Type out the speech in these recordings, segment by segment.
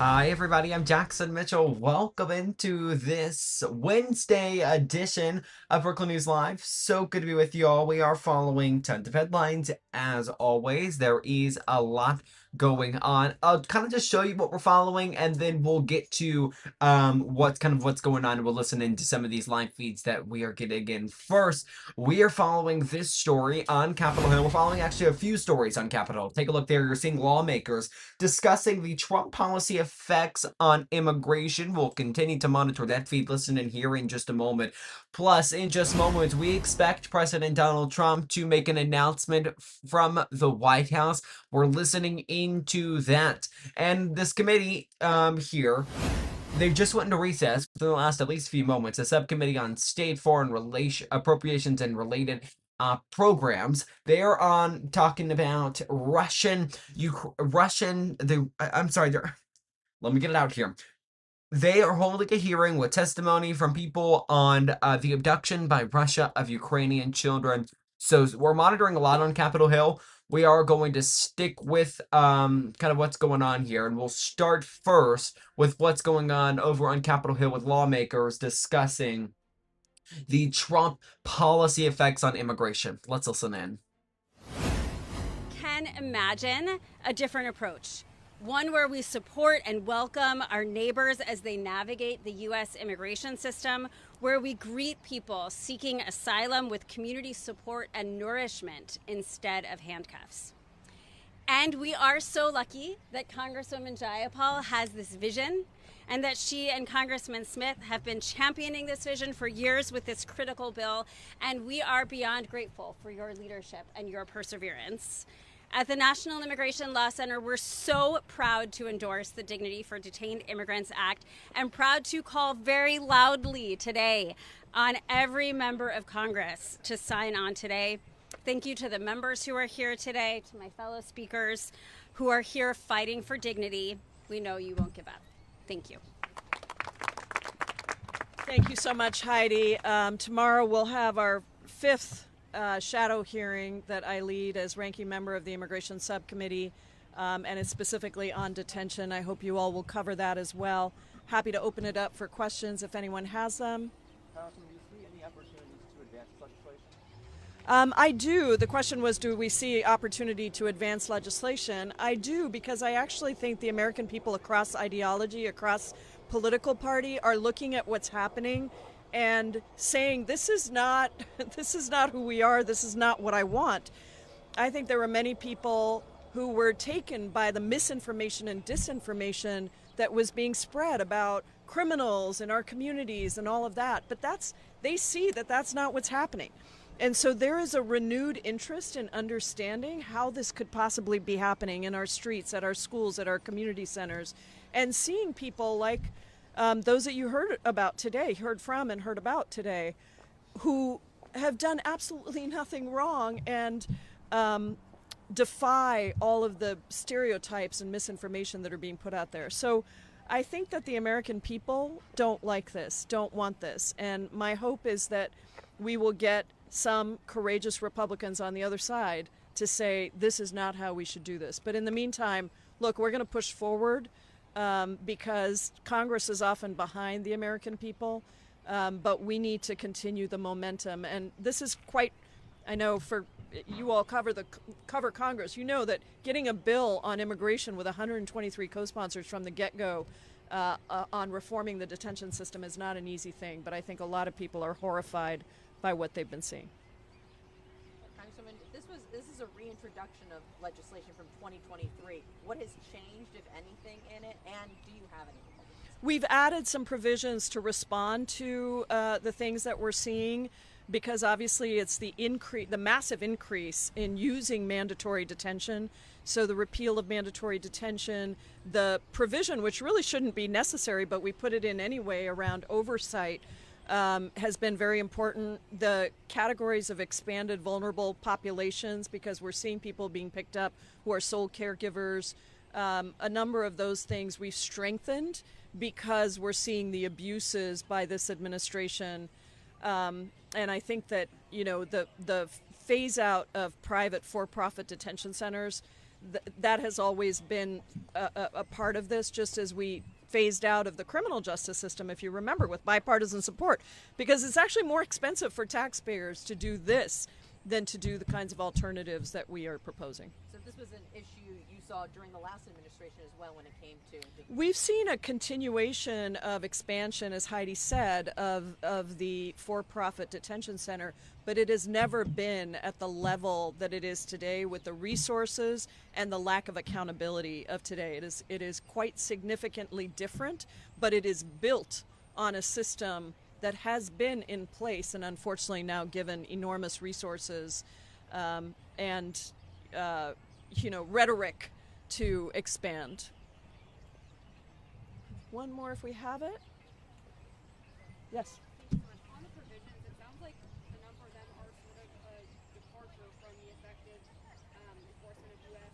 Hi, everybody. I'm Jackson Mitchell. Welcome into this Wednesday edition of Brookland News Live. So good to be with you all. We are following tons of headlines as always. There is a lot going on. I'll kind of just show you what we're following, and then we'll get to what's going on. We'll listen into some of these live feeds that we are getting in. First, we are following this story on Capitol Hill. We're following actually a few stories on Capitol Hill. Take a look there. You're seeing lawmakers discussing the Trump policy effects on immigration. We'll continue to monitor that feed, listen, and hear in just a moment. Plus, in just moments, we expect President Donald Trump to make an announcement from the White House. We're listening into that. And this committee here, they just went into recess for the last at least few moments. A subcommittee on state foreign relation appropriations and related programs. They are on talking about Russian. I'm sorry. Let me get it out here. They are holding a hearing with testimony from people on the abduction by Russia of Ukrainian children. So we're monitoring a lot on Capitol Hill. We are going to stick with kind of what's going on here, and we'll start first with what's going on over on Capitol Hill with lawmakers discussing the Trump policy effects on immigration. Let's listen in. Can imagine a different approach. One where we support and welcome our neighbors as they navigate the U.S. immigration system, where we greet people seeking asylum with community support and nourishment instead of handcuffs. And we are so lucky that Congresswoman Jayapal has this vision and that she and Congressman Smith have been championing this vision for years with this critical bill. And we are beyond grateful for your leadership and your perseverance. At the National Immigration Law Center, we're so proud to endorse the Dignity for Detained Immigrants Act and proud to call very loudly today on every member of Congress to sign on today. Thank you to the members who are here today, to my fellow speakers who are here fighting for dignity. We know you won't give up. Thank you. Thank you so much, Heidi. Tomorrow we'll have our fifth shadow hearing that I lead as ranking member of the Immigration Subcommittee, and it's specifically on detention. I hope you all will cover that as well. Happy to open it up for questions if anyone has them. Congressman, do you see any opportunities to advance legislation? I do. The question was, do we see opportunity to advance legislation? I do, because I actually think the American people across ideology, across political party, are looking at what's happening and saying, this is not who we are, this is not what I want. I think there were many people who were taken by the misinformation and disinformation that was being spread about criminals in our communities and all of that. But they see that that's not what's happening. And so there is a renewed interest in understanding how this could possibly be happening in our streets, at our schools, at our community centers, and seeing people like those that you heard about today, heard from and heard about today, who have done absolutely nothing wrong and defy all of the stereotypes and misinformation that are being put out there. So I think that the American people don't like this, don't want this. And my hope is that we will get some courageous Republicans on the other side to say, this is not how we should do this. But in the meantime, look, we're going to push forward because Congress is often behind the American people, but we need to continue the momentum. And this is quite, I know for you all cover Congress, you know that getting a bill on immigration with 123 co-sponsors from the get-go on reforming the detention system is not an easy thing, but I think a lot of people are horrified by what they've been seeing. Congresswoman, this is a reintroduction of legislation from 2023. What has changed, if anything, in it, and do you have any proposals? We've added some provisions to respond to the things that we're seeing, because obviously it's the massive increase in using mandatory detention. So the repeal of mandatory detention, the provision, which really shouldn't be necessary, but we put it in anyway, around oversight, has been very important. The categories of expanded vulnerable populations, because we're seeing people being picked up who are sole caregivers, a number of those things we've strengthened because we're seeing the abuses by this administration. And I think that, the phase out of private for-profit detention centers, that has always been a part of this, just as we phased out of the criminal justice system, if you remember, with bipartisan support, because it's actually more expensive for taxpayers to do this than to do the kinds of alternatives that we are proposing. So this was an issue you saw during the last administration as well when it came to. We've seen a continuation of expansion, as Heidi said, of the for-profit detention center, but it has never been at the level that it is today with the resources and the lack of accountability of today. It is quite significantly different, but it is built on a system that has been in place and unfortunately now given enormous resources and rhetoric to expand. One more if we have it. Yes. On the provisions, it sounds like a number of them are sort of a departure from the effective enforcement of U.S.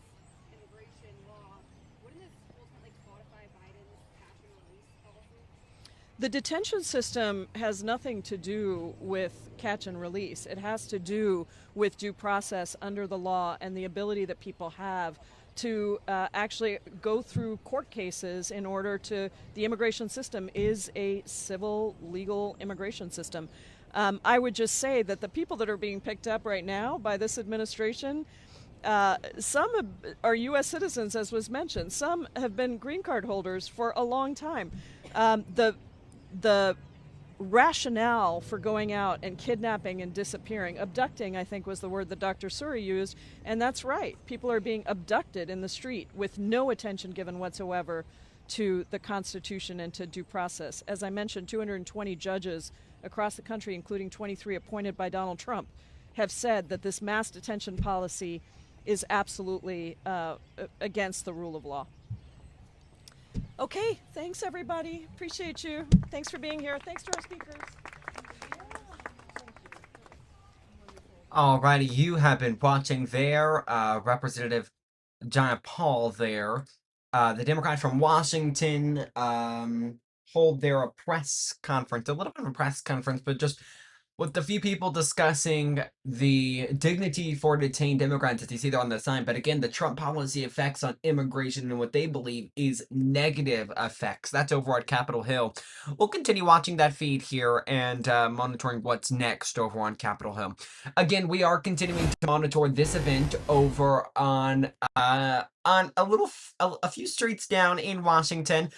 immigration law. Wouldn't this ultimately codify Biden's catch and release policy? The detention system has nothing to do with catch and release. It has to do with due process under the law and the ability that people have to actually go through court cases in order to. The immigration system is a civil, legal immigration system. I would just say that the people that are being picked up right now by this administration, some are U.S. citizens, as was mentioned. Some have been green card holders for a long time. The rationale for going out and kidnapping and disappearing, abducting, I think was the word that Dr. Suri used, and that's right. People are being abducted in the street with no attention given whatsoever to the Constitution and to due process. As I mentioned, 220 judges across the country, including 23 appointed by Donald Trump, have said that this mass detention policy is absolutely against the rule of law. Okay, thanks everybody. Appreciate you. Thanks for being here. Thanks to our speakers. Alrighty, you have been watching there, Representative Jana Paul there. The Democrats from Washington hold their press conference, a little bit of a press conference, but just with a few people discussing the dignity for detained immigrants, as you see there on the sign. But again, the Trump policy effects on immigration and what they believe is negative effects. That's over at Capitol Hill. We'll continue watching that feed here and monitoring what's next over on Capitol Hill. Again, we are continuing to monitor this event over on a few streets down in Washington.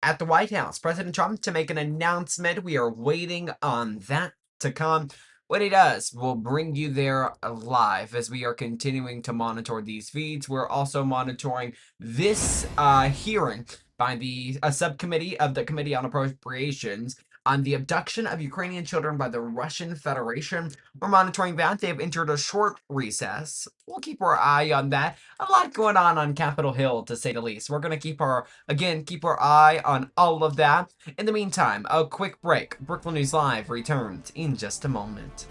At the White House, President Trump to make an announcement. We are waiting on that to come. When he does, we'll bring you there live as we are continuing to monitor these feeds. We're also monitoring this hearing by the subcommittee of the Committee on Appropriations on the abduction of Ukrainian children by the Russian Federation. We're monitoring that. They've entered a short recess. We'll keep our eye on that. A lot going on Capitol Hill, to say the least. We're going to keep our eye on all of that. In the meantime, a quick break. Brookland News Live returns in just a moment.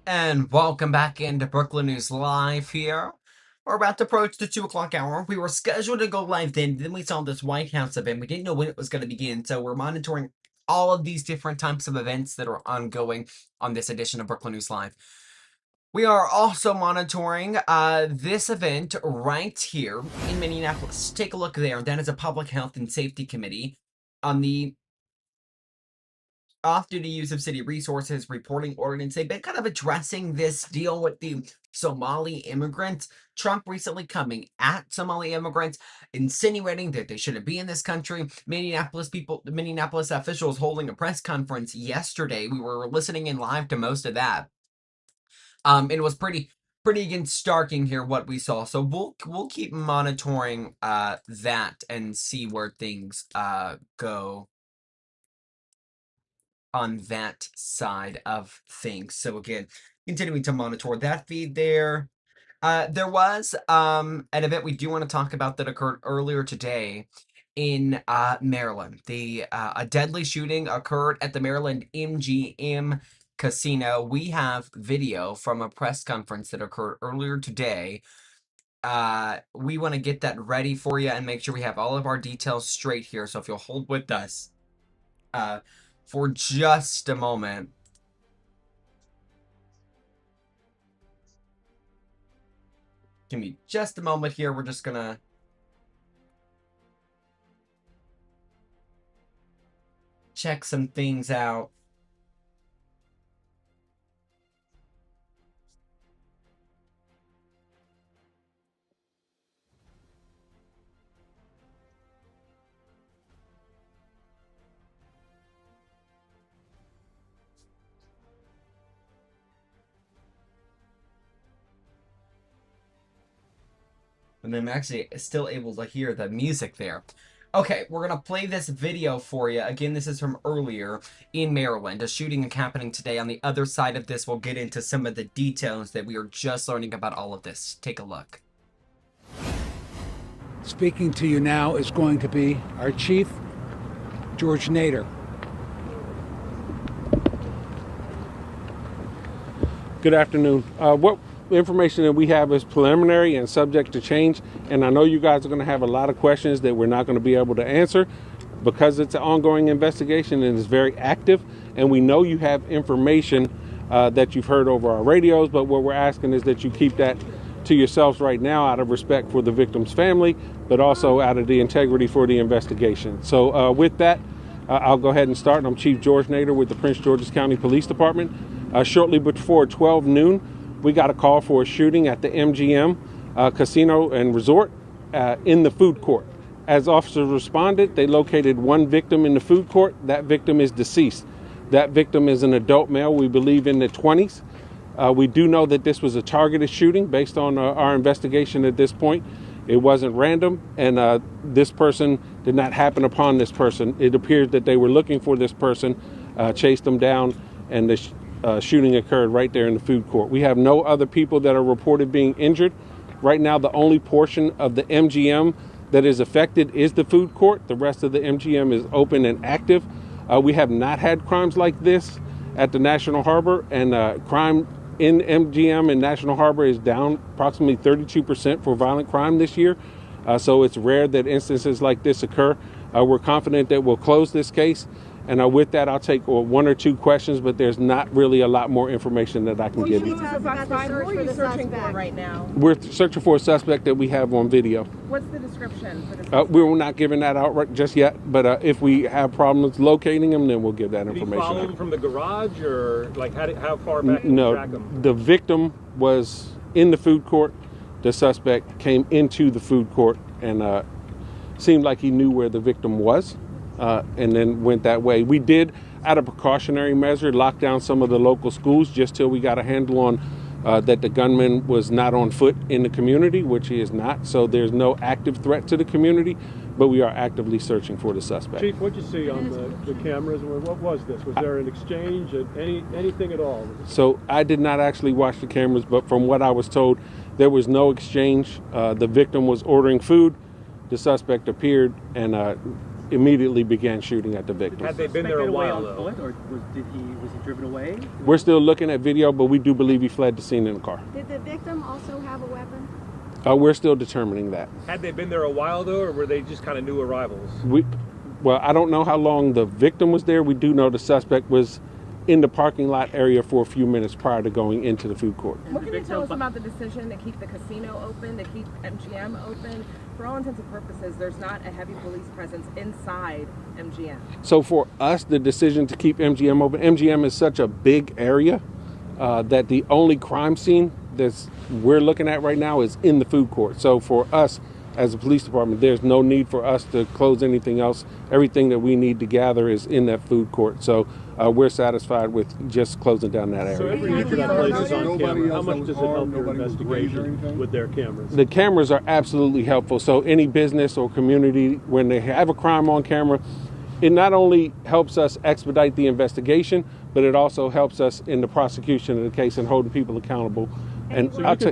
And welcome back into Brooklyn News Live here. We're about to approach the 2 o'clock hour. We were scheduled to go live then we saw this White House event. We didn't know when it was going to begin, so we're monitoring all of these different types of events that are ongoing on this edition of Brooklyn News Live. We are also monitoring this event right here in Minneapolis. Take a look there. That is a Public Health and Safety Committee on the off-duty use of city resources reporting ordinance. They've been kind of addressing this deal with the Somali immigrants. Trump recently coming at Somali immigrants, insinuating that they shouldn't be in this country. Minneapolis officials holding a press conference yesterday. We were listening in live to most of that. It was pretty again starking here what we saw. So we'll keep monitoring that and see where things go on that side of things. So again, continuing to monitor that feed there. There was an event we do want to talk about that occurred earlier today in Maryland. A deadly shooting occurred at the Maryland MGM casino. We have video from a press conference that occurred earlier today. We want to get that ready for you and make sure we have all of our details straight here. So if you'll hold with us for just a moment. Give me just a moment here. We're just gonna check some things out. And I'm actually still able to hear the music there. Okay, we're gonna play this video for you. Again, this is from earlier in Maryland. A shooting happening today. On the other side of this, we'll get into some of the details that we are just learning about all of this. Take a look. Speaking to you now is going to be our chief, George Nader. Good afternoon. What information that we have is preliminary and subject to change, and I know you guys are going to have a lot of questions that we're not going to be able to answer because it's an ongoing investigation and it's very active, and we know you have information that you've heard over our radios, but what we're asking is that you keep that to yourselves right now out of respect for the victim's family, but also out of the integrity for the investigation. So with that, I'll go ahead and start. I'm Chief George Nader with the Prince George's County Police Department. Shortly before 12 noon, we got a call for a shooting at the MGM Casino and Resort in the food court. As officers responded, they located one victim in the food court. That victim is deceased. That victim is an adult male, we believe in the 20s. We do know that this was a targeted shooting based on our investigation at this point. It wasn't random, and this person did not happen upon this person. It appears that they were looking for this person, chased them down, and the shooting occurred right there in the food court. We have no other people that are reported being injured. Right now, the only portion of the MGM that is affected is the food court. The rest of the MGM is open and active. We have not had crimes like this at the National Harbor, and crime in MGM and National Harbor is down approximately 32% for violent crime this year. So it's rare that instances like this occur. We're confident that we'll close this case. And with that, I'll take one or two questions, but there's not really a lot more information that I can give you. Who are you searching for right now? We're searching for a suspect that we have on video. What's the description for the suspect? We're not giving that out right just yet, but if we have problems locating him, then we'll give that information. Did you follow him from the garage, or like how far back did you track him? The victim was in the food court. The suspect came into the food court and seemed like he knew where the victim was. And then went that way. We did, out of precautionary measure, lock down some of the local schools just till we got a handle on that the gunman was not on foot in the community, which he is not. So there's no active threat to the community, but we are actively searching for the suspect. Chief, what did you see on the cameras? What was this? Was there an exchange, anything at all? So I did not actually watch the cameras, but from what I was told, there was no exchange. The victim was ordering food. The suspect appeared and immediately began shooting at the victim. Had they been there a while though? Or was he driven away? We're still looking at video, but we do believe he fled the scene in a car. Did the victim also have a weapon? We're still determining that. Had they been there a while though, or were they just kind of new arrivals? Well, I don't know how long the victim was there. We do know the suspect was in the parking lot area for a few minutes prior to going into the food court. What can you tell us about the decision to keep the casino open, to keep MGM open? For all intents and purposes, there's not a heavy police presence inside MGM. So for us, the decision to keep MGM open, MGM is such a big area that the only crime scene that's we're looking at right now is in the food court. So for us, as a police department, there's no need for us to close anything else. Everything that we need to gather is in that food court. So we're satisfied with just closing down that area. So every incident places on camera. How much does it help your investigation with their cameras? The cameras are absolutely helpful. So any business or community, when they have a crime on camera, it not only helps us expedite the investigation, but it also helps us in the prosecution of the case and holding people accountable. And so you can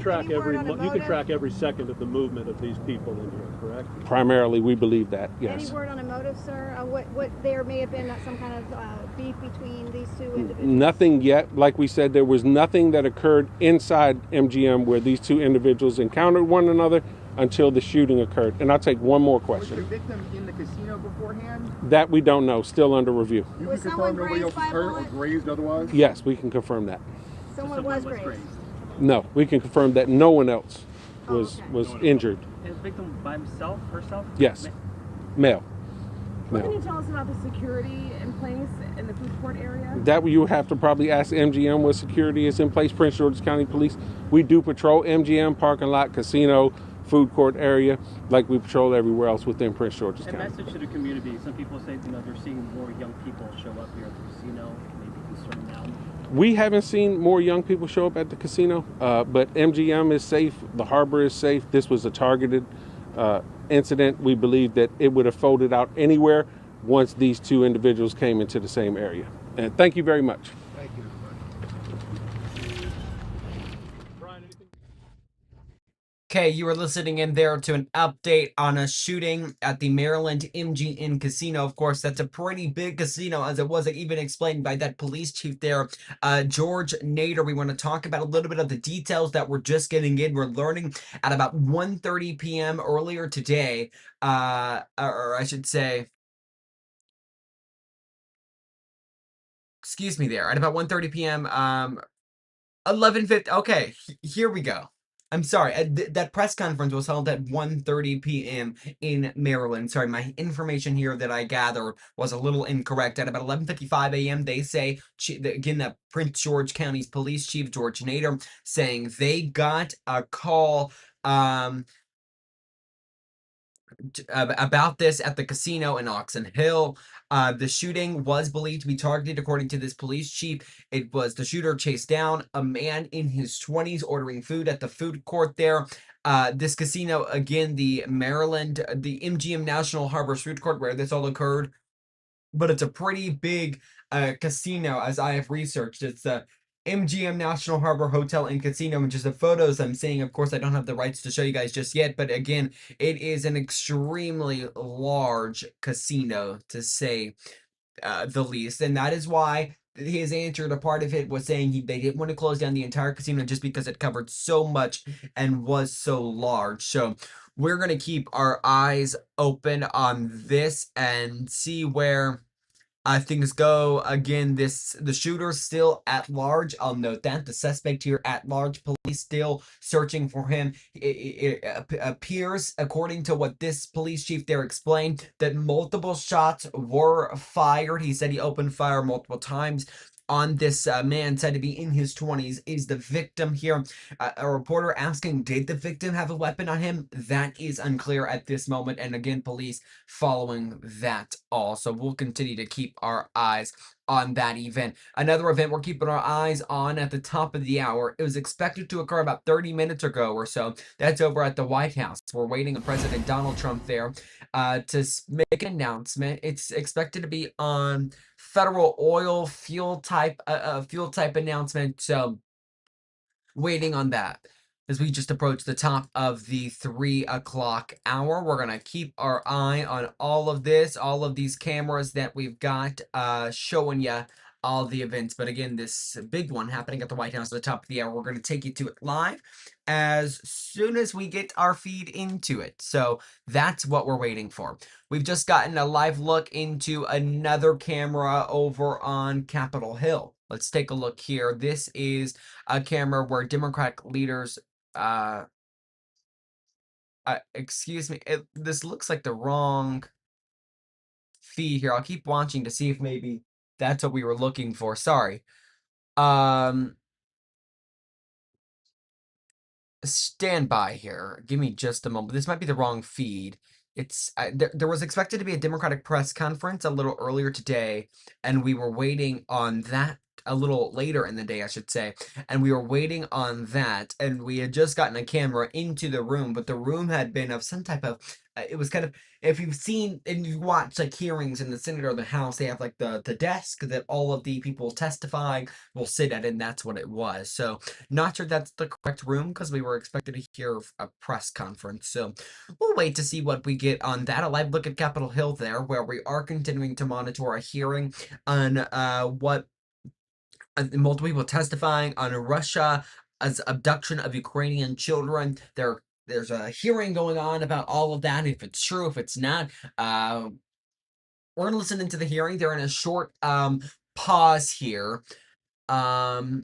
track every second of the movement of these people in here, correct? Primarily, we believe that, yes. Any word on a motive, sir? What there may have been some kind of beef between these two individuals? Nothing yet. Like we said, there was nothing that occurred inside MGM where these two individuals encountered one another until the shooting occurred. And I'll take one more question. Was the victim in the casino beforehand? That we don't know. Still under review. You can confirm nobody else was hurt or grazed otherwise? Yes, we can confirm that. Someone was grazed. No, we can confirm that no one else was injured. Is the victim by himself, herself? Yes, male. What can you tell us about the security in place in the food court area? That you have to probably ask MGM what security is in place. Prince George's County Police. We do patrol MGM parking lot, casino, food court area, like we patrol everywhere else within Prince George's County. A message to the community. Some people say they're seeing more young people show up here at the casino. Maybe concerned now. We haven't seen more young people show up at the casino, but MGM is safe. The harbor is safe. This was a targeted incident. We believe that it would have folded out anywhere once these two individuals came into the same area. And thank you very much. Thank you. Okay, you were listening in there to an update on a shooting at the Maryland MGM casino. Of course, that's a pretty big casino, as it was even explained by that police chief there, George Nader. We want to talk about a little bit of the details that we're just getting in. We're learning at about 1:30 p.m. earlier today, or I should say, excuse me there, at about 1:30 p.m., 11:50, okay, here we go. I'm sorry, that press conference was held at 1:30 p.m. in Maryland. Sorry, my information here that I gathered was a little incorrect. At about 11:55 a.m., they say, again, that Prince George County's police chief, George Nader, saying they got a call about this at the casino in Oxon Hill. The shooting was believed to be targeted, according to this police chief. It was the shooter chased down a man in his 20s ordering food at the food court there. This casino, again, the Maryland, the MGM National Harbor Food Court, where this all occurred. But it's a pretty big casino, as I have researched. It's the MGM National Harbor Hotel and Casino, and just the photos I'm seeing. Of course, I don't have the rights to show you guys just yet, but again, it is an extremely large casino, to say the least, and that is why his answer to part of it was saying they didn't want to close down the entire casino just because it covered so much and was so large. So we're going to keep our eyes open on this and see where things go. Again, the shooter's still at large. I'll note that. The suspect here at large. Police still searching for him. It appears, according to what this police chief there explained, that multiple shots were fired. He said he opened fire multiple times on this man said to be in his 20s. Is the victim here. A reporter asking, did the victim have a weapon on him? That is unclear at this moment. And again, police following that also. We'll continue to keep our eyes on that event. Another event we're keeping our eyes on at the top of the hour. It was expected to occur about 30 minutes ago or so. That's over at the White House. We're waiting on President Donald Trump there to make an announcement. It's expected to be on federal oil fuel type announcement. So waiting on that. As we just approach the top of the 3 o'clock hour, we're gonna keep our eye on all of this, all of these cameras that we've got showing you all the events. But again, this big one happening at the White House at the top of the hour, we're gonna take you to it live as soon as we get our feed into it. So that's what we're waiting for. We've just gotten a live look into another camera over on Capitol Hill. Let's take a look here. This is a camera where Democratic leaders uh, excuse me. This looks like the wrong feed here. I'll keep watching to see if maybe that's what we were looking for. Sorry. Um, Stand by here. Give me just a moment. This might be the wrong feed. It's there was expected to be a Democratic press conference a little earlier today, and we were waiting on that a little later in the day, I should say. And we were waiting on that, and we had just gotten a camera into the room, but the room had been of some type of it was kind of, if you've seen and you watch like hearings in the Senate or the House, they have like the desk that all of the people testifying will sit at, and that's what it was. So not sure that's the correct room because we were expected to hear a press conference. So we'll wait to see what we get on that. A live look at Capitol Hill there, where we are continuing to monitor a hearing on what multiple people testifying on Russia as abduction of Ukrainian children. There's a hearing going on about all of that. If it's true, if it's not, we're gonna listen into the hearing. They're in a short pause here. A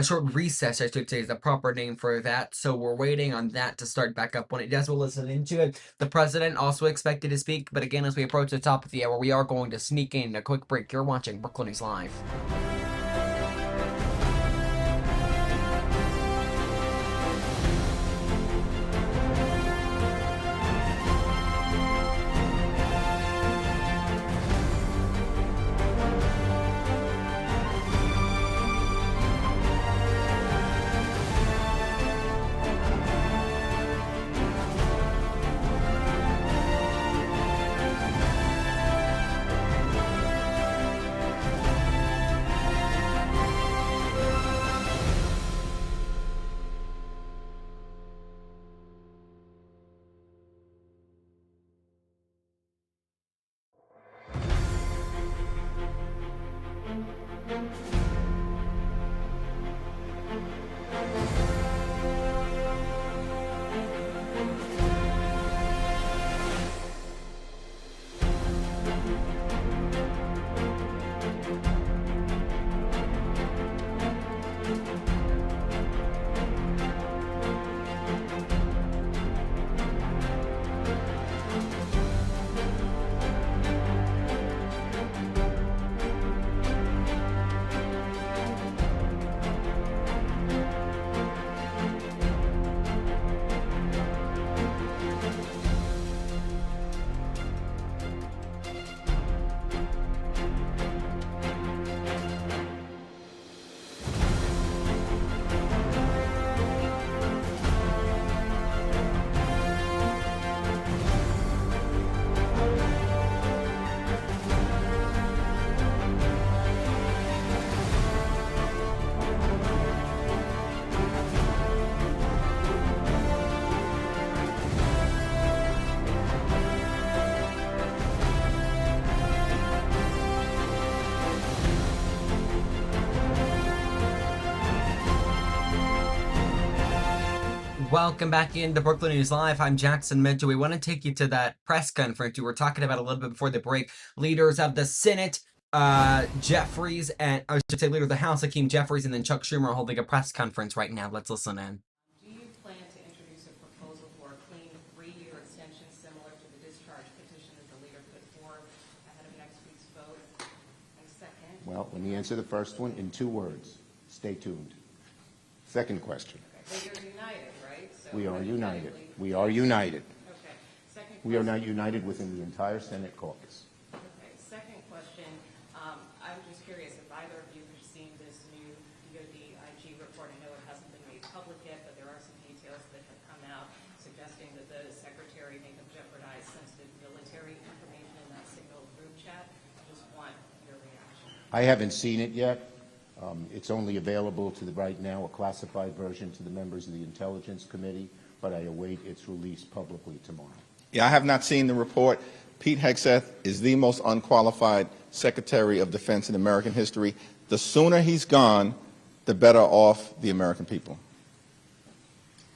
short recess, I should say, is the proper name for that. So we're waiting on that to start back up. When it does, we'll listen into it. The president also expected to speak, but again, as we approach the top of the hour, we are going to sneak in a quick break. You're watching Brookland News Live. Welcome back into Brookland News Live. I'm Jackson Mitchell. We want to take you to that press conference we were talking about a little bit before the break. Leaders of the Senate, Jeffries, and I should say leader of the House, Hakeem Jeffries, and then Chuck Schumer are holding a press conference right now. Let's listen in. Do you plan to introduce a proposal for a clean 3-year extension similar to the discharge petition that the leader put forward ahead of next week's vote? And second... Well, let me answer the first one in 2 words. Stay tuned. Second question. Okay. But you're united, right? So we are united. We are united. Okay. Second question. We are not united within the entire Senate caucus. Okay. Second question. I'm just curious if either of you have seen this new DoD IG report. I know it hasn't been made public yet, but there are some details that have come out suggesting that the secretary may have jeopardized sensitive military information in that signal group chat. I just want your reaction. I haven't seen it yet. It's only available to the right now, a classified version to the members of the Intelligence Committee, but I await its release publicly tomorrow. Yeah, I have not seen the report. Pete Hegseth is the most unqualified Secretary of Defense in American history. The sooner he's gone, the better off the American people.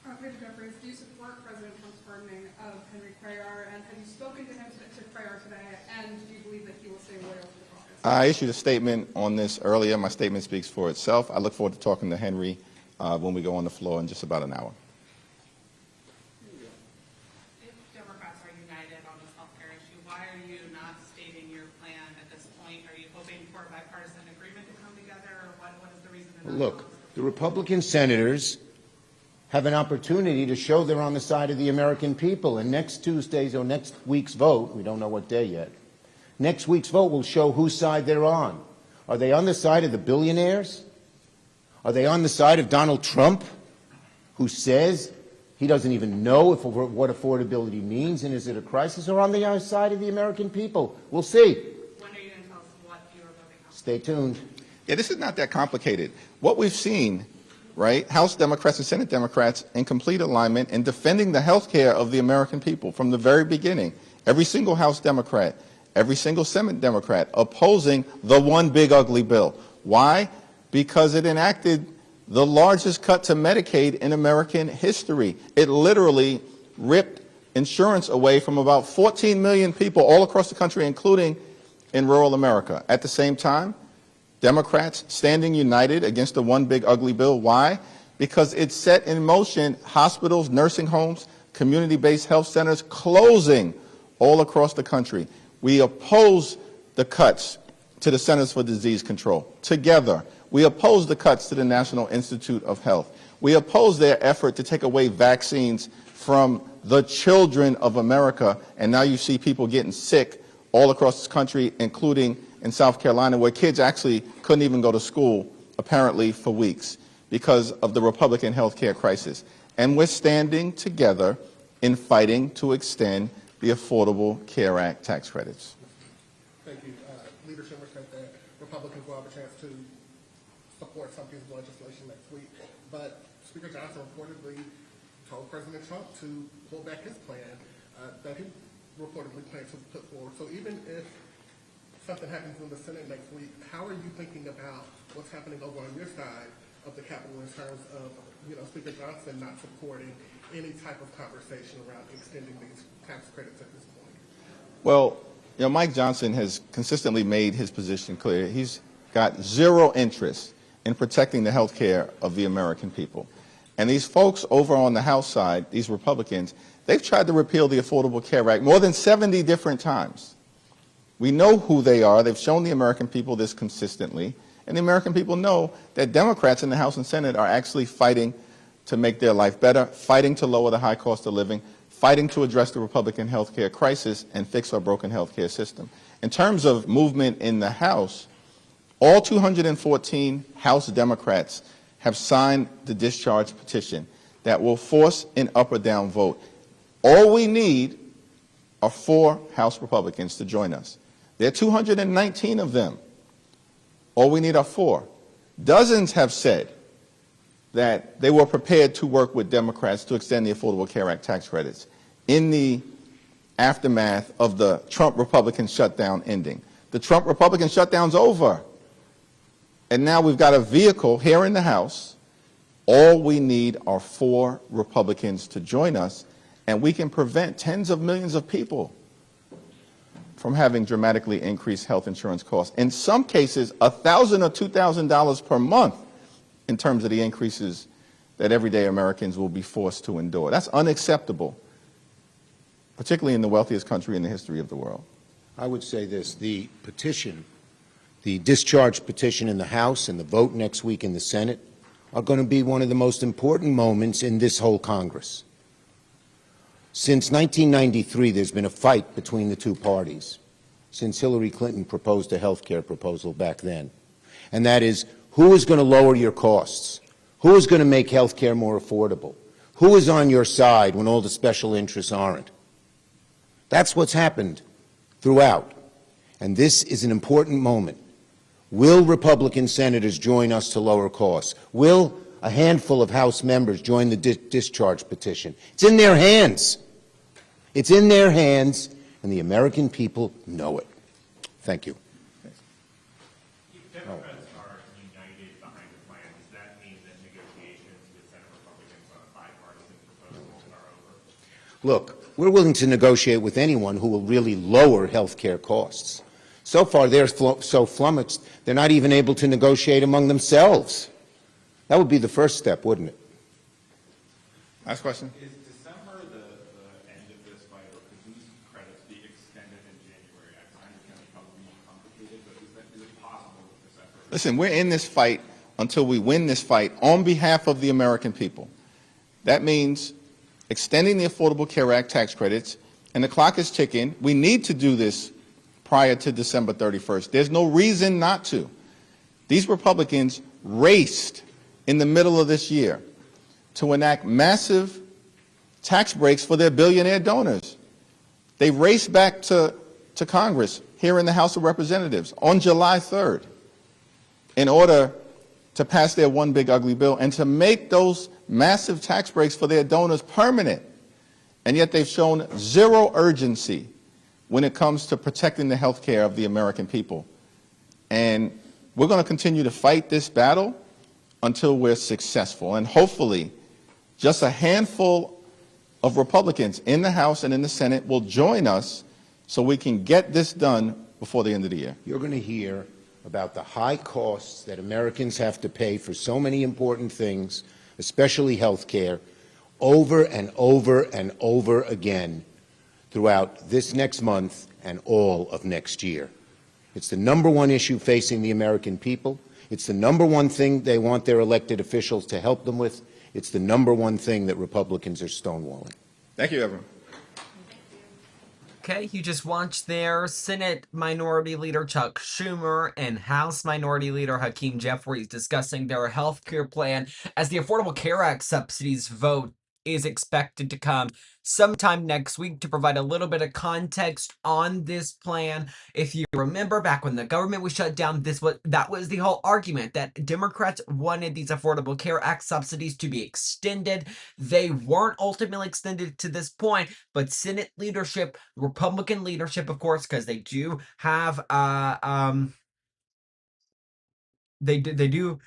Do you support President Trump's pardoning of Henry Cuellar, and have you spoken to him to Cuellar today, and do you believe that he will stay loyal to the caucus? I issued a statement on this earlier. My statement speaks for itself. I look forward to talking to Henry when we go on the floor in just about an hour. If Democrats are united on this health care issue, why are you not stating your plan at this point? Are you hoping for bipartisan agreement to come together, or what is the reason? Look, the Republican senators have an opportunity to show they're on the side of the American people. And next Tuesday's or next week's vote, we don't know what day yet, next week's vote will show whose side they're on. Are they on the side of the billionaires? Are they on the side of Donald Trump, who says he doesn't even know what affordability means and is it a crisis, or on the side of the American people? We'll see. When are you going to tell us what you are voting on? Stay tuned. Yeah, this is not that complicated. What we've seen, right, House Democrats and Senate Democrats in complete alignment in defending the health care of the American people from the very beginning. Every single House Democrat, every single Senate Democrat opposing the one big ugly bill. Why? Because it enacted the largest cut to Medicaid in American history. It literally ripped insurance away from about 14 million people all across the country, including in rural America. At the same time, Democrats standing united against the one big ugly bill. Why? Because it set in motion hospitals, nursing homes, community-based health centers closing all across the country. We oppose the cuts to the Centers for Disease Control. Together, we oppose the cuts to the National Institute of Health. We oppose their effort to take away vaccines from the children of America. And now you see people getting sick all across this country, including in South Carolina, where kids actually couldn't even go to school, apparently, for weeks because of the Republican health care crisis. And we're standing together in fighting to extend the Affordable Care Act tax credits. Thank you. Leadership said that Republicans will have a chance to support some piece of legislation next week. But Speaker Johnson reportedly told President Trump to pull back his plan that he reportedly plans to put forward. So even if something happens in the Senate next week, how are you thinking about what's happening over on your side of the Capitol in terms of, Speaker Johnson not supporting any type of conversation around extending these tax credits at this point? Well, Mike Johnson has consistently made his position clear. He's got zero interest in protecting the health care of the American people. And these folks over on the House side, these Republicans, they've tried to repeal the Affordable Care Act more than 70 different times. We know who they are. They've shown the American people this consistently. And the American people know that Democrats in the House and Senate are actually fighting to make their life better, fighting to lower the high cost of living, fighting to address the Republican health care crisis and fix our broken health care system. In terms of movement in the House, all 214 House Democrats have signed the discharge petition that will force an up or down vote. All we need are 4 House Republicans to join us. There are 219 of them. All we need are 4. Dozens have said that they were prepared to work with Democrats to extend the Affordable Care Act tax credits in the aftermath of the Trump Republican shutdown ending. The Trump Republican shutdown's over. And now we've got a vehicle here in the House. All we need are 4 Republicans to join us, and we can prevent tens of millions of people from having dramatically increased health insurance costs. In some cases, $1,000 or $2,000 per month in terms of the increases that everyday Americans will be forced to endure. That's unacceptable, particularly in the wealthiest country in the history of the world. I would say this, the petition, the discharge petition in the House and the vote next week in the Senate are going to be one of the most important moments in this whole Congress. Since 1993, there's been a fight between the two parties, since Hillary Clinton proposed a health care proposal back then. And that is, who is going to lower your costs? Who is going to make health care more affordable? Who is on your side when all the special interests aren't? That's what's happened throughout. And this is an important moment Will Republican senators join us to lower costs? Will a handful of House members join the discharge petition? It's in their hands. It's in their hands, and the American people know it. Thank you. If Democrats are united behind the plan, does that mean that negotiations with Senate Republicans on a bipartisan proposal are over? Look, we're willing to negotiate with anyone who will really lower health care costs. So far, they're so flummoxed, they're not even able to negotiate among themselves. That would be the first step, wouldn't it? Last question. Is December the end of this fight, or could these credits be extended in January? I understand it's probably more complicated, but is it possible with December? Listen, we're in this fight until we win this fight on behalf of the American people. That means extending the Affordable Care Act tax credits, and the clock is ticking. We need to do this prior to December 31st. There's no reason not to. These Republicans raced in the middle of this year to enact massive tax breaks for their billionaire donors. They raced back to Congress here in the House of Representatives on July 3rd in order to pass their one big ugly bill and to make those massive tax breaks for their donors permanent. And yet they've shown zero urgency when it comes to protecting the health care of the American people. And we're going to continue to fight this battle until we're successful. And hopefully, just a handful of Republicans in the House and in the Senate will join us so we can get this done before the end of the year. You're going to hear about the high costs that Americans have to pay for so many important things, especially health care, over and over and over again throughout this next month and all of next year. It's the number one issue facing the American people. It's the number one thing they want their elected officials to help them with. It's the number one thing that Republicans are stonewalling. Thank you, everyone. Okay, you just watched there Senate Minority Leader Chuck Schumer and House Minority Leader Hakeem Jeffries discussing their health care plan as the Affordable Care Act subsidies vote is expected to come sometime next week. To provide a little bit of context on this plan, if you remember back when the government was shut down, that was the whole argument, that Democrats wanted these Affordable Care Act subsidies to be extended. They weren't ultimately extended to this point, but Senate leadership, Republican leadership, of course, because they do have they do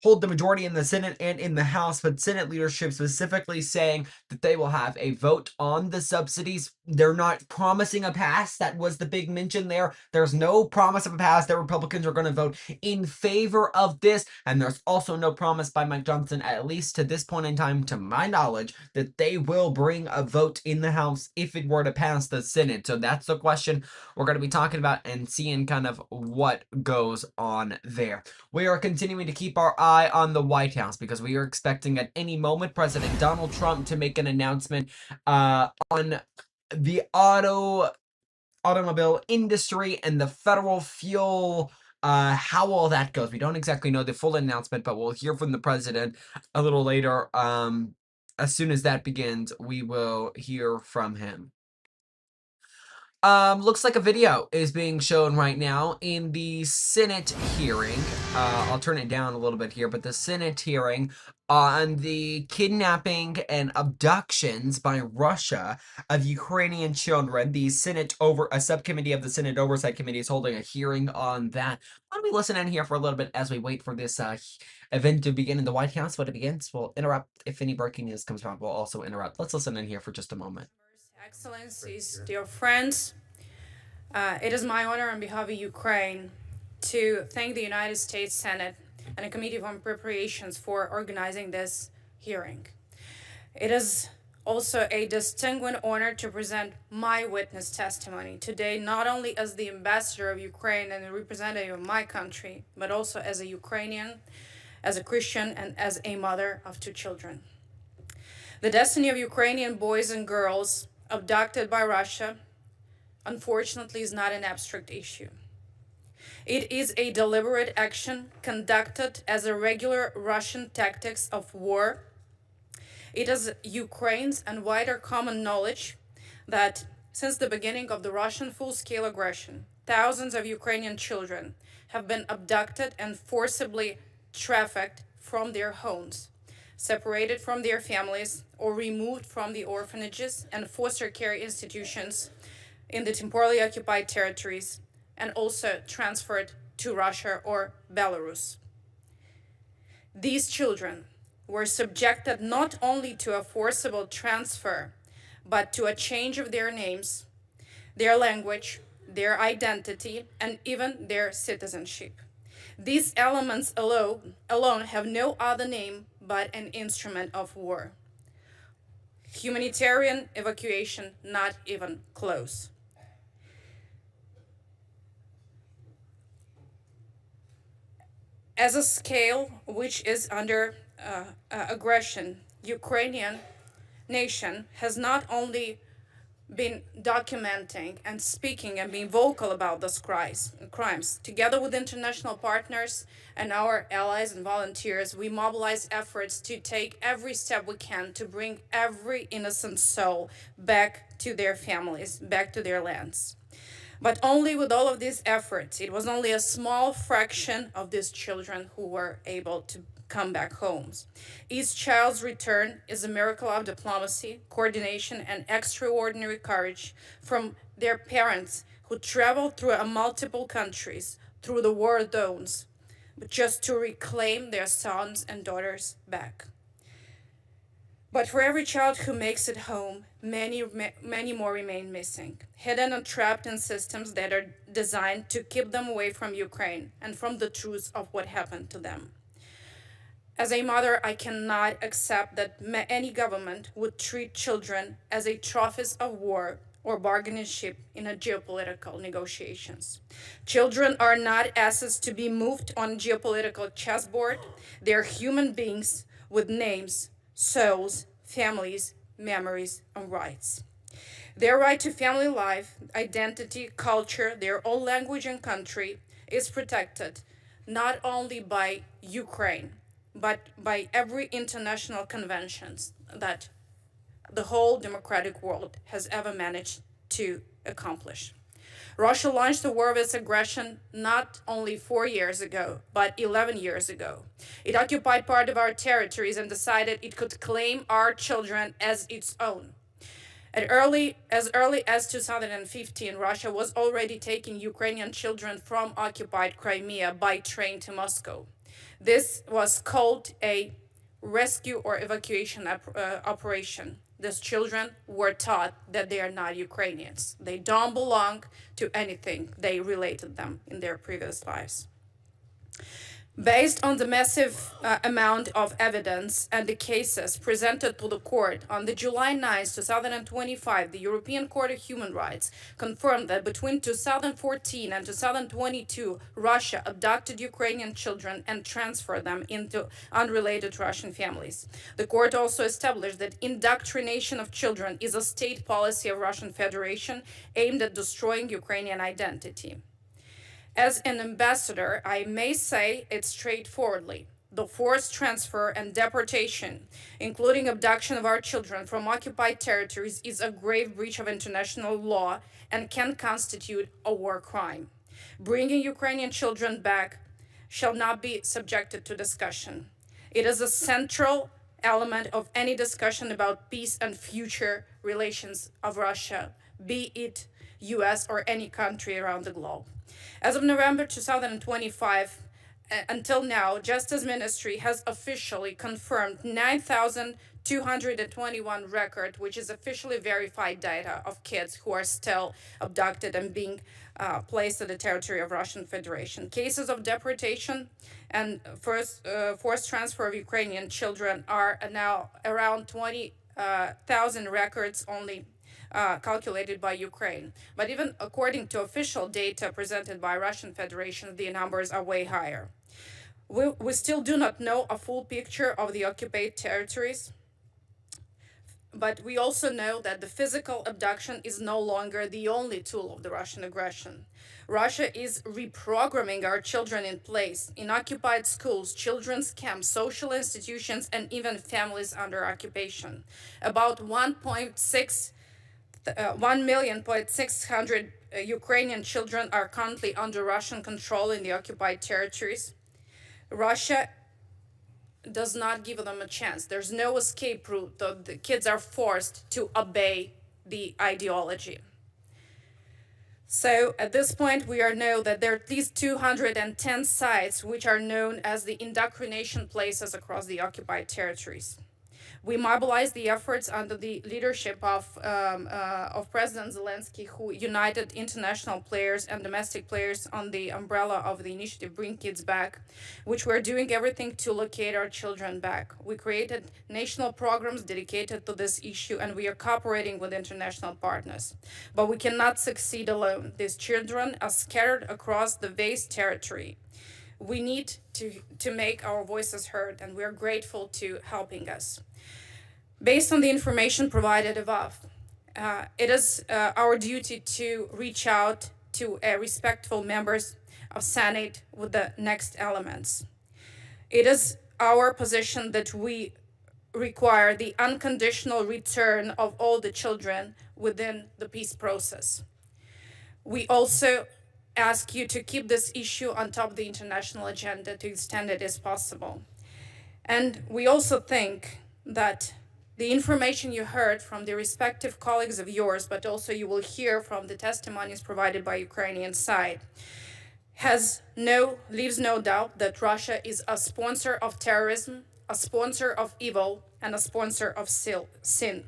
hold the majority in the Senate and in the House, but Senate leadership specifically saying that they will have a vote on the subsidies. They're not promising a pass. That was the big mention there. There's no promise of a pass that Republicans are going to vote in favor of this, and there's also no promise by Mike Johnson, at least to this point in time, to my knowledge, that they will bring a vote in the House if it were to pass the Senate. So that's the question we're going to be talking about and seeing kind of what goes on there. We are continuing to keep our eye on the White House because we are expecting at any moment President Donald Trump to make an announcement on the automobile industry and the federal fuel, how all that goes. We don't exactly know the full announcement, but we'll hear from the president a little later. As soon as that begins, we will hear from him. Looks like a video is being shown right now in the Senate hearing. I'll turn it down a little bit here, but the Senate hearing on the kidnapping and abductions by Russia of Ukrainian children. The a subcommittee of the Senate Oversight Committee is holding a hearing on that. Why don't we listen in here for a little bit as we wait for this event to begin in the White House? When it begins, we'll interrupt. If any breaking news comes around, we'll also interrupt. Let's listen in here for just a moment. Excellencies, dear friends, it is my honor on behalf of Ukraine to thank the United States Senate and the Committee on Appropriations for organizing this hearing. It is also a distinguished honor to present my witness testimony today, not only as the ambassador of Ukraine and the representative of my country, but also as a Ukrainian, as a Christian, and as a mother of 2 children. The destiny of Ukrainian boys and girls abducted by Russia, unfortunately, is not an abstract issue. It is a deliberate action conducted as a regular Russian tactics of war. It is Ukraine's and wider common knowledge that since the beginning of the Russian full-scale aggression thousands of Ukrainian children have been abducted and forcibly trafficked from their homes, separated from their families, or removed from the orphanages and foster care institutions in the temporarily occupied territories, and also transferred to Russia or Belarus. These children were subjected not only to a forcible transfer, but to a change of their names, their language, their identity, and even their citizenship. These elements alone have no other name but an instrument of war. Humanitarian evacuation, not even close. As a scale which is under aggression, Ukrainian nation has not only been documenting and speaking and being vocal about those crimes. Together with international partners and our allies and volunteers, we mobilize efforts to take every step we can to bring every innocent soul back to their families, back to their lands. But only with all of these efforts, it was only a small fraction of these children who were able to come back homes. Each child's return is a miracle of diplomacy, coordination, and extraordinary courage from their parents who traveled through multiple countries, through the war zones, just to reclaim their sons and daughters back. But for every child who makes it home, many more remain missing, hidden and trapped in systems that are designed to keep them away from Ukraine and from the truth of what happened to them. As a mother, I cannot accept that any government would treat children as a trophies of war or bargaining chip in a geopolitical negotiations. Children are not assets to be moved on a geopolitical chessboard. They are human beings with names, souls, families, memories, and rights. Their right to family life, identity, culture, their own language and country is protected not only by Ukraine, but by every international conventions that the whole democratic world has ever managed to accomplish. Russia launched the war of its aggression not only 4 years ago, but 11 years ago. It occupied part of our territories and decided it could claim our children as its own. As early as 2015, Russia was already taking Ukrainian children from occupied Crimea by train to Moscow. This was called a rescue or evacuation operation. These children were taught that they are not Ukrainians. They don't belong to anything they related them in their previous lives. Based on the massive amount of evidence and the cases presented to the court, on the July 9, 2025, the European Court of Human Rights confirmed that between 2014 and 2022, Russia abducted Ukrainian children and transferred them into unrelated Russian families. The court also established that indoctrination of children is a state policy of Russian Federation aimed at destroying Ukrainian identity. As an ambassador, I may say it straightforwardly. The forced transfer and deportation, including abduction of our children from occupied territories, is a grave breach of international law and can constitute a war crime. Bringing Ukrainian children back shall not be subjected to discussion. It is a central element of any discussion about peace and future relations of Russia, be it US or any country around the globe. As of November 2025, until now, Justice Ministry has officially confirmed 9,221 record, which is officially verified data of kids who are still abducted and being placed in the territory of Russian Federation. Cases of deportation and forced transfer of Ukrainian children are now around 20,000 records only calculated by Ukraine. But even according to official data presented by Russian Federation, the numbers are way higher. We still do not know a full picture of the occupied territories, but we also know that the physical abduction is no longer the only tool of the Russian aggression. Russia is reprogramming our children in place, in occupied schools, children's camps, social institutions, and even families under occupation. About 1,600,000 Ukrainian children are currently under Russian control in the occupied territories. Russia does not give them a chance. There's no escape route. The kids are forced to obey the ideology. So at this point, we know that there are at least 210 sites which are known as the indoctrination places across the occupied territories. We mobilized the efforts under the leadership of President Zelensky, who united international players and domestic players on the umbrella of the initiative Bring Kids Back, which we're doing everything to locate our children back. We created national programs dedicated to this issue, and we are cooperating with international partners. But we cannot succeed alone. These children are scattered across the vast territory. We need to make our voices heard, and we're grateful to helping us. Based on the information provided above, it is our duty to reach out to respectful members of Senate with the next elements. It is our position that we require the unconditional return of all the children within the peace process. We also ask you to keep this issue on top of the international agenda to the extent it is possible. And we also think that the information you heard from the respective colleagues of yours, but also you will hear from the testimonies provided by Ukrainian side, leaves no doubt that Russia is a sponsor of terrorism, a sponsor of evil, and a sponsor of sin.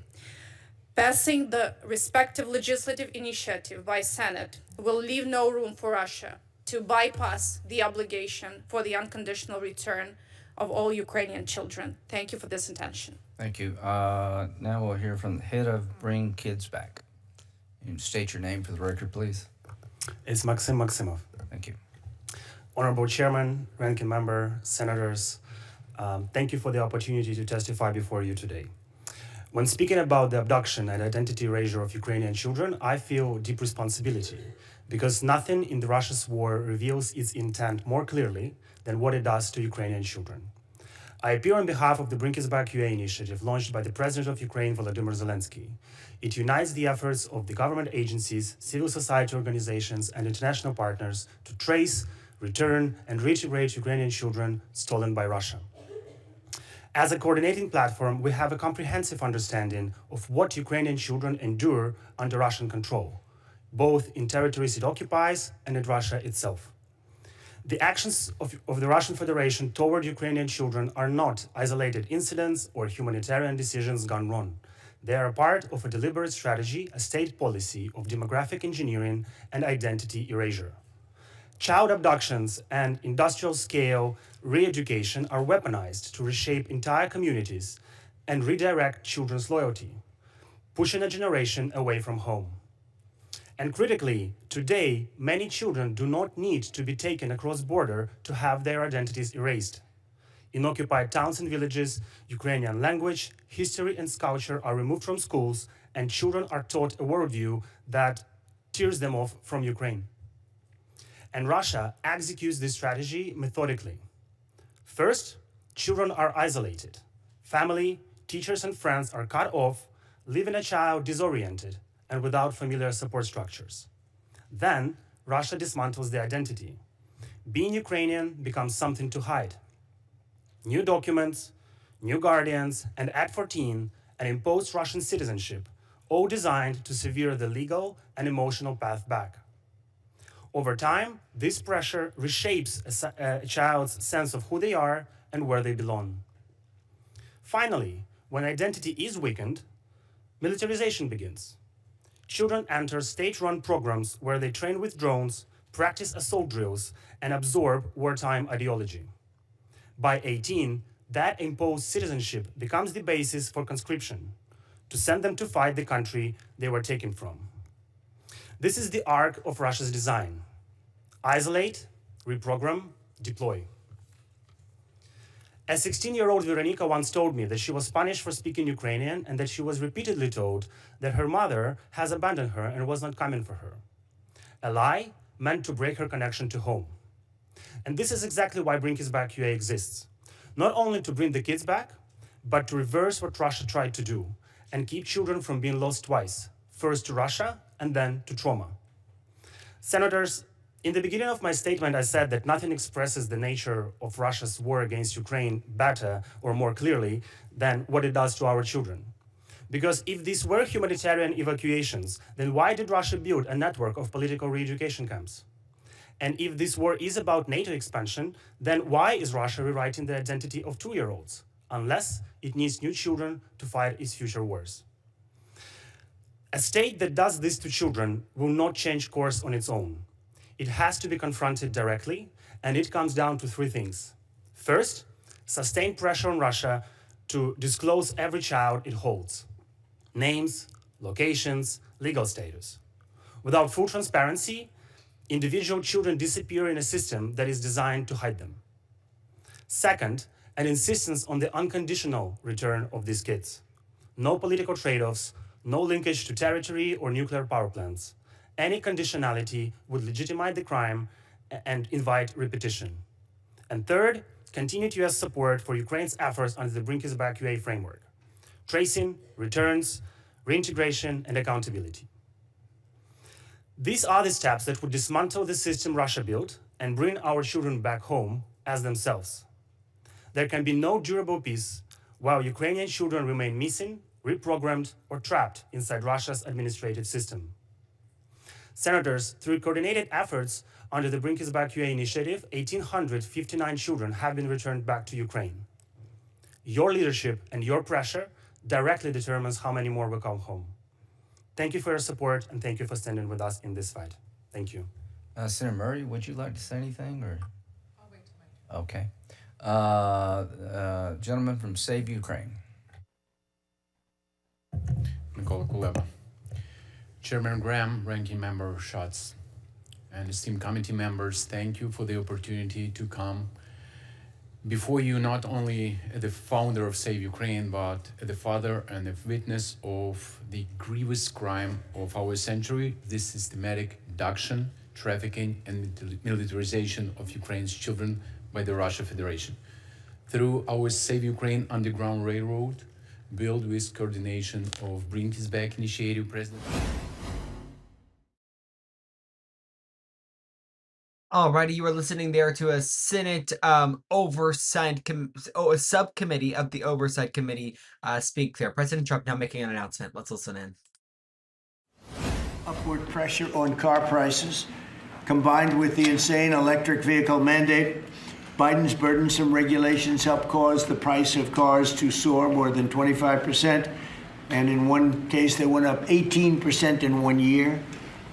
Passing the respective legislative initiative by Senate will leave no room for Russia to bypass the obligation for the unconditional return of all Ukrainian children. Thank you for this attention. Thank you. Now we'll hear from the head of Bring Kids Back. You can state your name for the record, please. It's Maxim Maximov. Thank you. Honorable Chairman, Ranking Member, Senators, thank you for the opportunity to testify before you today. When speaking about the abduction and identity erasure of Ukrainian children, I feel deep responsibility because nothing in the Russia's war reveals its intent more clearly than what it does to Ukrainian children. I appear on behalf of the Bring Kids Back UA initiative launched by the President of Ukraine, Volodymyr Zelensky. It unites the efforts of the government agencies, civil society organizations, and international partners to trace, return, and reintegrate Ukrainian children stolen by Russia. As a coordinating platform, we have a comprehensive understanding of what Ukrainian children endure under Russian control, both in territories it occupies and in Russia itself. The actions of the Russian Federation toward Ukrainian children are not isolated incidents or humanitarian decisions gone wrong. They are part of a deliberate strategy, a state policy of demographic engineering and identity erasure. Child abductions and industrial-scale re-education are weaponized to reshape entire communities and redirect children's loyalty, pushing a generation away from home. And critically, today, many children do not need to be taken across border to have their identities erased. In occupied towns and villages, Ukrainian language, history, and culture are removed from schools, and children are taught a worldview that tears them off from Ukraine. And Russia executes this strategy methodically. First, children are isolated. Family, teachers, and friends are cut off, leaving a child disoriented and without familiar support structures. Then, Russia dismantles the identity. Being Ukrainian becomes something to hide. New documents, new guardians, and at 14, an imposed Russian citizenship, all designed to sever the legal and emotional path back. Over time, this pressure reshapes a child's sense of who they are and where they belong. Finally, when identity is weakened, militarization begins. Children enter state-run programs where they train with drones, practice assault drills, and absorb wartime ideology. By 18, that imposed citizenship becomes the basis for conscription, to send them to fight the country they were taken from. This is the arc of Russia's design: isolate, reprogram, deploy. A 16-year-old Veronika once told me that she was punished for speaking Ukrainian and that she was repeatedly told that her mother has abandoned her and was not coming for her. A lie meant to break her connection to home. And this is exactly why Bring Kids Back UA exists. Not only to bring the kids back, but to reverse what Russia tried to do and keep children from being lost twice, first to Russia and then to trauma. Senators, in the beginning of my statement, I said that nothing expresses the nature of Russia's war against Ukraine better or more clearly than what it does to our children. Because if these were humanitarian evacuations, then why did Russia build a network of political re-education camps? And if this war is about NATO expansion, then why is Russia rewriting the identity of 2-year-olds, unless it needs new children to fight its future wars? A state that does this to children will not change course on its own. It has to be confronted directly, and it comes down to 3 things. First, sustained pressure on Russia to disclose every child it holds: names, locations, legal status. Without full transparency, individual children disappear in a system that is designed to hide them. Second, an insistence on the unconditional return of these kids. No political trade-offs, no linkage to territory or nuclear power plants. Any conditionality would legitimize the crime and invite repetition. And third, continued US support for Ukraine's efforts under the Brinkis-Back framework. Tracing, returns, reintegration, and accountability. These are the steps that would dismantle the system Russia built and bring our children back home as themselves. There can be no durable peace while Ukrainian children remain missing, reprogrammed, or trapped inside Russia's administrative system. Senators, through coordinated efforts under the Brinkis-Back initiative, 1,859 children have been returned back to Ukraine. Your leadership and your pressure directly determines how many more will come home. Thank you for your support, and thank you for standing with us in this fight. Thank you. Senator Murray, would you like to say anything, or? I'll wait till my turn. Okay. Gentleman from Save Ukraine. Mikola Kuleba. Chairman Graham, Ranking Member Schatz, and esteemed committee members, thank you for the opportunity to come before you, not only as the founder of Save Ukraine, but as the father and the witness of the grievous crime of our century, this systematic abduction, trafficking, and militarization of Ukraine's children by the Russian Federation. Through our Save Ukraine Underground Railroad, built with coordination of Brinkis-Back Initiative President. Alrighty, you were listening there to a Senate a subcommittee of the Oversight Committee speak there. President Trump now making an announcement. Let's listen in. Upward pressure on car prices, combined with the insane electric vehicle mandate, Biden's burdensome regulations help cause the price of cars to soar more than 25%, and in one case they went up 18% in 1 year.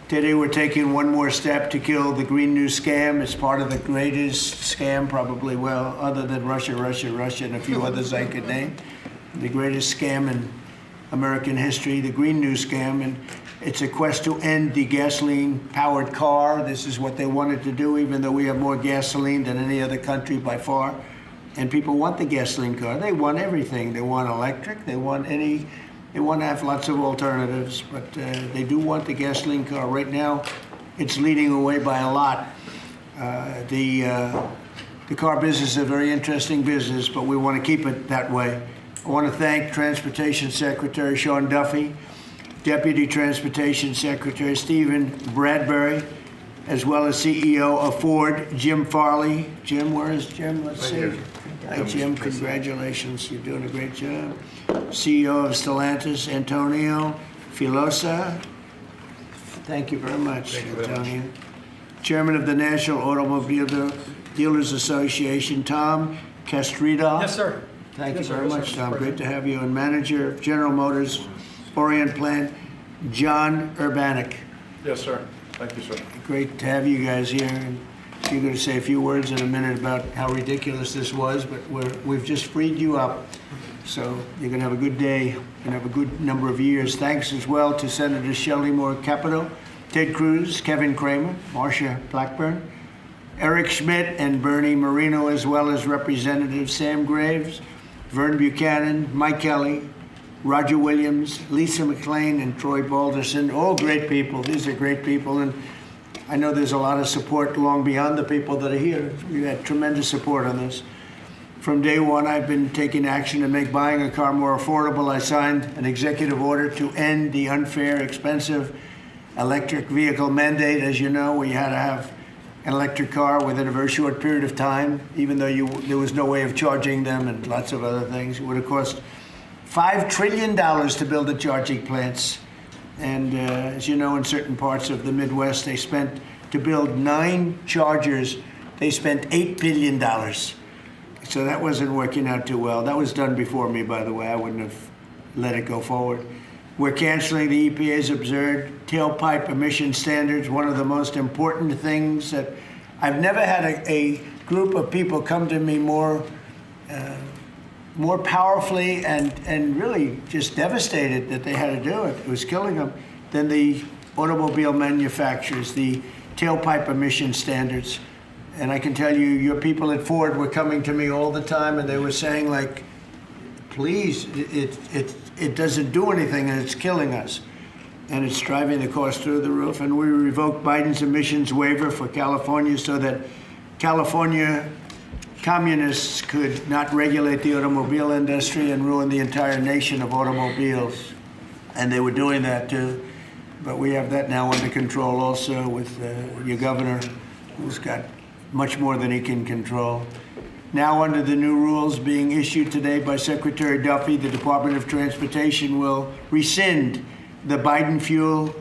Today we're taking one more step to kill the Green New scam. It's part of the greatest scam probably, well, other than Russia, and a few others I could name. The greatest scam in American history, the Green New scam, and it's a quest to end the gasoline-powered car. This is what they wanted to do, even though we have more gasoline than any other country by far. And people want the gasoline car. They want everything. They want electric. They want to have lots of alternatives, but they do want the gasoline car. Right now, it's leading away by a lot. The car business is a very interesting business, but we want to keep it that way. I want to thank Transportation Secretary Sean Duffy, Deputy Transportation Secretary Stephen Bradbury, as well as CEO of Ford, Jim Farley. Jim, where is Jim? Let's see. Hi, Jim. Congratulations. You're doing a great job. CEO of Stellantis, Antonio Filosa. Thank you very much, Antonio. Chairman of the National Automobile Dealers Association, Tom Castrida. Yes, sir. Thank you very much, Tom. Great to have you. And Manager of General Motors Orient Plant, John Urbanek. Yes, sir. Thank you, sir. Great to have you guys here. And you're going to say a few words in a minute about how ridiculous this was, but we've just freed you up. So you're going to have a good day and have a good number of years. Thanks as well to Senators Shelley Moore Capito, Ted Cruz, Kevin Cramer, Marsha Blackburn, Eric Schmidt, and Bernie Marino, as well as Representatives Sam Graves, Vern Buchanan, Mike Kelly, Roger Williams, Lisa McClain, and Troy Balderson. All great people. These are great people. And I know there's a lot of support long beyond the people that are here. We've had tremendous support on this. From day one, I've been taking action to make buying a car more affordable. I signed an executive order to end the unfair, expensive electric vehicle mandate, as you know, where you had to have an electric car within a very short period of time, even though there was no way of charging them and lots of other things. It would have cost $5 trillion to build the charging plants. And as you know, in certain parts of the Midwest, they spent, to build 9 chargers, they spent $8 billion. So that wasn't working out too well. That was done before me, by the way. I wouldn't have let it go forward. We're canceling the EPA's absurd tailpipe emission standards, one of the most important things that I've never had a group of people come to me more powerfully and really just devastated that they had to do it. It was killing them than the automobile manufacturers, the tailpipe emission standards. And I can tell you, your people at Ford were coming to me all the time, and they were saying, like, please, it doesn't do anything, and it's killing us. And it's driving the cost through the roof. And we revoked Biden's emissions waiver for California so that California communists could not regulate the automobile industry and ruin the entire nation of automobiles. And they were doing that too. But we have that now under control also with your governor, who's got much more than he can control. Now, under the new rules being issued today by Secretary Duffy, the Department of Transportation will rescind the Biden fuel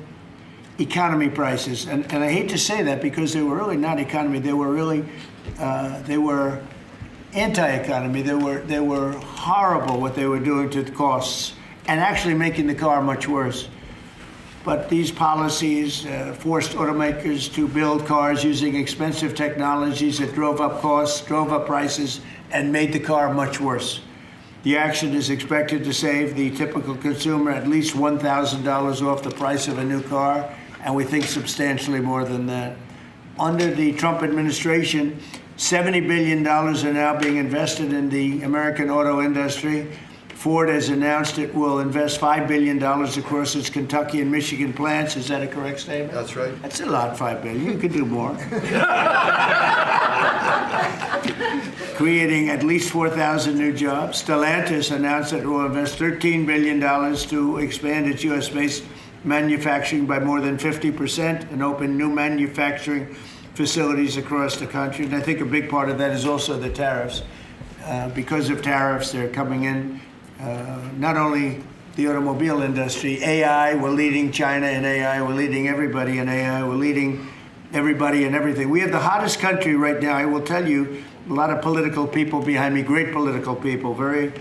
economy prices. And I hate to say that because they were really not economy. They were really, they were anti-economy. They were horrible what they were doing to the costs and actually making the car much worse. But these policies forced automakers to build cars using expensive technologies that drove up costs, drove up prices, and made the car much worse. The action is expected to save the typical consumer at least $1,000 off the price of a new car, and we think substantially more than that. Under the Trump administration, $70 billion are now being invested in the American auto industry. Ford has announced it will invest $5 billion across its Kentucky and Michigan plants. Is that a correct statement? That's right. That's a lot, $5 billion. You could do more. Creating at least 4,000 new jobs. Stellantis announced that it will invest $13 billion to expand its U.S.-based manufacturing by more than 50% and open new manufacturing facilities across the country. And I think a big part of that is also the tariffs. Because of tariffs, they're coming in. Not only the automobile industry, AI, we're leading China in AI, we're leading everybody in AI, we're leading everybody in everything. We have the hottest country right now. I will tell you, a lot of political people behind me, great political people, very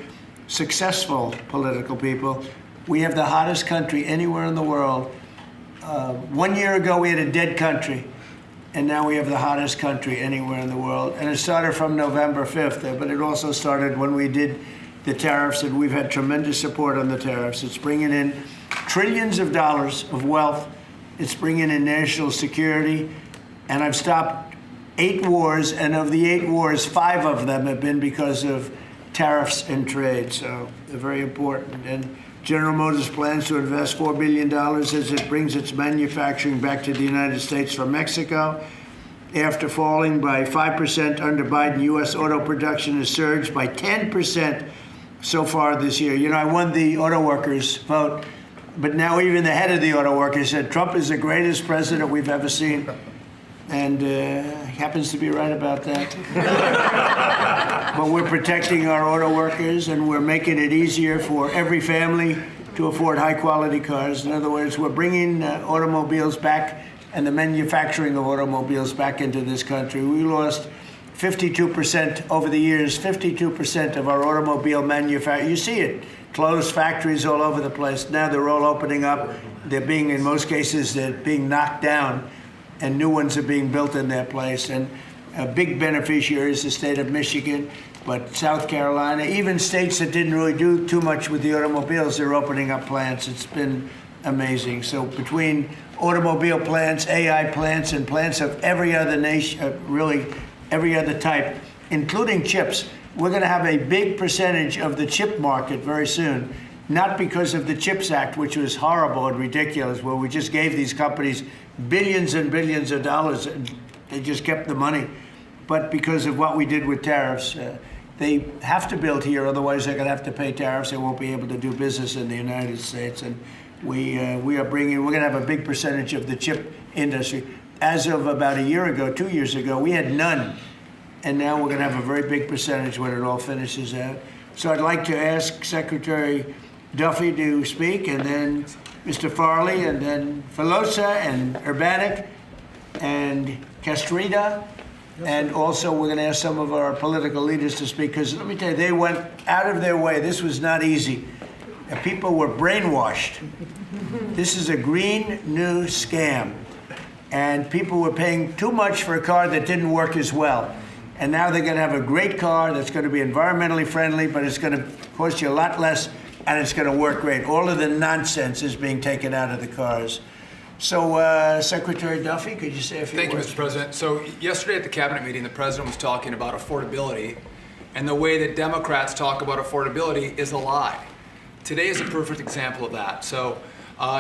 successful political people. We have the hottest country anywhere in the world. 1 year ago, we had a dead country, and now we have the hottest country anywhere in the world. And it started from November 5th, but it also started when we did the tariffs, and we've had tremendous support on the tariffs. It's bringing in trillions of dollars of wealth. It's bringing in national security. And I've stopped 8 wars, and of the 8 wars, 5 of them have been because of tariffs and trade. So they're very important. And General Motors plans to invest $4 billion as it brings its manufacturing back to the United States from Mexico. After falling by 5% under Biden, U.S. auto production has surged by 10% so far this year. You know, I won the auto workers vote, but now even the head of the auto workers said Trump is the greatest president we've ever seen. And he happens to be right about that. But we're protecting our auto workers, and we're making it easier for every family to afford high-quality cars. In other words, we're bringing automobiles back and the manufacturing of automobiles back into this country. We lost 52% over the years, 52% of our automobile manufacturing. You see it, closed factories all over the place. Now they're all opening up. They're being, in most cases, they're being knocked down, and new ones are being built in their place. And a big beneficiary is the state of Michigan, but South Carolina, even states that didn't really do too much with the automobiles, they're opening up plants. It's been amazing. So between automobile plants, AI plants, and plants of every other nation, really every other type, including chips, we're going to have a big percentage of the chip market very soon. Not because of the CHIPS Act, which was horrible and ridiculous, where we just gave these companies billions and billions of dollars and they just kept the money, but because of what we did with tariffs. They have to build here, otherwise they're going to have to pay tariffs. They won't be able to do business in the United States. And we are bringing. We're going to have a big percentage of the chip industry. As of about a year ago, 2 years ago, we had none, and now we're going to have a very big percentage when it all finishes out. So I'd like to ask Secretary Duffy to speak, and then Mr. Farley, and then Filosa, and Urbanik, and Castrita, and also we're going to ask some of our political leaders to speak, because let me tell you, they went out of their way. This was not easy. People were brainwashed. This is a green new scam, and people were paying too much for a car that didn't work as well. And now they're going to have a great car that's going to be environmentally friendly, but it's going to cost you a lot less, and it's going to work great. All of the nonsense is being taken out of the cars. So, Secretary Duffy, could you say a few words? Thank you, Mr. President. So, yesterday at the cabinet meeting, the president was talking about affordability, and the way that Democrats talk about affordability is a lie. Today is a perfect example of that. So,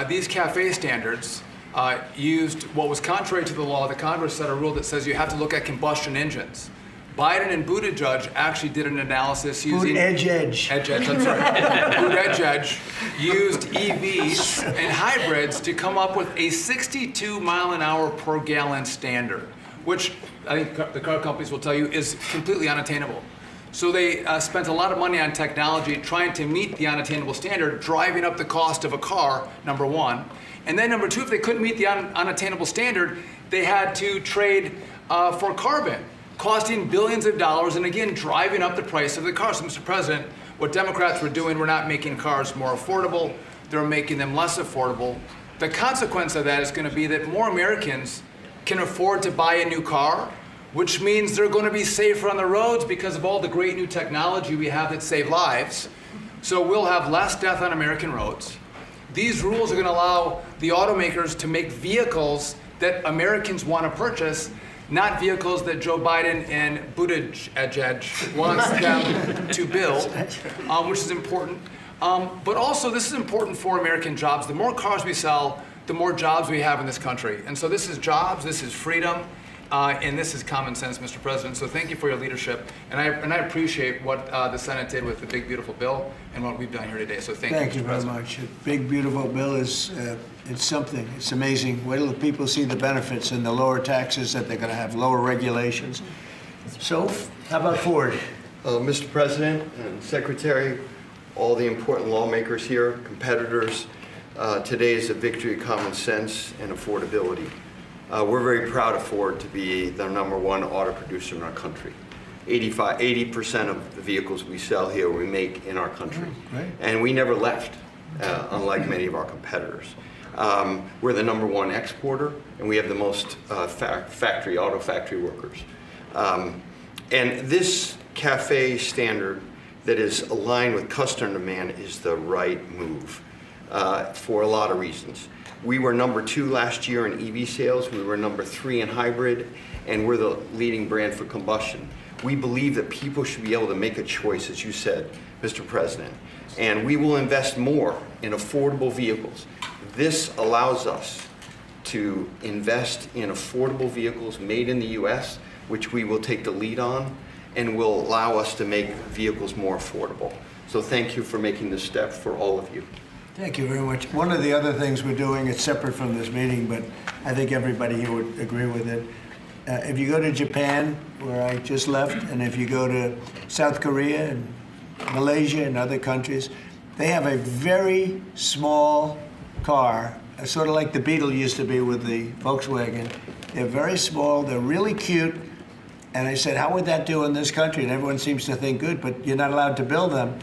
these CAFE standards used what was contrary to the law. The Congress set a rule that says you have to look at combustion engines. Biden and Buttigieg actually did an analysis using... Edge. I'm sorry. Buttigieg used EVs and hybrids to come up with a 62 mile an hour per gallon standard, which I think the car companies will tell you is completely unattainable. So they spent a lot of money on technology trying to meet the unattainable standard, driving up the cost of a car, number one. And then number two, if they couldn't meet the unattainable standard, they had to trade for carbon, costing billions of dollars, and again, driving up the price of the car. So, Mr. President, what Democrats were doing were not making cars more affordable, they're making them less affordable. The consequence of that is going to be that more Americans can afford to buy a new car, which means they're going to be safer on the roads because of all the great new technology we have that save lives. So we'll have less death on American roads. These rules are going to allow the automakers to make vehicles that Americans want to purchase, not vehicles that Joe Biden and Buttigieg wants them to build, which is important. But also, this is important for American jobs. The more cars we sell, the more jobs we have in this country. And so this is jobs, this is freedom, and this is common sense, Mr. President. So thank you for your leadership. And I appreciate what the Senate did with the big, beautiful bill and what we've done here today. So thank you, Mr. Very much. A big, beautiful bill is it's something. It's amazing. Wait till the people see the benefits and the lower taxes that they're going to have, lower regulations. So, how about Ford? Mr. President and Secretary, all the important lawmakers here, competitors, today is a victory of common sense and affordability. We're very proud of Ford to be the #1 auto producer in our country. 80% of the vehicles we sell here we make in our country. And we never left, unlike many of our competitors. We're the #1 exporter, and we have the most auto factory workers. And this CAFE standard that is aligned with customer demand is the right move for a lot of reasons. We were #2 last year in EV sales, we were #3 in hybrid, and we're the leading brand for combustion. We believe that people should be able to make a choice, as you said, Mr. President, and we will invest more in affordable vehicles. This allows us to invest in affordable vehicles made in the U.S., which we will take the lead on, and will allow us to make vehicles more affordable. So thank you for making this step for all of you. Thank you very much. One of the other things we're doing, it's separate from this meeting, but I think everybody here would agree with it. If you go to Japan, where I just left, and if you go to South Korea and Malaysia and other countries, they have a very small car, sort of like the Beetle used to be with the Volkswagen. They're very small, they're really cute. And I said, how would that do in this country? And everyone seems to think good, but you're not allowed to build them.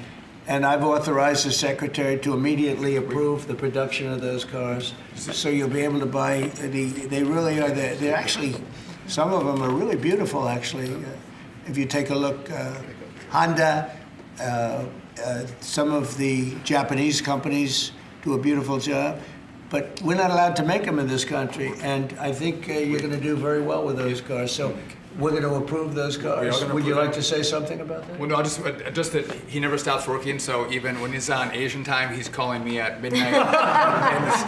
And I've authorized the secretary to immediately approve the production of those cars. So you'll be able to buy, they really are, they're actually, some of them are really beautiful, actually. If you take a look, Honda, some of the Japanese companies do a beautiful job. But we're not allowed to make them in this country. And I think you're going to do very well with those cars. So we're going to approve those cars. Would you like to say something about that? Well, no, just that he never stops working, so even when he's on Asian time, he's calling me at midnight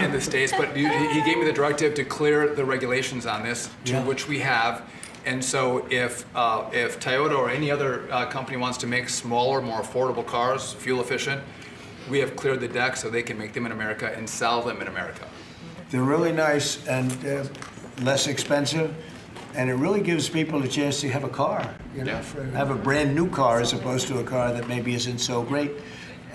in the States. But he gave me the directive to clear the regulations on this, which we have. And so if Toyota or any other company wants to make smaller, more affordable cars, fuel efficient, we have cleared the deck so they can make them in America and sell them in America. They're really nice and less expensive, and it really gives people a chance to have a car, you know, have a brand new car as opposed to a car that maybe isn't so great.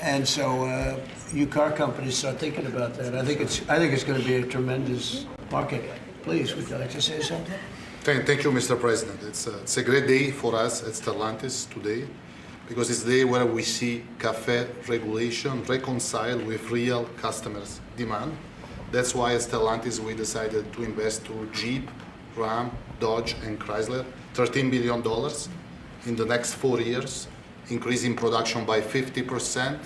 And so you car companies start thinking about that. I think it's going to be a tremendous market. Please, would you like to say something? Thank you, Mr. President. It's a great day for us at Stellantis today, because it's the day where we see CAFE regulation reconcile with real customers' demand. That's why at Stellantis we decided to invest to Jeep, Ram, Dodge, and Chrysler $13 billion in the next 4 years, increasing production by 50%,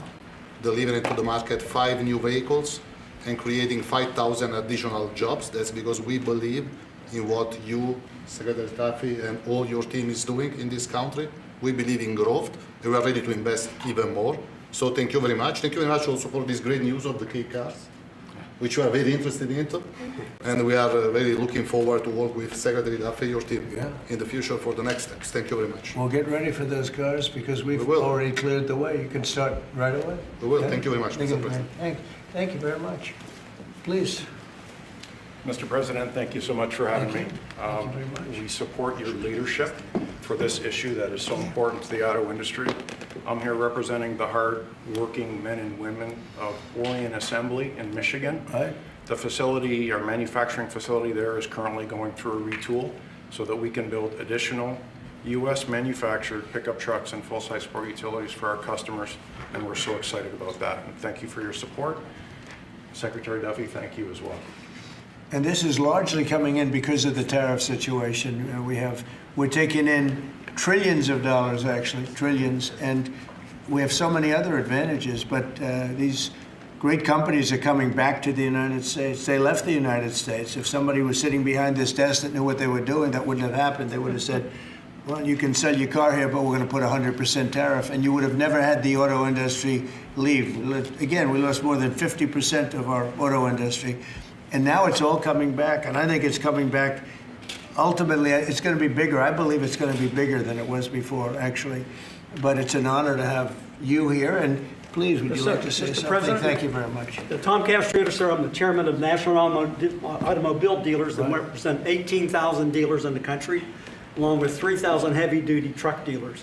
delivering to the market 5 new vehicles, and creating 5,000 additional jobs. That's because we believe in what you, Secretary Duffy, and all your team is doing in this country. We believe in growth, and we are ready to invest even more. So thank you very much. Thank you very much also for this great news of the K cars, which we are very interested in. And we are very looking forward to work with Secretary Duffy, your team, in the future for the next steps. Thank you very much. Well, get ready for those cars because we've already cleared the way. You can start right away. We will. Okay? Thank you very much, Mr. President. Thank you very much. Please. Mr. President, thank you so much for having me. We support your leadership for this issue that is so important to the auto industry. I'm here representing the hard-working men and women of Orion Assembly in Michigan. Right. The facility, our manufacturing facility there is currently going through a retool so that we can build additional U.S. manufactured pickup trucks and full-size sport utilities for our customers, and we're so excited about that. And thank you for your support. Secretary Duffy, thank you as well. And this is largely coming in because of the tariff situation. We're taking in trillions of dollars, actually, trillions, and we have so many other advantages. But these great companies are coming back to the United States. They left the United States. If somebody was sitting behind this desk that knew what they were doing, that wouldn't have happened. They would have said, well, you can sell your car here, but we're going to put 100% tariff, and you would have never had the auto industry leave. Again, we lost more than 50% of our auto industry. And now it's all coming back, and I think it's coming back. Ultimately, it's going to be bigger. I believe it's going to be bigger than it was before, actually. But it's an honor to have you here, and please, would you like to say Mr. something? President, Thank you very much. Tom Castrator, sir. I'm the chairman of National Automobile Dealers that represent 18,000 dealers in the country, along with 3,000 heavy-duty truck dealers.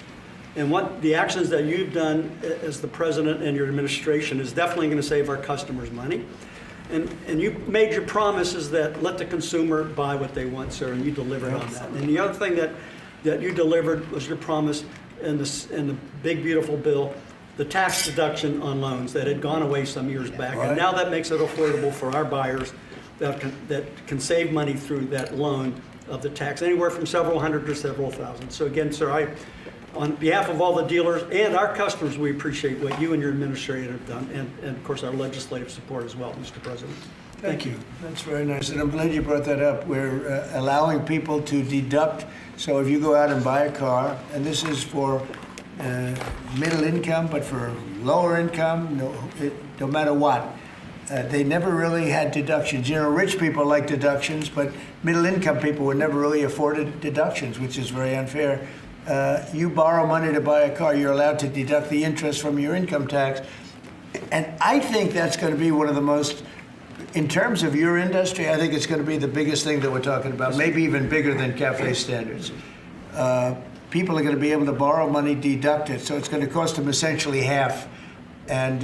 And what the actions that you've done as the president and your administration is definitely going to save our customers money. And you made your promises that let the consumer buy what they want, sir, and you delivered on that. And the other thing that you delivered was your promise in the big, beautiful bill, the tax deduction on loans that had gone away some years back. Right. And now that makes it affordable for our buyers that can save money through that loan of the tax, anywhere from several hundred to several thousand. So again, sir, on behalf of all the dealers and our customers, we appreciate what you and your administration have done, and of course our legislative support as well, Mr. President. Thank you. That's very nice, and I'm glad you brought that up. We're allowing people to deduct. So if you go out and buy a car, and this is for middle income, but for lower income, no matter what, they never really had deductions. You know, rich people like deductions, but middle income people would never really afford deductions, which is very unfair. You borrow money to buy a car, you're allowed to deduct the interest from your income tax. And I think that's going to be one of the most, in terms of your industry, I think it's going to be the biggest thing that we're talking about, maybe even bigger than CAFE standards. People are going to be able to borrow money, deduct it, so it's going to cost them essentially half. And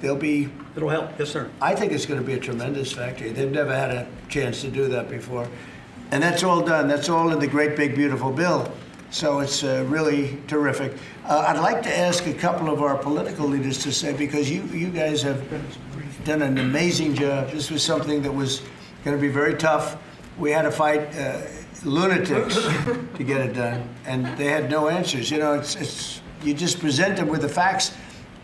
it'll help, yes, sir. I think it's going to be a tremendous factory. They've never had a chance to do that before. And that's all done. That's all in the great, big, beautiful bill. So it's really terrific. I'd like to ask a couple of our political leaders to say, because you guys have done an amazing job. This was something that was going to be very tough. We had to fight lunatics to get it done, and they had no answers. You know, you just present them with the facts,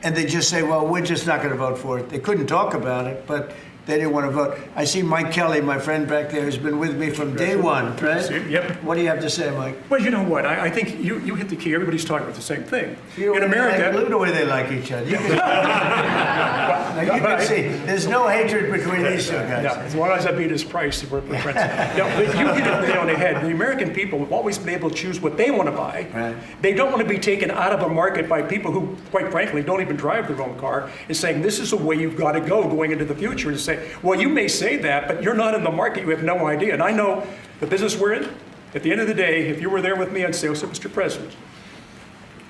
and they just say, well, we're just not going to vote for it. They couldn't talk about it, but They didn't want to vote. I see Mike Kelly, my friend back there, has been with me from day one, right? Yep. What do you have to say, Mike? Well, you know what? I think you hit the key. Everybody's talking about the same thing. In America, look at the way they like each other. You now you can see there's no hatred between these two guys. Yeah, as long as I beat his price, we're friends. Now, you hit it right on the head. The American people have always been able to choose what they want to buy. Right. They don't want to be taken out of a market by people who, quite frankly, don't even drive their own car, and saying this is the way you've got to go going into the future. And say, well, you may say that, but you're not in the market. You have no idea. And I know the business we're in. At the end of the day, if you were there with me, I'd say, oh, so, Mr. President,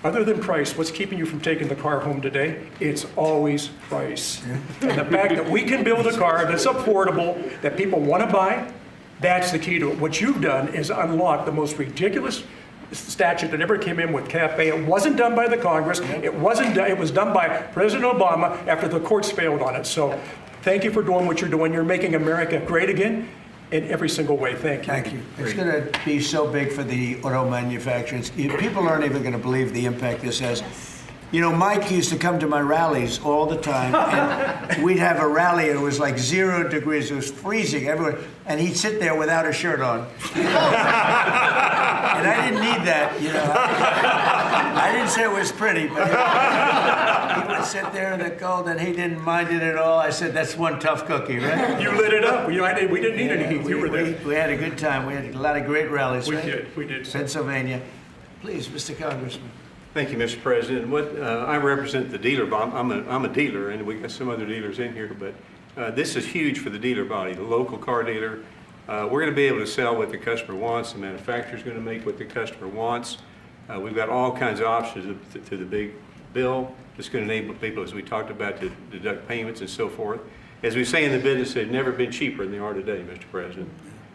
other than price, what's keeping you from taking the car home today? It's always price. And the fact that we can build a car that's affordable, that people want to buy, that's the key to it. What you've done is unlock the most ridiculous statute that ever came in with CAFE. It wasn't done by the Congress. It was done by President Obama after the courts failed on it. So thank you for doing what you're doing. You're making America great again in every single way. Thank you. Thank you. It's going to be so big for the auto manufacturers. People aren't even going to believe the impact this has. You know, Mike used to come to my rallies all the time, and we'd have a rally, and it was like 0 degrees. It was freezing everywhere, and he'd sit there without a shirt on. And I didn't need that, you know. I didn't say it was pretty, but he would sit there in the cold, and he didn't mind it at all. I said, that's one tough cookie, right? You lit it up. We didn't need any heat. You were there. We had a good time. We had a lot of great rallies, right? We did. Pennsylvania. Please, Mr. Congressman. Thank you, Mr. President. I represent the dealer. I'm a dealer, and we got some other dealers in here, but this is huge for the dealer body, the local car dealer. We're going to be able to sell what the customer wants. The manufacturer's going to make what the customer wants. We've got all kinds of options to the big bill. It's going to enable people, as we talked about, to deduct payments and so forth. As we say in the business, they've never been cheaper than they are today, Mr. President.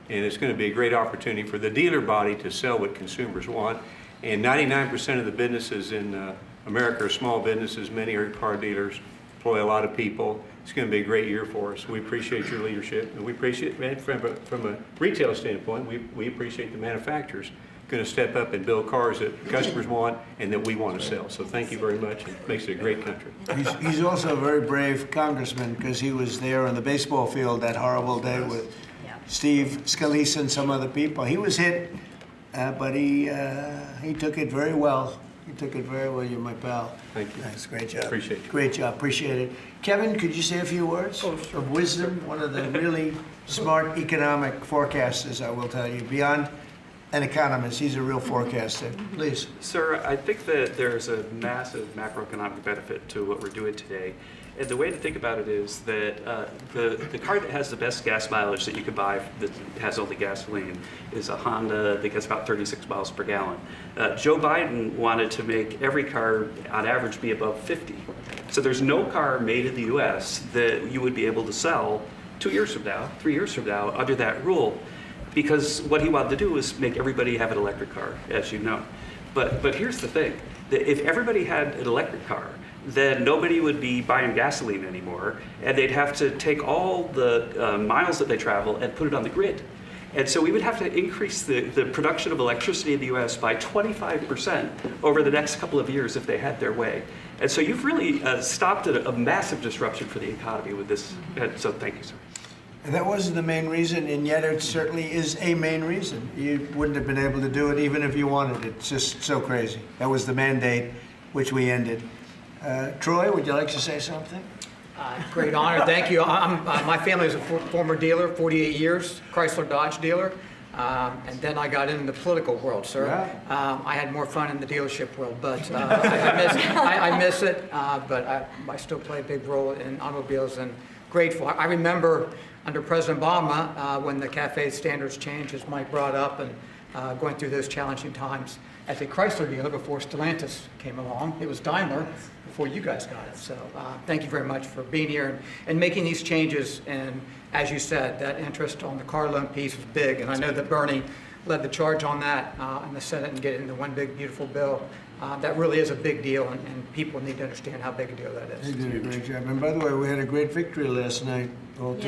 And it's going to be a great opportunity for the dealer body to sell what consumers want. And 99% of the businesses in America are small businesses. Many are car dealers, employ a lot of people. It's going to be a great year for us. We appreciate your leadership, and we appreciate, from a retail standpoint, we appreciate the manufacturers going to step up and build cars that customers want and that we want to sell. So thank you very much. It makes it a great country. He's also a very brave congressman because he was there on the baseball field that horrible day with Steve Scalise and some other people. He was hit. But he took it very well. He took it very well. You're my pal. Thank you. Thanks. Great job. Appreciate it. Great job. Appreciate it. Kevin, could you say a few words of wisdom? One of the really smart economic forecasters, I will tell you. Beyond an economist, he's a real forecaster. Please. Sir, I think that there's a massive macroeconomic benefit to what we're doing today. And the way to think about it is that the car that has the best gas mileage that you could buy that has only gasoline is a Honda that gets about 36 miles per gallon. Joe Biden wanted to make every car on average be above 50. So there's no car made in the US that you would be able to sell 2 years from now, 3 years from now under that rule. Because what he wanted to do was make everybody have an electric car, as you know. But here's the thing, that if everybody had an electric car, then nobody would be buying gasoline anymore, and they'd have to take all the miles that they travel and put it on the grid. And so we would have to increase the production of electricity in the US by 25% over the next couple of years if they had their way. And so you've really stopped a massive disruption for the economy with this. So thank you, sir. And that wasn't the main reason, and yet it certainly is a main reason. You wouldn't have been able to do it even if you wanted it. It's just so crazy. That was the mandate, which we ended. Troy, would you like to say something? Great honor, thank you. My family is a former dealer, 48 years, Chrysler Dodge dealer. And then I got into the political world, sir. Yeah. I had more fun in the dealership world, but I miss it. But I still play a big role in automobiles and grateful. I remember under President Obama when the CAFE standards changed, as Mike brought up, and going through those challenging times. As a Chrysler dealer before Stellantis came along, it was Daimler before you guys got it. So thank you very much for being here and making these changes. And as you said, that interest on the car loan piece was big. And I know that Bernie led the charge on that in the Senate and get it into one big, beautiful bill. That really is a big deal, and people need to understand how big a deal that is. You did a great job. And by the way, we had a great victory last night. Kind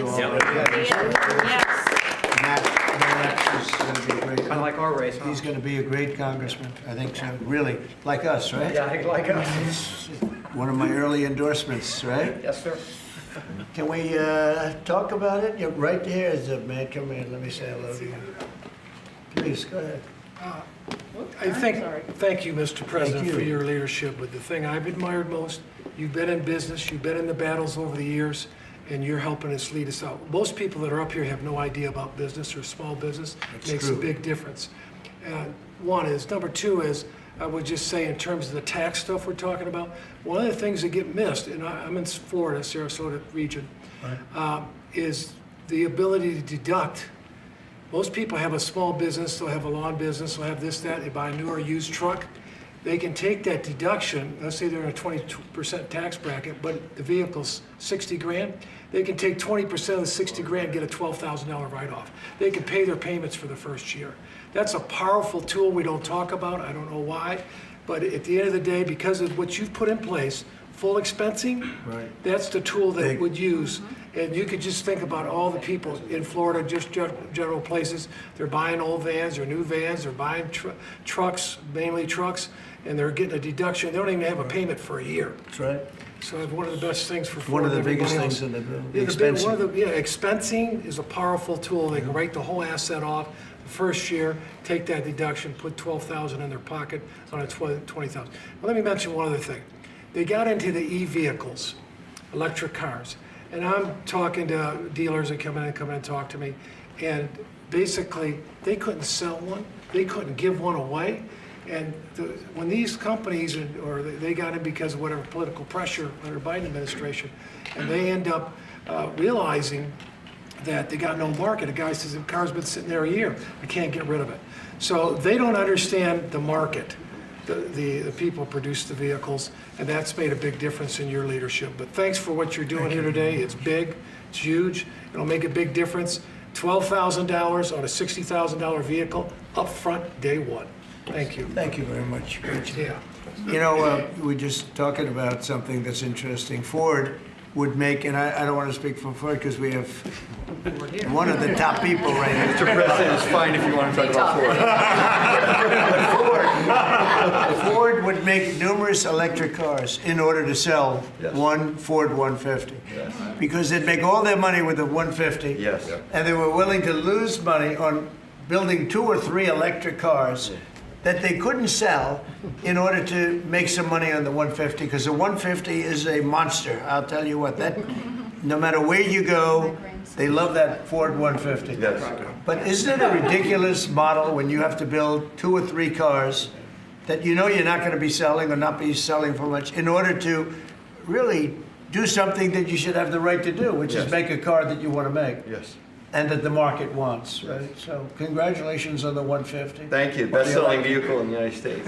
of like our race, huh? He's going to be a great congressman, I think so. Really, like us, right? Yeah, like us. One of my early endorsements, right? Yes, sir. Can we talk about it? You're right there is a man. Come in, let me say hello to you. Please, go ahead. Thank you, Mr. President, you. for your leadership. But the thing I've admired most, you've been in business, you've been in the battles over the years, and you're helping us lead us out. Most people that are up here have no idea about business or small business. That's It makes true. a big difference. One is. Number two is, I would just say in terms of the tax stuff we're talking about, one of the things that get missed, and I'm in Florida, Sarasota region, is the ability to deduct. Most people have a small business, they'll have a lawn business, they'll have this, that, they buy a new or used truck. They can take that deduction, let's say they're in a 20% tax bracket, but the vehicle's 60 grand, they can take 20% of the 60 grand, get a $12,000 write-off. They can pay their payments for the first year. That's a powerful tool we don't talk about, I don't know why, but at the end of the day, because of what you've put in place, full expensing, that's the tool that would use. And you could just think about all the people in Florida, just general places, they're buying old vans or new vans, they're buying trucks, mainly trucks, and they're getting a deduction. They don't even have a payment for a year. That's right. So it's one of the best things for One Florida. of the biggest everybody things else. in the bill, Yeah, expensing. expensing is a powerful tool. They can write the whole asset off the first year, take that deduction, put $12,000 in their pocket on a $20,000. Well, let me mention one other thing. They got into the e-vehicles, electric cars. And I'm talking to dealers that come in and talk to me, and basically, they couldn't sell one, they couldn't give one away. And when these companies, or they got in because of whatever political pressure under Biden administration, and they end up realizing that they got no market. A guy says, the car's been sitting there a year, I can't get rid of it. So they don't understand the market. The people produce the vehicles, and that's made a big difference in your leadership. But thanks for what you're doing here today. It's big, it's huge, it'll make a big difference. $12,000 on a $60,000 vehicle up front, day one. Thank you. Thank you very much. Yeah. You know, we're just talking about something that's interesting. Ford would make, and I don't want to speak for Ford because we have one of the top people right here. Mr. President, it's fine if you want to talk about Ford. Ford would make numerous electric cars in order to sell one Ford 150. Yes. Because they'd make all their money with the 150. Yes. And they were willing to lose money on building 2 or 3 electric cars that they couldn't sell in order to make some money on the 150, because the 150 is a monster. I'll tell you what, that no matter where you go, they love that Ford 150. Yes. But isn't it a ridiculous model when you have to build 2 or 3 cars that you know you're not going to be selling or not be selling for much in order to really do something that you should have the right to do, which is make a car that you want to make. Yes. And that the market wants, right? So congratulations on the 150. Thank you. Best-selling vehicle in the United States.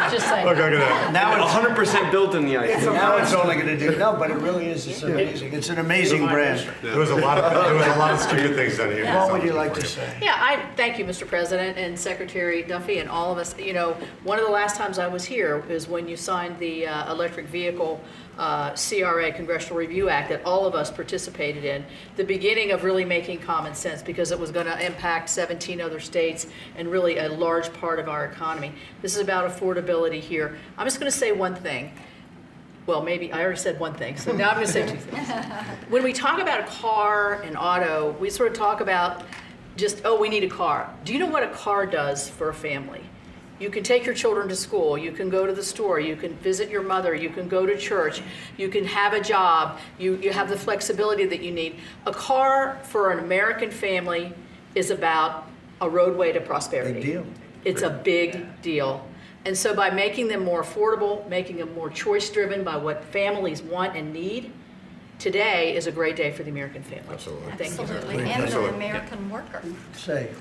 Just saying. Look at that. Now it's 100% built in the United States. Now it's only going to do, no, but it really is, it's amazing. It's an amazing brand. There was a lot of stupid things done here. What would you like to say? Yeah, I thank you, Mr. President and Secretary Duffy and all of us. You know, one of the last times I was here is when you signed the electric vehicle CRA, Congressional Review Act, that all of us participated in, the beginning of really making common sense, because it was going to impact 17 other states and really a large part of our economy. This is about affordability here. I'm just going to say one thing. Well, maybe I already said one thing, so now I'm going to say 2 things. When we talk about a car and auto, we sort of talk about just, oh, we need a car. Do you know what a car does for a family? You can take your children to school, you can go to the store, you can visit your mother, you can go to church, you can have a job, you have the flexibility that you need. A car for an American family is about a roadway to prosperity. Big deal. It's a big deal. And so by making them more affordable, making them more choice-driven by what families want and need, today is a great day for the American family. Absolutely. Thank you. Absolutely, and the American worker. Say.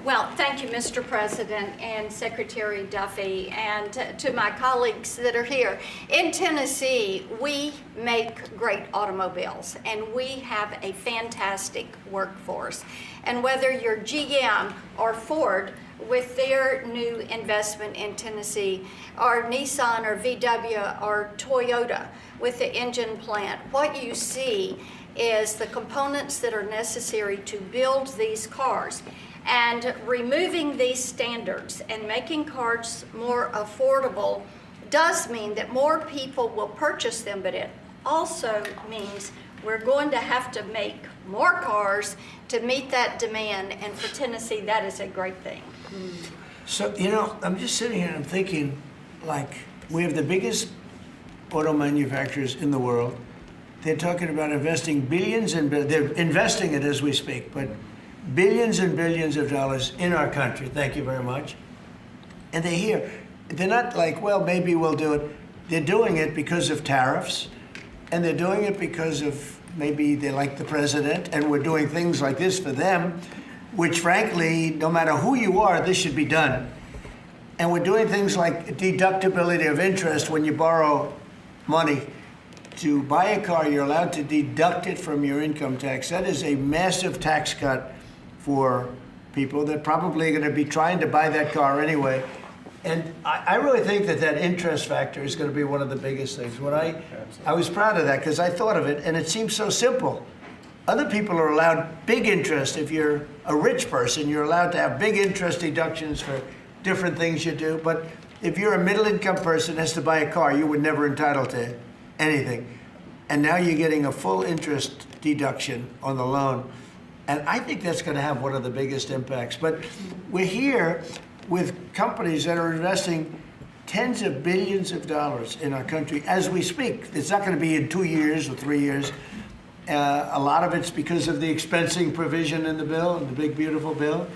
Well, thank you, Mr. President and Secretary Duffy, and to my colleagues that are here. In Tennessee, we make great automobiles, and we have a fantastic workforce. And whether you're GM or Ford, with their new investment in Tennessee, or Nissan or VW or Toyota with the engine plant, what you see is the components that are necessary to build these cars. And removing these standards and making cars more affordable does mean that more people will purchase them, but it also means we're going to have to make more cars to meet that demand, and for Tennessee, that is a great thing. So, you know, I'm just sitting here and I'm thinking, like, we have the biggest auto manufacturers in the world. They're talking about investing billions and they're investing it as we speak, but billions and billions of dollars in our country. Thank you very much. And they're here. They're not like, well, maybe we'll do it. They're doing it because of tariffs, and they're doing it because of maybe they like the president, and we're doing things like this for them, which frankly, no matter who you are, this should be done. And we're doing things like deductibility of interest when you borrow money. To buy a car, you're allowed to deduct it from your income tax. That is a massive tax cut for people that probably are going to be trying to buy that car anyway. And I really think that that interest factor is going to be one of the biggest things. When I was proud of that because I thought of it, and it seems so simple. Other people are allowed big interest. If you're a rich person, you're allowed to have big interest deductions for different things you do. But if you're a middle-income person that has to buy a car, you were never entitled to anything. And now you're getting a full interest deduction on the loan. And I think that's going to have one of the biggest impacts. But we're here with companies that are investing tens of billions of dollars in our country as we speak. It's not going to be in 2 years or 3 years. A lot of it's because of the expensing provision in the bill, in the big, beautiful bill.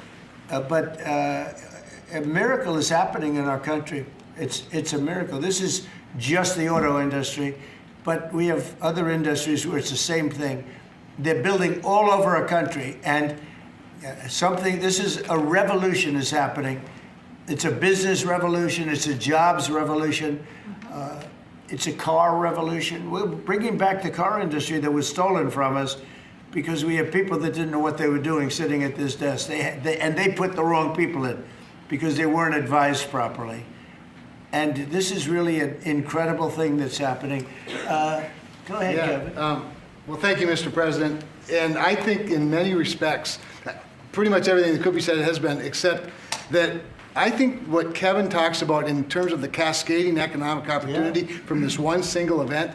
But a miracle is happening in our country. It's a miracle. This is just the auto industry, but we have other industries where it's the same thing. They're building all over our country, and this is a revolution is happening. It's a business revolution. It's a jobs revolution. It's a car revolution. We're bringing back the car industry that was stolen from us because we have people that didn't know what they were doing sitting at this desk. They put the wrong people in because they weren't advised properly. And this is really an incredible thing that's happening. Go ahead, Kevin. Well, thank you, Mr. President. And I think in many respects, pretty much everything that could be said has been, except that I think what Kevin talks about in terms of the cascading economic opportunity from this one single event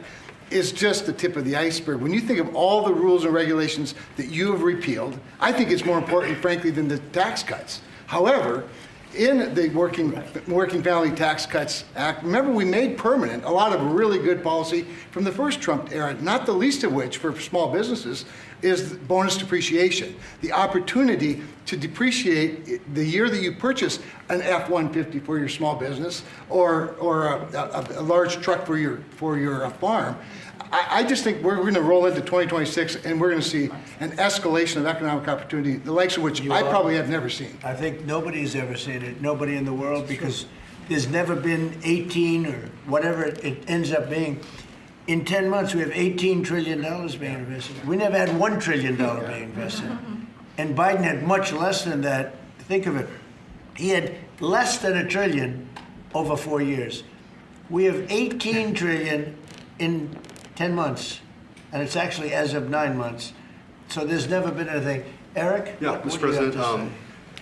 is just the tip of the iceberg. When you think of all the rules and regulations that you have repealed, I think it's more important, frankly, than the tax cuts. However, in the Working Family Tax Cuts Act, remember we made permanent a lot of really good policy from the first Trump era, not the least of which for small businesses is bonus depreciation. The opportunity to depreciate the year that you purchase an F-150 for your small business or a large truck for your farm. I just think we're going to roll into 2026 and we're going to see an escalation of economic opportunity, the likes of which I probably have never seen. I think nobody's ever seen it, nobody in the world, because there's never been 18 or whatever it ends up being. In 10 months, we have $18 trillion being invested. We never had $1 trillion being invested. And Biden had much less than that. Think of it. He had less than $1 trillion over 4 years. We have 18 trillion in 10 months, and it's actually as of 9 months. So there's never been anything. Eric? Yeah, Mr. President,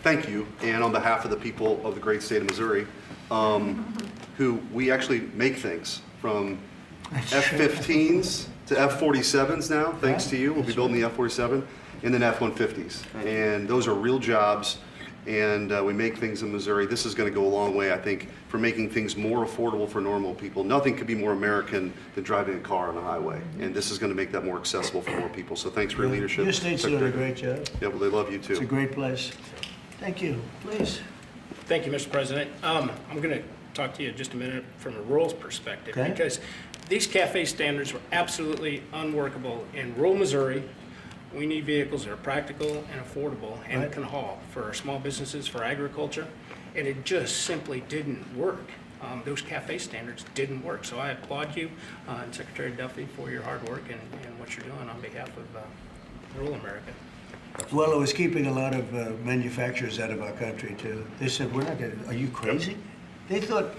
thank you. And on behalf of the people of the great state of Missouri, who we actually make things from F-15s to F-47s now, thanks to you. We'll be building the F-47 and then F-150s. And those are real jobs, and we make things in Missouri. This is going to go a long way, I think, for making things more affordable for normal people. Nothing could be more American than driving a car on the highway, and this is going to make that more accessible for more people. So thanks for your leadership. Your state's doing a great job. Yeah, well, they love you too. It's a great place. Thank you. Please. Thank you, Mr. President. I'm going to talk to you just a minute from a rural perspective, because these CAFE standards were absolutely unworkable in rural Missouri. We need vehicles that are practical and affordable and can haul for our small businesses, for agriculture, and it just simply didn't work. Those CAFE standards didn't work. So I applaud you and Secretary Duffy for your hard work and what you're doing on behalf of rural America. Well, it was keeping a lot of manufacturers out of our country, too. They said, we're not going to, are you crazy? They thought,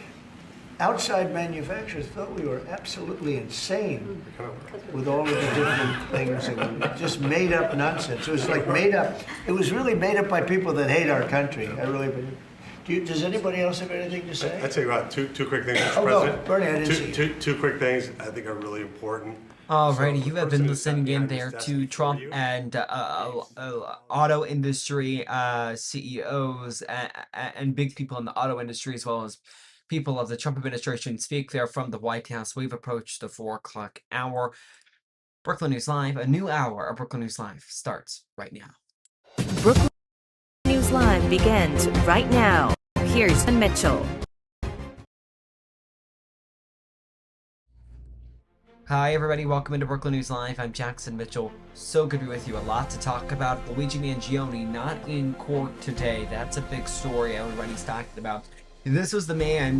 outside manufacturers thought we were absolutely insane with all of the different things. And just made up nonsense. It was like made up. It was really made up by people that hate our country. I really believe. Does anybody else have anything to say? I'd say about two quick things, Mr. Oh, no, President. Bernie, I didn't see you. Two quick things I think are really important. Alrighty, So you the have person been who's sat listening in behind this there desk to before Trump you, and auto industry CEOs and big people in the auto industry, as well as people of the Trump administration, speak there from the White House. We've approached the 4 o'clock hour. Brooklyn News Live, a new hour of Brooklyn News Live starts right now. Brooklyn News Live begins right now. Here's Mitchell. Hi, everybody. Welcome into Brooklyn News Live. I'm Jackson Mitchell. So good to be with you. A lot to talk about. Luigi Mangione not in court today. That's a big story everybody's talking about. This was the man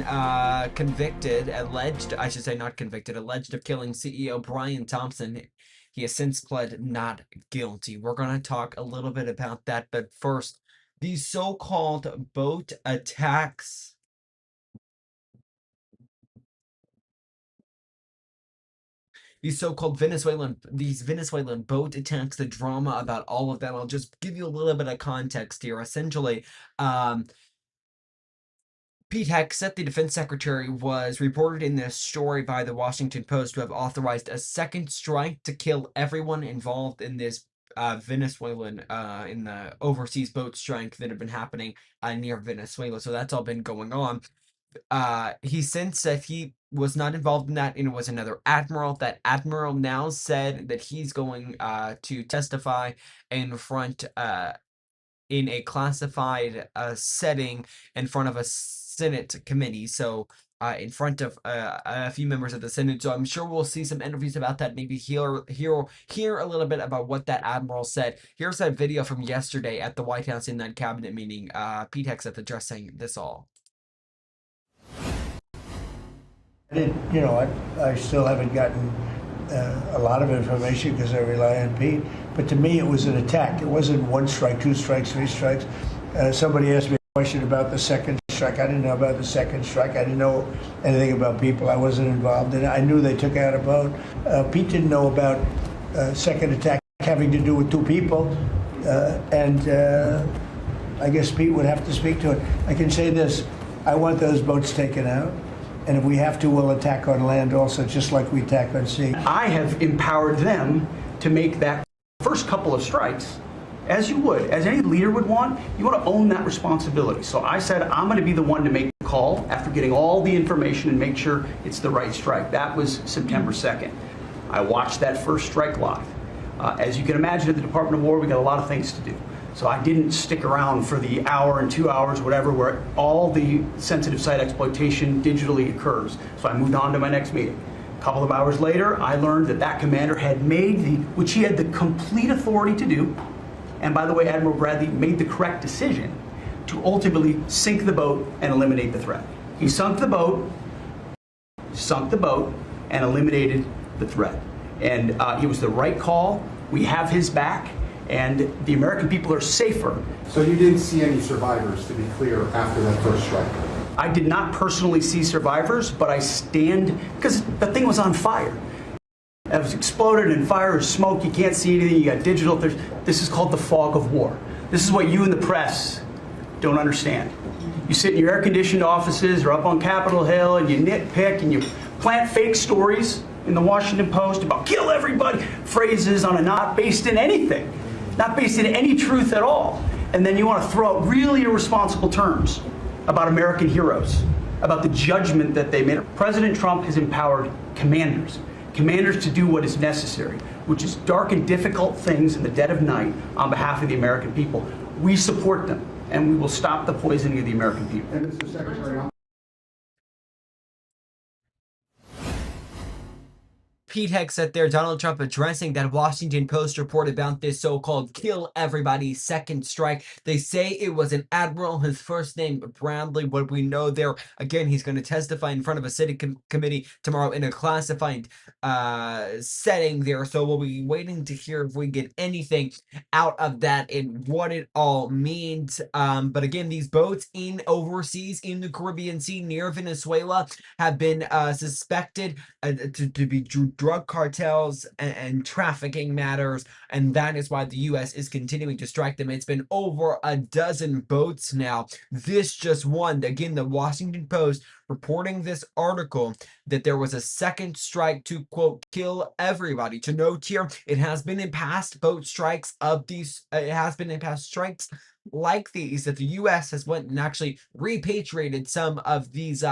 convicted, alleged, I should say not convicted, alleged of killing CEO Brian Thompson. He has since pled not guilty. We're going to talk a little bit about that. But first, these so-called boat attacks. These so-called Venezuelan boat attacks, the drama about all of that. I'll just give you a little bit of context here. Essentially, Pete Hegseth, the defense secretary, was reported in this story by the Washington Post to have authorized a second strike to kill everyone involved in this Venezuelan, in the overseas boat strike that have been happening near Venezuela. So that's all been going on. He since said he was not involved in that and it was another admiral. That admiral now said that he's going to testify in front in a classified setting in front of a Senate committee. So in front of a few members of the Senate. So I'm sure we'll see some interviews about that. Maybe hear a little bit about what that admiral said. Here's that video from yesterday at the White House in that cabinet meeting. Pete Hegseth addressing this all. I still haven't gotten a lot of information because I rely on Pete. But to me, it was an attack. It wasn't one strike, two strikes, three strikes. Somebody asked me a question about the second strike. I didn't know about the second strike. I didn't know anything about people. I wasn't involved in it. I knew they took out a boat. Pete didn't know about second attack having to do with two people. And I guess Pete would have to speak to it. I can say this. I want those boats taken out. And if we have to, we'll attack on land also, just like we attack on sea. I have empowered them to make that first couple of strikes, as you would, as any leader would want. You want to own that responsibility. So I said, I'm going to be the one to make the call after getting all the information and make sure it's the right strike. That was September 2nd. I watched that first strike live. As you can imagine, at the Department of War, we got a lot of things to do. So I didn't stick around for the hour and 2 hours, whatever, where all the sensitive site exploitation digitally occurs. So I moved on to my next meeting. A couple of hours later, I learned that that commander had made which he had the complete authority to do, and by the way, Admiral Bradley made the correct decision to ultimately sink the boat and eliminate the threat. He sunk the boat, and eliminated the threat. And it was the right call. We have his back. And the American people are safer. So you didn't see any survivors, to be clear, after that first strike? I did not personally see survivors, but I stand, because the thing was on fire. It was exploded and fire and smoke. You can't see anything. You got digital. This is called the fog of war. This is what you in the press don't understand. You sit in your air-conditioned offices or up on Capitol Hill and you nitpick and you plant fake stories in the Washington Post about kill everybody, phrases on a not based in anything. Not based in any truth at all. And then you want to throw out really irresponsible terms about American heroes, about the judgment that they made. President Trump has empowered commanders to do what is necessary, which is dark and difficult things in the dead of night on behalf of the American people. We support them, and we will stop the poisoning of the American people. And Mr. Secretary, Pete Hegseth there, Donald Trump addressing that Washington Post report about this so-called kill everybody second strike. They say it was an admiral, his first name Bradley. What we know there, again, he's going to testify in front of a city committee tomorrow in a classified setting there. So we'll be waiting to hear if we get anything out of that and what it all means. But again, these boats in overseas in the Caribbean Sea near Venezuela have been suspected to be drug cartels and trafficking matters, and that is why the U.S. is continuing to strike them. It's been over a dozen boats now. This just one. Again, the Washington Post reporting this article that there was a second strike to, quote, kill everybody. To note here, it has been in past boat strikes of these, it has been in past strikes like these that the U.S. has went and actually repatriated some of these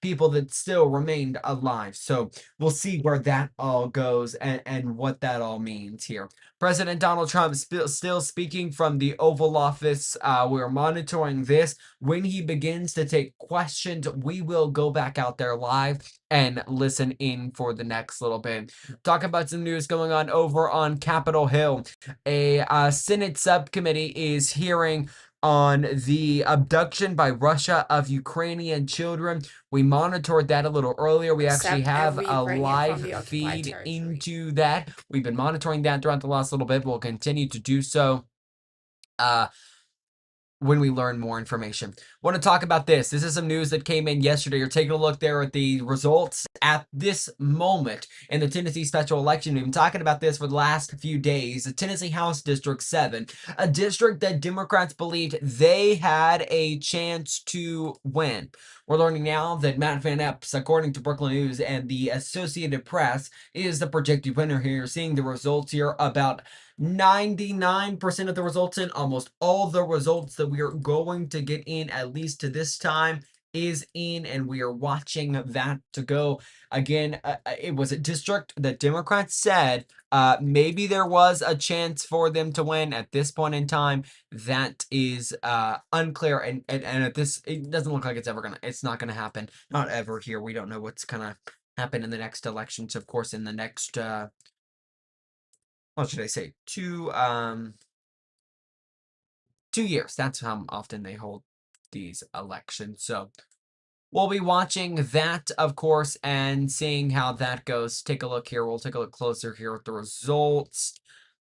people that still remained alive. So we'll see where that all goes and what that all means here. President Donald Trump still speaking from the Oval Office. We're monitoring this. When he begins to take questions, we will go back out there live and listen in for the next little bit. Talk about some news going on over on Capitol Hill. A Senate subcommittee is hearing on the abduction by Russia of Ukrainian children. We monitored that a little earlier. We actually have a live feed into that. We've been monitoring that throughout the last little bit. We'll continue to do so when we learn more information. Want to talk about this. This is some news that came in yesterday. You're taking a look there at the results at this moment in the Tennessee special election. We've been talking about this for the last few days. The Tennessee House District 7, a district that Democrats believed they had a chance to win. We're learning now that Matt Van Epps, according to Brookland News and the Associated Press, is the projected winner here. You're seeing the results here, about 99% of the results in, almost all the results that we are going to get in, at least to this time, is in, and we are watching that to go. Again, it was a district that Democrats said maybe there was a chance for them to win. At this point in time, that is unclear, and at this, it doesn't look like it's not gonna happen. Not ever here. We don't know what's gonna happen in the next elections, of course, in the next what should I say, 2 years. That's how often they hold these elections. So we'll be watching that, of course, and seeing how that goes. Take a look here. We'll take a look closer here at the results.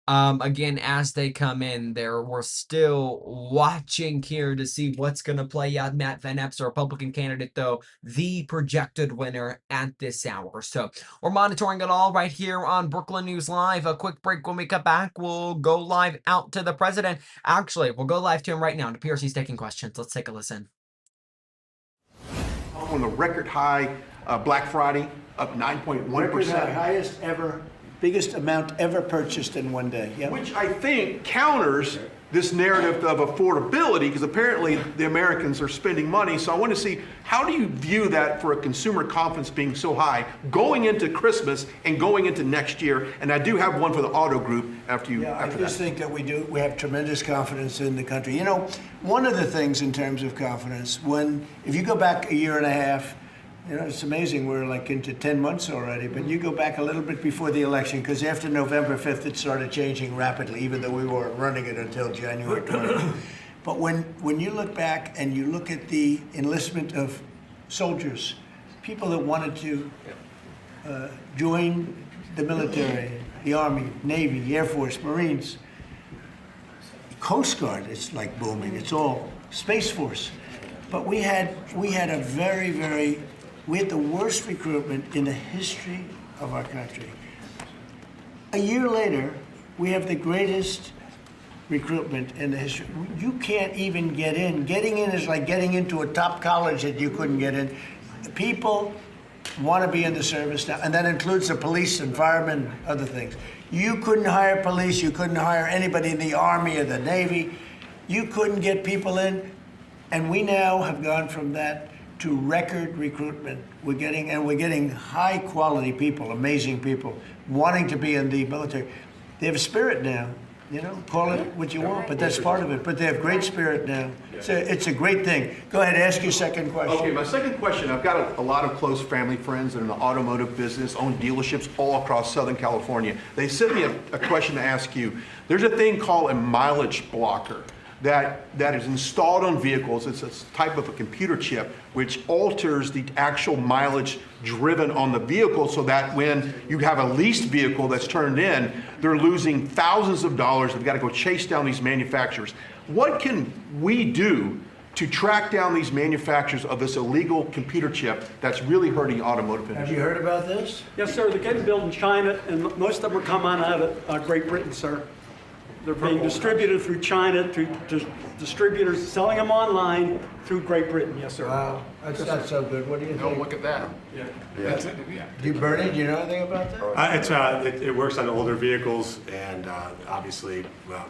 Again, as they come in there, we're still watching here to see what's going to play out. Matt Van Epps, a Republican candidate, though, the projected winner at this hour. So we're monitoring it all right here on Brookland News Live. A quick break. When we come back, we'll go live out to the president. Actually, we'll go live to him right now. It appears he's taking questions. Let's take a listen. On the record high Black Friday, up 9.1%. Highest ever, biggest amount ever purchased in one day. Yep. Which I think counters this narrative of affordability, because apparently the Americans are spending money. So I want to see, how do you view that for a consumer confidence being so high going into Christmas and going into next year? And I do have one for the auto group after you. Yeah, I just think that we have tremendous confidence in the country. You know, one of the things in terms of confidence, if you go back a year and a half, you know, it's amazing, we're like into 10 months already, but you go back a little bit before the election, because after November 5th, it started changing rapidly, even though we weren't running it until January 20th. But when you look back and you look at the enlistment of soldiers, people that wanted to join the military, the Army, Navy, Air Force, Marines, Coast Guard, it's like booming, it's all Space Force. But we had the worst recruitment in the history of our country. A year later, we have the greatest recruitment in the history. You can't even get in. Getting in is like getting into a top college that you couldn't get in. People want to be in the service now, and that includes the police and firemen, other things. You couldn't hire police, you couldn't hire anybody in the Army or the Navy. You couldn't get people in, and we now have gone from that to record recruitment. We're getting high quality people, amazing people, wanting to be in the military. They have a spirit now, you know, call it what you want, but that's part of it. But they have great spirit now. It's a great thing. Go ahead, ask your second question. Okay, my second question, I've got a lot of close family friends that are in the automotive business, own dealerships all across Southern California. They sent me a question to ask you. There's a thing called a mileage blocker that is installed on vehicles. It's a type of a computer chip which alters the actual mileage driven on the vehicle, so that when you have a leased vehicle that's turned in, they're losing thousands of dollars. They've got to go chase down these manufacturers. What can we do to track down these manufacturers of this illegal computer chip that's really hurting automotive Have industry. you heard about this? Yes, sir, they're getting built in China, and most of them are coming out of Great Britain, sir. They're being distributed through China, through distributors selling them online through Great Britain, yes, sir. Wow, that's not so good. What do you think? Look at that. Do you, Bernie, do you know anything about that? It works on older vehicles, and obviously,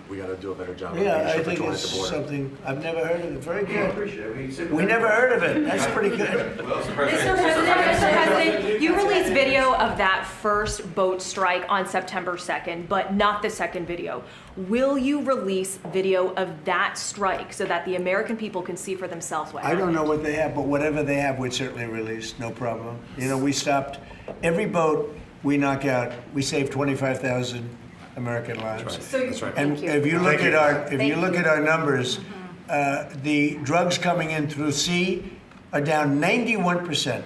we got to do a better job of Yeah, making I sure think patrolling it's at the border. something, I've never heard of it. Very good. We never heard of it. That's pretty good. Mr. President, you released video of that first boat strike on September 2nd, but not the second video. Will you release video of that strike so that the American people can see for themselves what I happened? don't know what they have, but whatever they have, we'd certainly release, no problem. You know, we stopped, every boat we knock out, we save 25,000 American lives. That's right. And if you look at our numbers, the drugs coming in through sea are down 91%.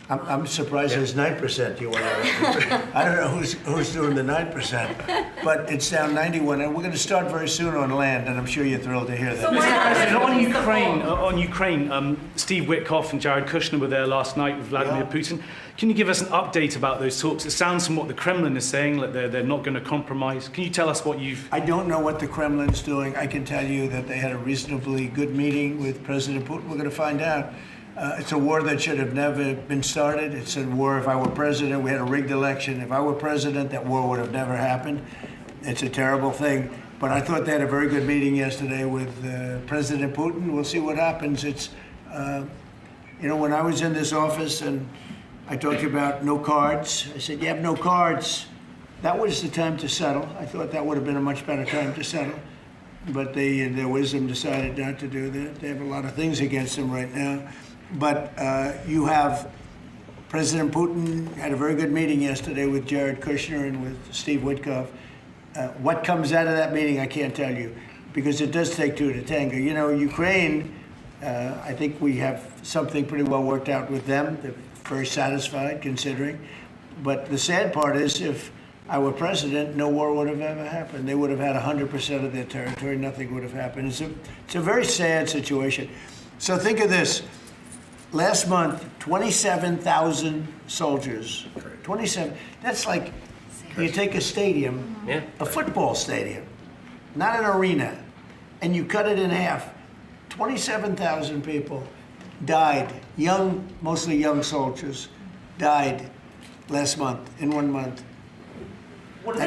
I'm surprised there's 9%. You want to? I don't know who's doing the 9%, but it's down 91, and we're going to start very soon on land, and I'm sure you're thrilled to hear that. So why not just release the full? On Ukraine, Steve Witkoff and Jared Kushner were there last night with Vladimir Putin. Can you give us an update about those talks? It sounds from what the Kremlin is saying that they're not going to compromise. Can you tell us what you've... I don't know what the Kremlin's doing. I can tell you that they had a reasonably good meeting with President Putin. We're going to find out. It's a war that should have never been started. It's a war, if I were president, we had a rigged election. If I were president, that war would have never happened. It's a terrible thing. But I thought they had a very good meeting yesterday with President Putin. We'll see what happens. It's, you know, when I was in this office and I talked about no cards, I said, you have no cards. That was the time to settle. I thought that would have been a much better time to settle. But they, in their wisdom, decided not to do that. They have a lot of things against them right now. But you have President Putin had a very good meeting yesterday with Jared Kushner and with Steve Witkoff. What comes out of that meeting, I can't tell you, because it does take two to tango. You know, Ukraine, I think we have something pretty well worked out with them. They're very satisfied, considering. But the sad part is, if I were president, no war would have ever happened. They would have had 100% of their territory. Nothing would have happened. It's a very sad situation. So think of this. Last month, 27,000 soldiers. 27. That's like, you take a stadium, a football stadium, not an arena, and you cut it in half. 27,000 people died, young, mostly young soldiers, died last month, in 1 month. And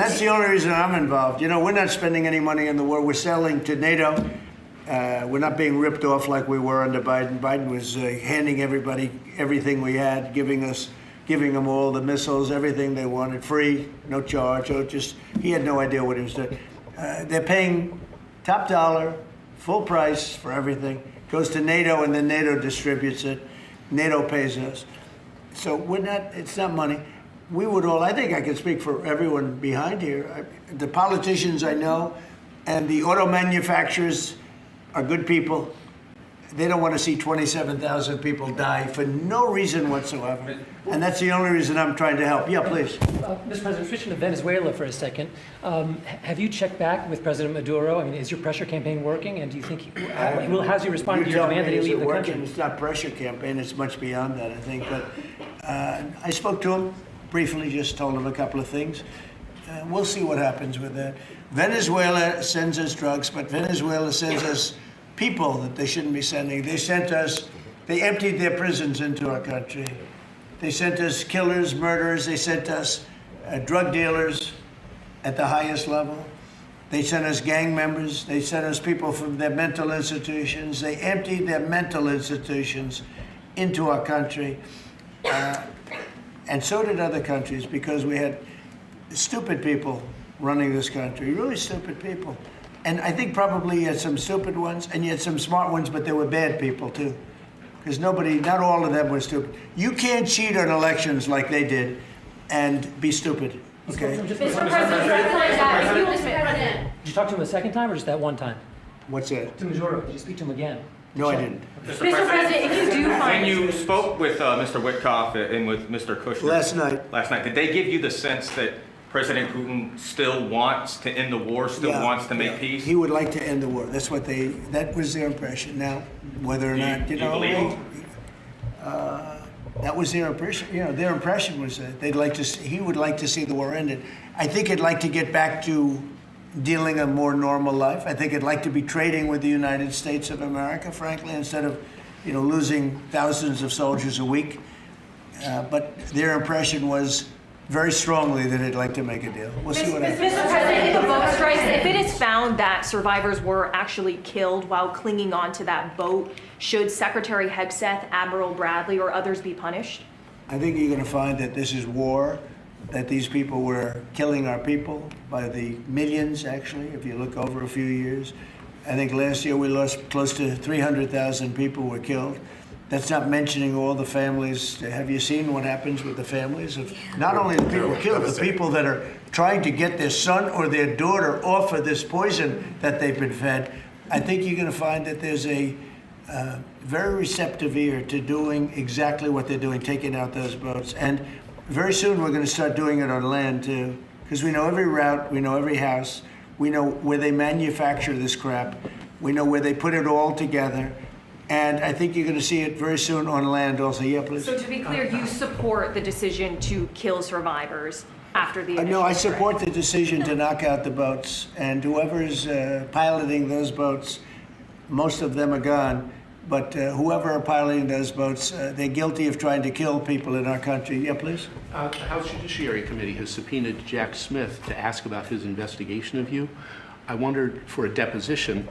that's the only reason I'm involved. You know, we're not spending any money in the war. We're selling to NATO. We're not being ripped off like we were under Biden. Biden was handing everybody everything we had, giving them all the missiles, everything they wanted, free, no charge. He had no idea what he was doing. They're paying top dollar, full price for everything. Goes to NATO, and then NATO distributes it. NATO pays us. So it's not money. We would all, I think I can speak for everyone behind here. The politicians I know and the auto manufacturers are good people. They don't want to see 27,000 people die for no reason whatsoever. And that's the only reason I'm trying to help. Yeah, please. Mr. President, switching to Venezuela for a second. Have you checked back with President Maduro? I mean, is your pressure campaign working? And do you think, how's he responding to your demand that he leave the country? It's not pressure campaign. It's much beyond that, I think. But I spoke to him briefly, just told him a couple of things. We'll see what happens with that. Venezuela sends us drugs, but Venezuela sends us people that they shouldn't be sending. They emptied their prisons into our country. They sent us killers, murderers. They sent us drug dealers at the highest level. They sent us gang members. They sent us people from their mental institutions. They emptied their mental institutions into our country. And so did other countries, because we had stupid people running this country, really stupid people. And I think probably you had some stupid ones, and you had some smart ones, but they were bad people too. Because not all of them were stupid. You can't cheat on elections like they did and be stupid, okay? Did you talk to him a second time or just that one time? What's that? To Maduro. Did you speak to him again? No, I didn't. Mr. President, if you do find... When you spoke with Mr. Witkoff and with Mr. Kushner... Last night, did they give you the sense that President Putin still wants to end the war, still wants to make peace? He would like to end the war. That was their impression. Now, whether or not, do you believe him? That was their impression. Their impression was that he would like to see the war ended. I think he'd like to get back to dealing a more normal life. I think he'd like to be trading with the United States of America, frankly, instead of, losing thousands of soldiers a week. But their impression was very strongly that he'd like to make a deal. We'll see what happens. Mr. President, if the boat strikes, if it is found that survivors were actually killed while clinging onto that boat, should Secretary Hegseth, Admiral Bradley, or others be punished? I think you're going to find that this is war, that these people were killing our people by the millions, actually, if you look over a few years. I think last year we lost close to 300,000 people were killed. That's not mentioning all the families. Have you seen what happens with the families of not only the people killed, the people that are trying to get their son or their daughter off of this poison that they've been fed? I think you're going to find that there's a very receptive ear to doing exactly what they're doing, taking out those boats. And very soon we're going to start doing it on land too, because we know every route, we know every house, we know where they manufacture this crap, we know where they put it all together. And I think you're going to see it very soon on land also. Yeah, please. So to be clear, you support the decision to kill survivors after the initial No, I strike? support the decision to knock out the boats. And whoever's piloting those boats, most of them are gone. But whoever are piloting those boats, they're guilty of trying to kill people in our country. Yeah, please. The House Judiciary Committee has subpoenaed Jack Smith to ask about his investigation of you. I wondered, for a deposition,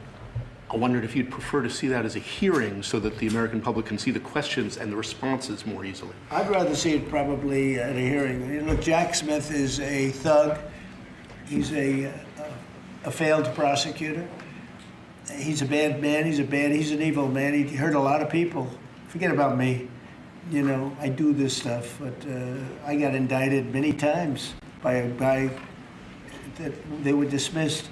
I wondered if you'd prefer to see that as a hearing so that the American public can see the questions and the responses more easily. I'd rather see it probably at a hearing. Look, Jack Smith is a thug. He's a failed prosecutor. He's a bad man. He's an evil man. He hurt a lot of people. Forget about me. I do this stuff, but I got indicted many times by that they were dismissed.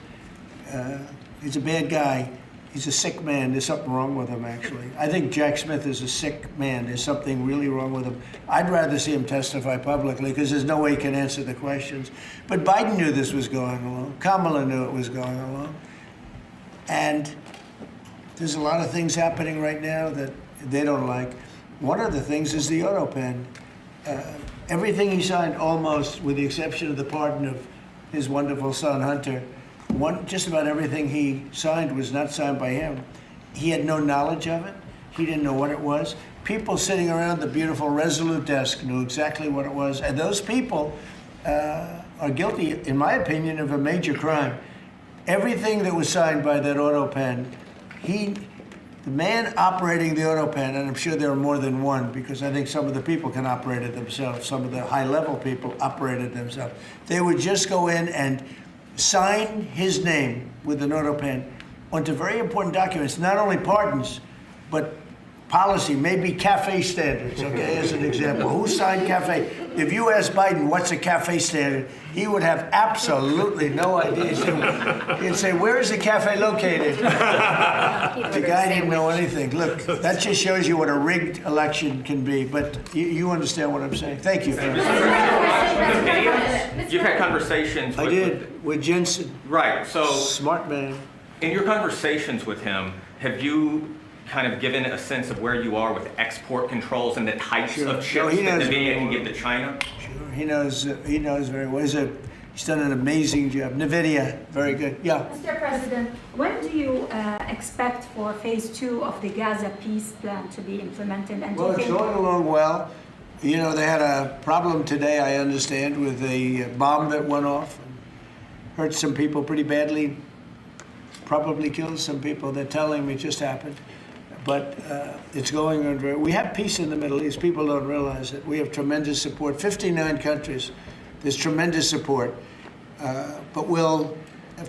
He's a bad guy. He's a sick man. There's something wrong with him, actually. I think Jack Smith is a sick man. There's something really wrong with him. I'd rather see him testify publicly because there's no way he can answer the questions. But Biden knew this was going along. Kamala knew it was going along. And there's a lot of things happening right now that they don't like. One of the things is the auto pen. Everything he signed, almost, with the exception of the pardon of his wonderful son, Hunter, just about everything he signed was not signed by him. He had no knowledge of it. He didn't know what it was. People sitting around the beautiful Resolute desk knew exactly what it was. And those people are guilty, in my opinion, of a major crime. Everything that was signed by that auto pen, the man operating the auto pen, and I'm sure there are more than one because I think some of the people can operate it themselves. Some of the high-level people operated themselves. They would just go in and sign his name with an auto pen onto very important documents, not only pardons, but policy, maybe CAFE standards, okay, as an example. Who signed CAFE? If you ask Biden, what's a CAFE standard, he would have absolutely no idea. He'd say, where is the CAFE located? The guy didn't know anything. Look, that just shows you what a rigged election can be, but you understand what I'm saying. Thank you. You've had conversations with Jensen. Right, so. Smart man. In your conversations with him, have you kind of given a sense of where you are with export controls and the types of chips that the VA can give to China? Sure, he knows very well. He's done an amazing job. NVIDIA, very good. Yeah. Mr. President, when do you expect for phase 2 of the Gaza peace plan to be implemented? And Well, it's going along well. They had a problem today, I understand, with a bomb that went off and hurt some people pretty badly, probably killed some people. They're telling me it just happened. But it's going on very. We have peace in the Middle East. People don't realize it. We have tremendous support. 59 countries. There's tremendous support. But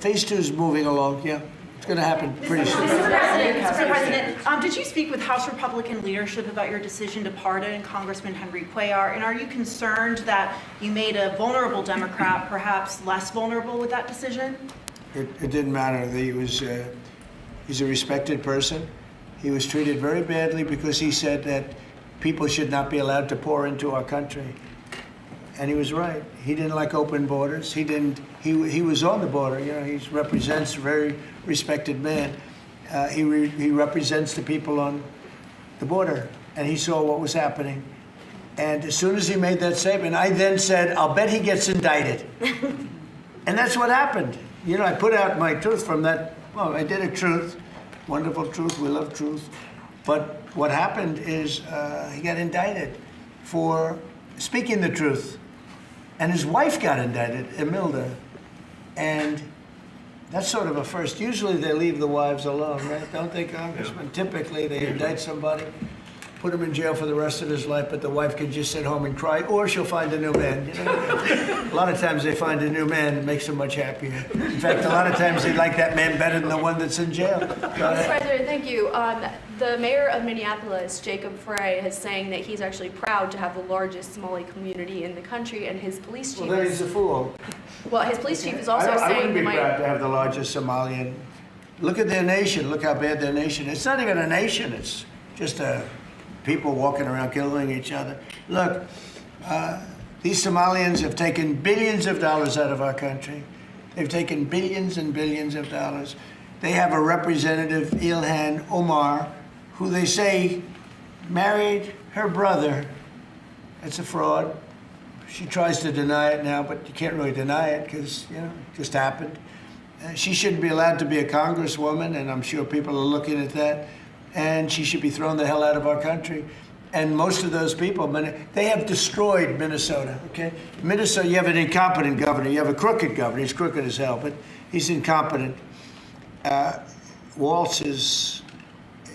phase 2 is moving along. Yeah, it's going to happen pretty soon. Mr. President, did you speak with House Republican leadership about your decision to pardon Congressman Henry Cuellar? And are you concerned that you made a vulnerable Democrat perhaps less vulnerable with that decision? It didn't matter. He's a respected person. He was treated very badly because he said that people should not be allowed to pour into our country. And he was right. He didn't like open borders. He was on the border. You know, he represents a very respected man. He represents the people on the border, and he saw what was happening. And as soon as he made that statement, I then said, I'll bet he gets indicted. And that's what happened. You know, I put out my truth from that. Well, I did a truth, wonderful truth. We love truth. But what happened is he got indicted for speaking the truth. And his wife got indicted, Imelda. And that's sort of a first. Usually they leave the wives alone, right? Don't they, Congressman? Typically they indict somebody, put him in jail for the rest of his life, but the wife can just sit home and cry, or she'll find a new man. You know? A lot of times they find a new man, it makes them much happier. In fact, a lot of times they like that man better than the one that's in jail. Mr. President, thank you. The mayor of Minneapolis, Jacob Frey, is saying that he's actually proud to have the largest Somali community in the country, and his police chief Well, then he's a fool. Well, his police chief is also I saying wouldn't be that proud to have the largest Somalian. Look at their nation. Look how bad their nation is. It's not even a nation. It's just people walking around killing each other. Look, these Somalians have taken billions of dollars out of our country. They've taken billions and billions of dollars. They have a representative, Ilhan Omar, who they say married her brother. It's a fraud. She tries to deny it now, but you can't really deny it because, you know, it just happened. She shouldn't be allowed to be a congresswoman, and I'm sure people are looking at that. And she should be thrown the hell out of our country. And most of those people, they have destroyed Minnesota, okay? Minnesota, you have an incompetent governor. You have a crooked governor. He's crooked as hell, but he's incompetent. Walz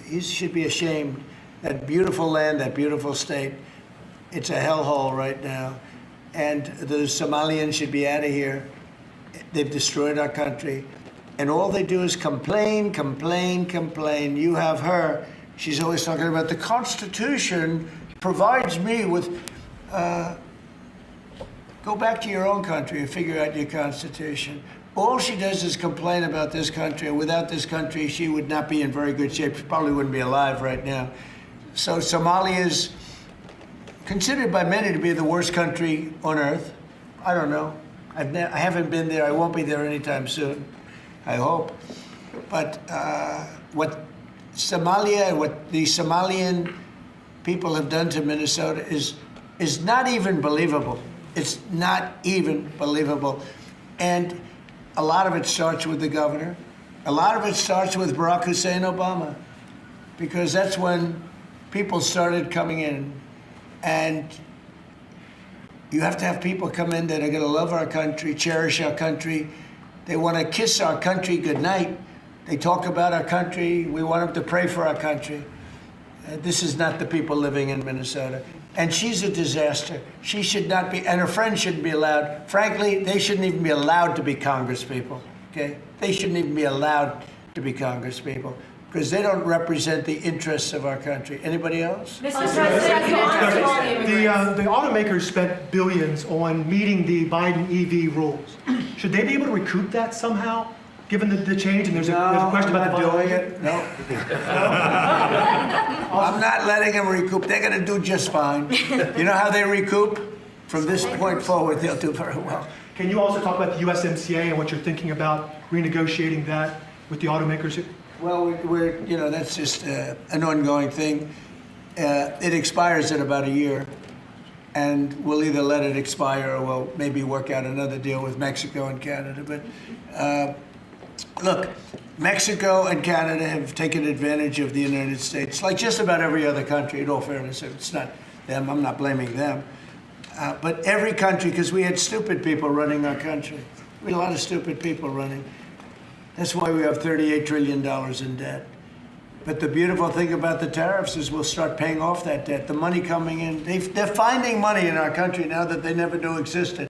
he should be ashamed. That beautiful land, that beautiful state, it's a hellhole right now. And the Somalians should be out of here. They've destroyed our country. And all they do is complain, complain, complain. You have her. She's always talking about the Constitution provides me with, go back to your own country and figure out your Constitution. All she does is complain about this country. And without this country, she would not be in very good shape. She probably wouldn't be alive right now. So Somalia is considered by many to be the worst country on earth. I don't know. I haven't been there. I won't be there anytime soon. I hope. But what Somalia, what the Somalian people have done to Minnesota is not even believable. It's not even believable. And a lot of it starts with the governor. A lot of it starts with Barack Hussein Obama, because that's when people started coming in. And you have to have people come in that are going to love our country, cherish our country. They want to kiss our country goodnight. They talk about our country. We want them to pray for our country. This is not the people living in Minnesota. And she's a disaster. She should not be, and her friends shouldn't be allowed. Frankly, they shouldn't even be allowed to be congresspeople, okay? They shouldn't even be allowed to be congresspeople because they don't represent the interests of our country. Anybody else? Mr. President, the automakers spent billions on meeting the Biden EV rules. Should they be able to recoup that somehow, given the change? And there's a question about the doing it. No. I'm not letting them recoup. They're going to do just fine. You know how they recoup? From this point forward, they'll do very well. Can you also talk about the USMCA and what you're thinking about renegotiating that with the automakers? Well, that's just an ongoing thing. It expires in about a year, and we'll either let it expire or we'll maybe work out another deal with Mexico and Canada. But look, Mexico and Canada have taken advantage of the United States, like just about every other country, in all fairness. It's not them. I'm not blaming them. But every country, because we had stupid people running our country. We had a lot of stupid people running. That's why we have $38 trillion in debt. But the beautiful thing about the tariffs is we'll start paying off that debt. The money coming in, they're finding money in our country now that they never knew existed.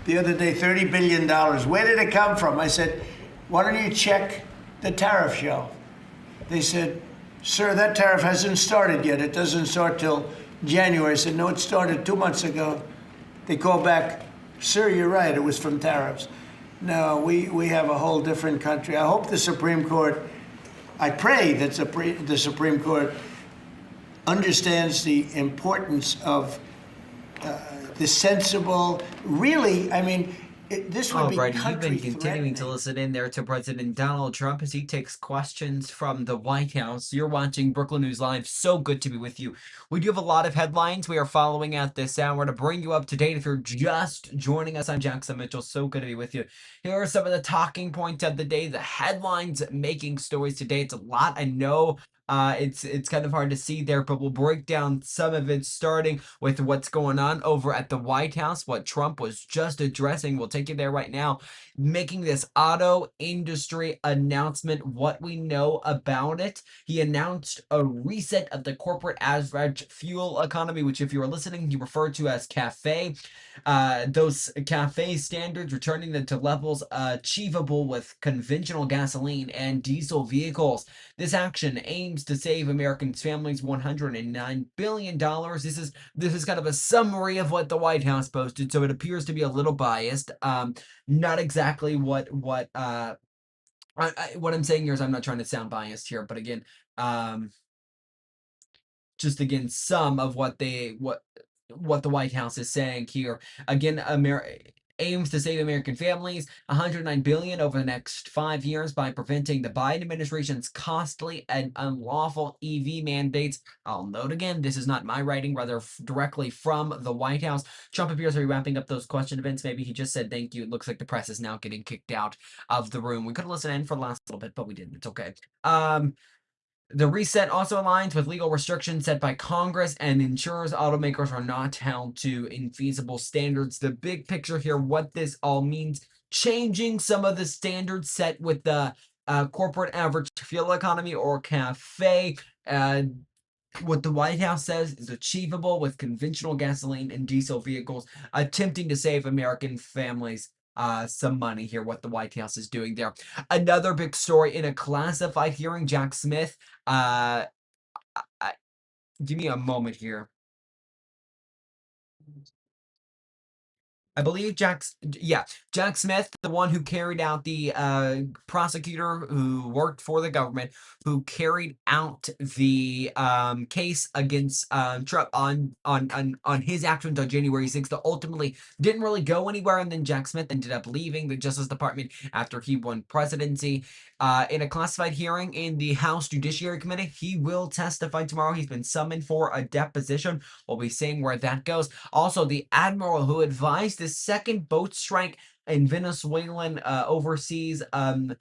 The other day, $30 billion. Where did it come from? I said, why don't you check the tariff shelf? They said, sir, that tariff hasn't started yet. It doesn't start till January. I said, no, it started 2 months ago. They called back, sir, you're right, it was from tariffs. No, we have a whole different country. I hope the Supreme Court, I pray that the Supreme Court understands the importance of the sensible, really, I mean, this would be Alrighty, you've country been continuing to threatening. listen in there to President Donald Trump as he takes questions from the White House. You're watching Brooklyn News Live. So good to be with you. We do have a lot of headlines we are following at this hour to bring you up to date. If you're just joining us, I'm Jackson Mitchell. So good to be with you. Here are some of the talking points of the day, the headlines making stories today. It's a lot, I know. It's kind of hard to see there, but we'll break down some of it, starting with what's going on over at the White House, what Trump was just addressing. We'll take you there right now, making this auto industry announcement, what we know about it. He announced a reset of the corporate average fuel economy, which, if you were listening, he referred to as CAFE. Those CAFE standards, returning them to levels achievable with conventional gasoline and diesel vehicles. This action aims to save Americans' families $109 billion. This is kind of a summary of what the White House posted, so it appears to be a little biased. Not exactly what what I'm saying here is, I'm not trying to sound biased here, but again, just again, some of what the White House is saying here. Again, aims to save American families $109 billion over the next 5 years by preventing the Biden administration's costly and unlawful EV mandates. I'll note again, this is not my writing, rather directly from the White House. Trump appears to be wrapping up those question events. Maybe he just said thank you. It looks like the press is now getting kicked out of the room. We could have listened in for the last little bit, but we didn't. It's okay. The reset also aligns with legal restrictions set by Congress, and ensures automakers are not held to infeasible standards. The big picture here, what this all means: changing some of the standards set with the corporate average fuel economy, or CAFE. What the White House says is achievable with conventional gasoline and diesel vehicles, attempting to save American families some money here, what the White House is doing there. Another big story in a classified hearing, Jack Smith, uh, give me a moment here. I believe Jack Smith, the one who carried out the prosecutor who worked for the government, who carried out the case against Trump on his actions on January 6th, that ultimately didn't really go anywhere, and then Jack Smith ended up leaving the Justice Department after he won presidency. In a classified hearing in the House Judiciary Committee, he will testify tomorrow. He's been summoned for a deposition. We'll be seeing where that goes. Also, the admiral who advised the second boat strike in Venezuelan overseas, that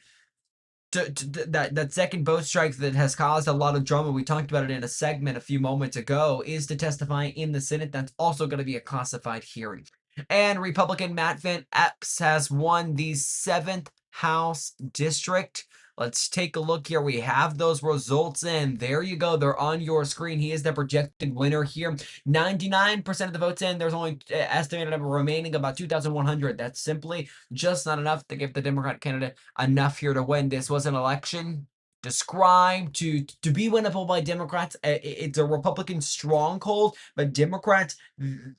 second boat strike that has caused a lot of drama. We talked about it in a segment a few moments ago, is to testify in the Senate. That's also going to be a classified hearing. And Republican Matt Van Epps has won the 7th House district. Let's take a look here. We have those results in. There you go. They're on your screen. He is the projected winner here. 99% of the votes in. There's only estimated number remaining, about 2,100. That's simply just not enough to give the Democrat candidate enough here to win. This was an election described to be winnable by Democrats. It's a Republican stronghold, but Democrats,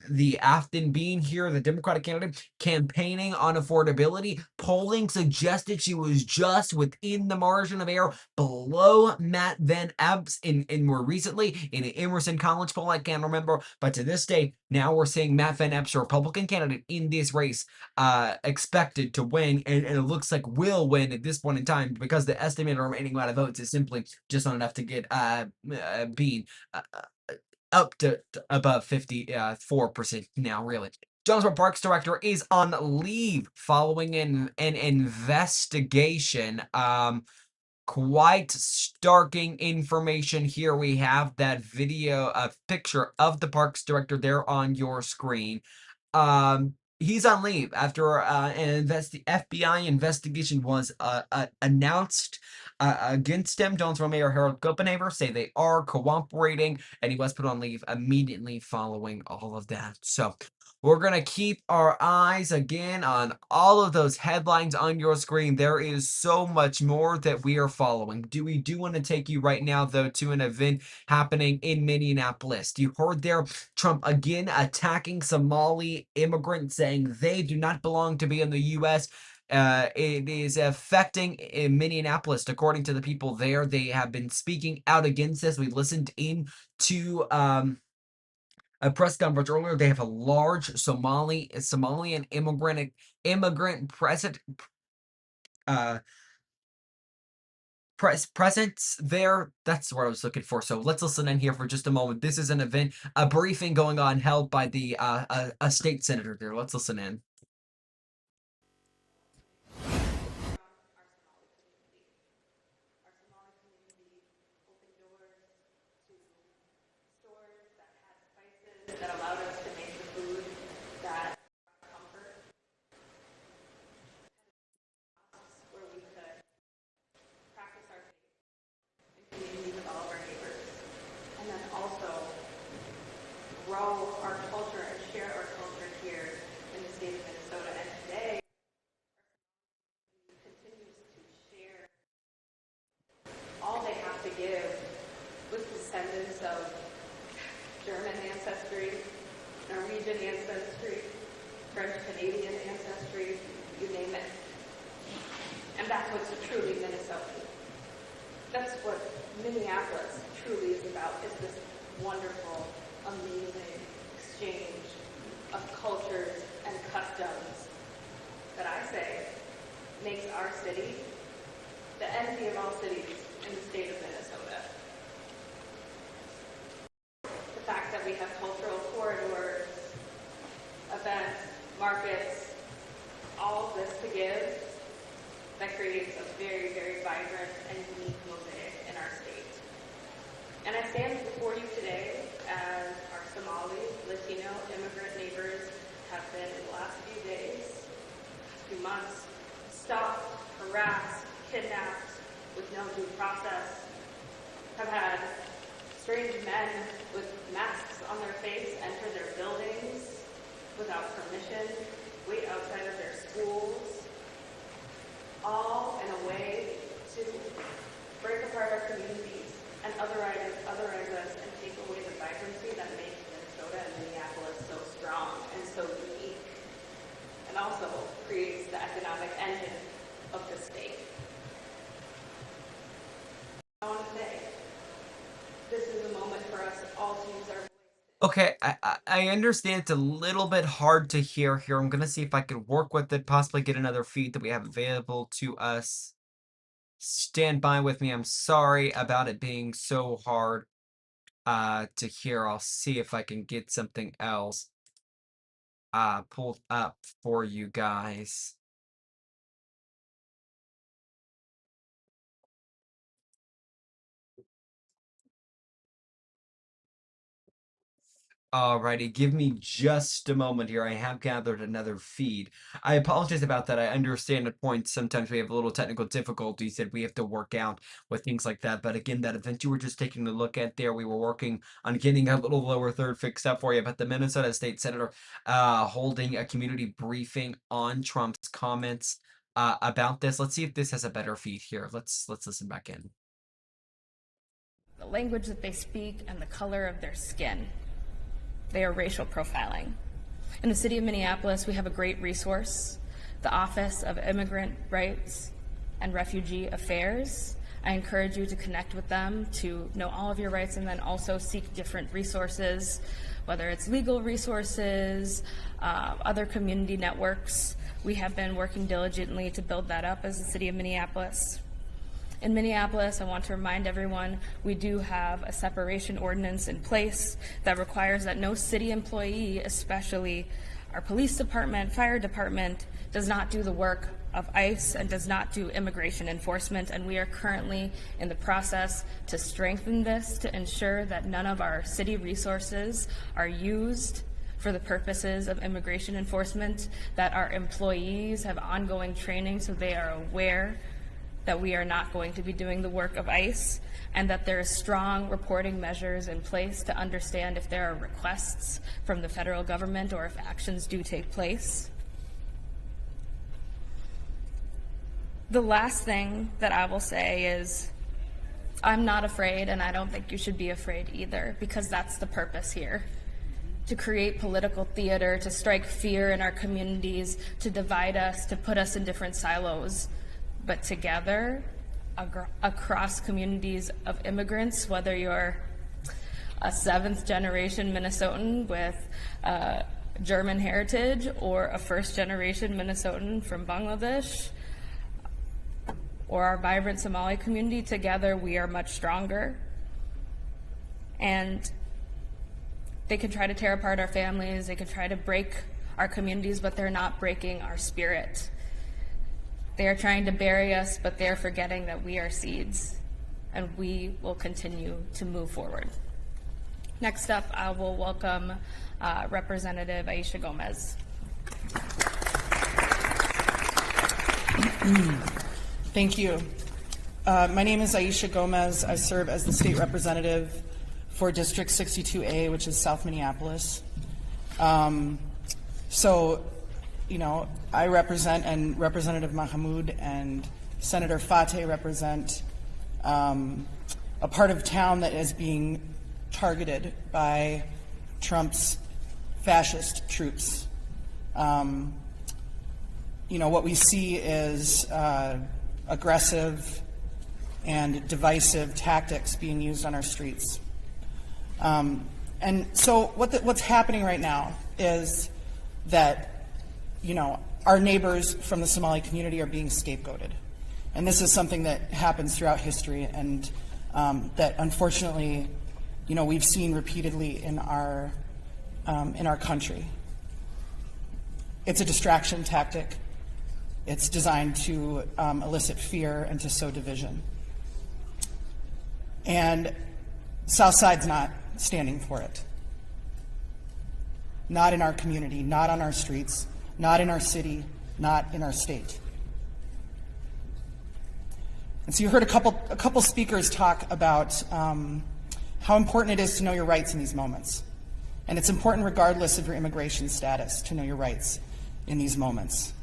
the Afton Bean here, the Democratic candidate, campaigning on affordability. Polling suggested she was just within the margin of error, below Matt Van Epps in more recently in an Emerson College poll. I can't remember, but to this day, now we're seeing Matt Van Epps, a Republican candidate in this race, expected to win, and it looks like will win at this point in time, because the estimated remaining amount of votes is simply just not enough to get Bean up to above 54% now, really. Jonesboro Parks Director is on leave following an investigation. Quite starking information here. We have that video, a picture of the Parks Director there on your screen. He's on leave after FBI investigation was announced against him. Jonesboro Mayor Harold Copenhaver say they are cooperating, and he was put on leave immediately following all of that. So we're going to keep our eyes again on all of those headlines on your screen. There is so much more that we are following. We do want to take you right now, though, to an event happening in Minneapolis. You heard there, Trump again attacking Somali immigrants, saying they do not belong to be in the U.S. It is affecting in Minneapolis, according to the people there. They have been speaking out against this. We listened in to a press conference earlier. They have a large Somalian immigrant uh, presence there. That's what I was looking for. So let's listen in here for just a moment. This is an event, a briefing going on held by the a state senator there. Let's listen in. That allowed us to make the food that comfort, where we could practice our faith in community with all of our neighbors, and then also grow our culture and share our culture here in the state of Minnesota. And today, continues to share all they have to give with descendants of German ancestry, Norwegian ancestry, French Canadian ancestry, you name it. And that's what's truly Minnesotan. That's what Minneapolis truly is about, is this wonderful, amazing exchange of cultures and customs that I say makes our city the envy of all cities in the state of Minnesota. The fact that we have cultural corridors, events, markets, all of this to give, that creates a very, very vibrant and unique mosaic in our state. And I stand before you today as our Somali, Latino, immigrant neighbors have been in the last few days, few months, stopped, harassed, kidnapped with no due process, have had strange men with masks on their face enter their buildings without permission, wait outside of their schools, all in a way to break apart our communities and otherize us and take away the vibrancy that makes Minnesota and Minneapolis so strong and so unique, and also creates the economic engine of the state. I want to say, this is a moment for us all to use our voice. Okay, I understand it's a little bit hard to hear here. I'm gonna see if I can work with it, possibly get another feed that we have available to us. Stand by with me. I'm sorry about it being so hard to hear. I'll see if I can get something else pulled up for you guys. Alrighty, give me just a moment here. I have gathered another feed. I apologize about that. I understand at points sometimes we have a little technical difficulties that we have to work out with things like that. But again, that event you were just taking a look at there, we were working on getting a little lower third fixed up for you. But the Minnesota State Senator holding a community briefing on Trump's comments about this. Let's see if this has a better feed here. Let's listen back in. The language that they speak and the color of their skin. They are racial profiling. In the city of Minneapolis, we have a great resource, the Office of Immigrant Rights and Refugee Affairs. I encourage you to connect with them to know all of your rights and then also seek different resources, whether it's legal resources, other community networks. We have been working diligently to build that up as the city of Minneapolis. In Minneapolis, I want to remind everyone, we do have a separation ordinance in place that requires that no city employee, especially our police department, fire department, does not do the work of ICE and does not do immigration enforcement. And we are currently in the process to strengthen this to ensure that none of our city resources are used for the purposes of immigration enforcement, that our employees have ongoing training so they are aware that we are not going to be doing the work of ICE, and that there is strong reporting measures in place to understand if there are requests from the federal government or if actions do take place. The last thing that I will say is, I'm not afraid, and I don't think you should be afraid either, because that's the purpose here. To create political theater, to strike fear in our communities, to divide us, to put us in different silos. But together, across communities of immigrants, whether you're a seventh-generation Minnesotan with German heritage or a first-generation Minnesotan from Bangladesh or our vibrant Somali community, together we are much stronger. And they can try to tear apart our families, they can try to break our communities, but they're not breaking our spirit. They are trying to bury us, but they're forgetting that we are seeds, and we will continue to move forward. Next up, I will welcome Representative Aisha Gomez. Thank you. My name is Aisha Gomez. I serve as the state representative for District 62A, which is South Minneapolis. So, you know, I represent, and Representative Mahmoud and Senator Fateh represent a part of town that is being targeted by Trump's fascist troops. You know, what we see is aggressive and divisive tactics being used on our streets. And so what's happening right now is that, you know, our neighbors from the Somali community are being scapegoated. And this is something that happens throughout history, and that unfortunately, you know, we've seen repeatedly in our country. It's a distraction tactic. It's designed to elicit fear and to sow division. And Southside's not standing for it. Not in our community, not on our streets, not in our city, not in our state. And so you heard a couple speakers talk about how important it is to know your rights in these moments. And it's important regardless of your immigration status to know your rights in these moments.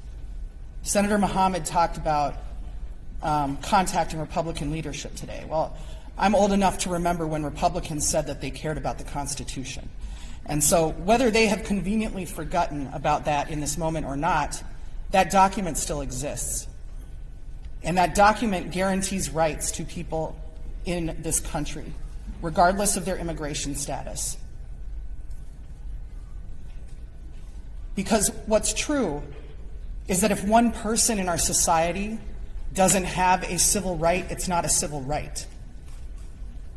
Senator Mohammed talked about contacting Republican leadership today. Well, I'm old enough to remember when Republicans said that they cared about the Constitution. And so whether they have conveniently forgotten about that in this moment or not, that document still exists. And that document guarantees rights to people in this country, regardless of their immigration status. Because what's true is that if one person in our society doesn't have a civil right, it's not a civil right.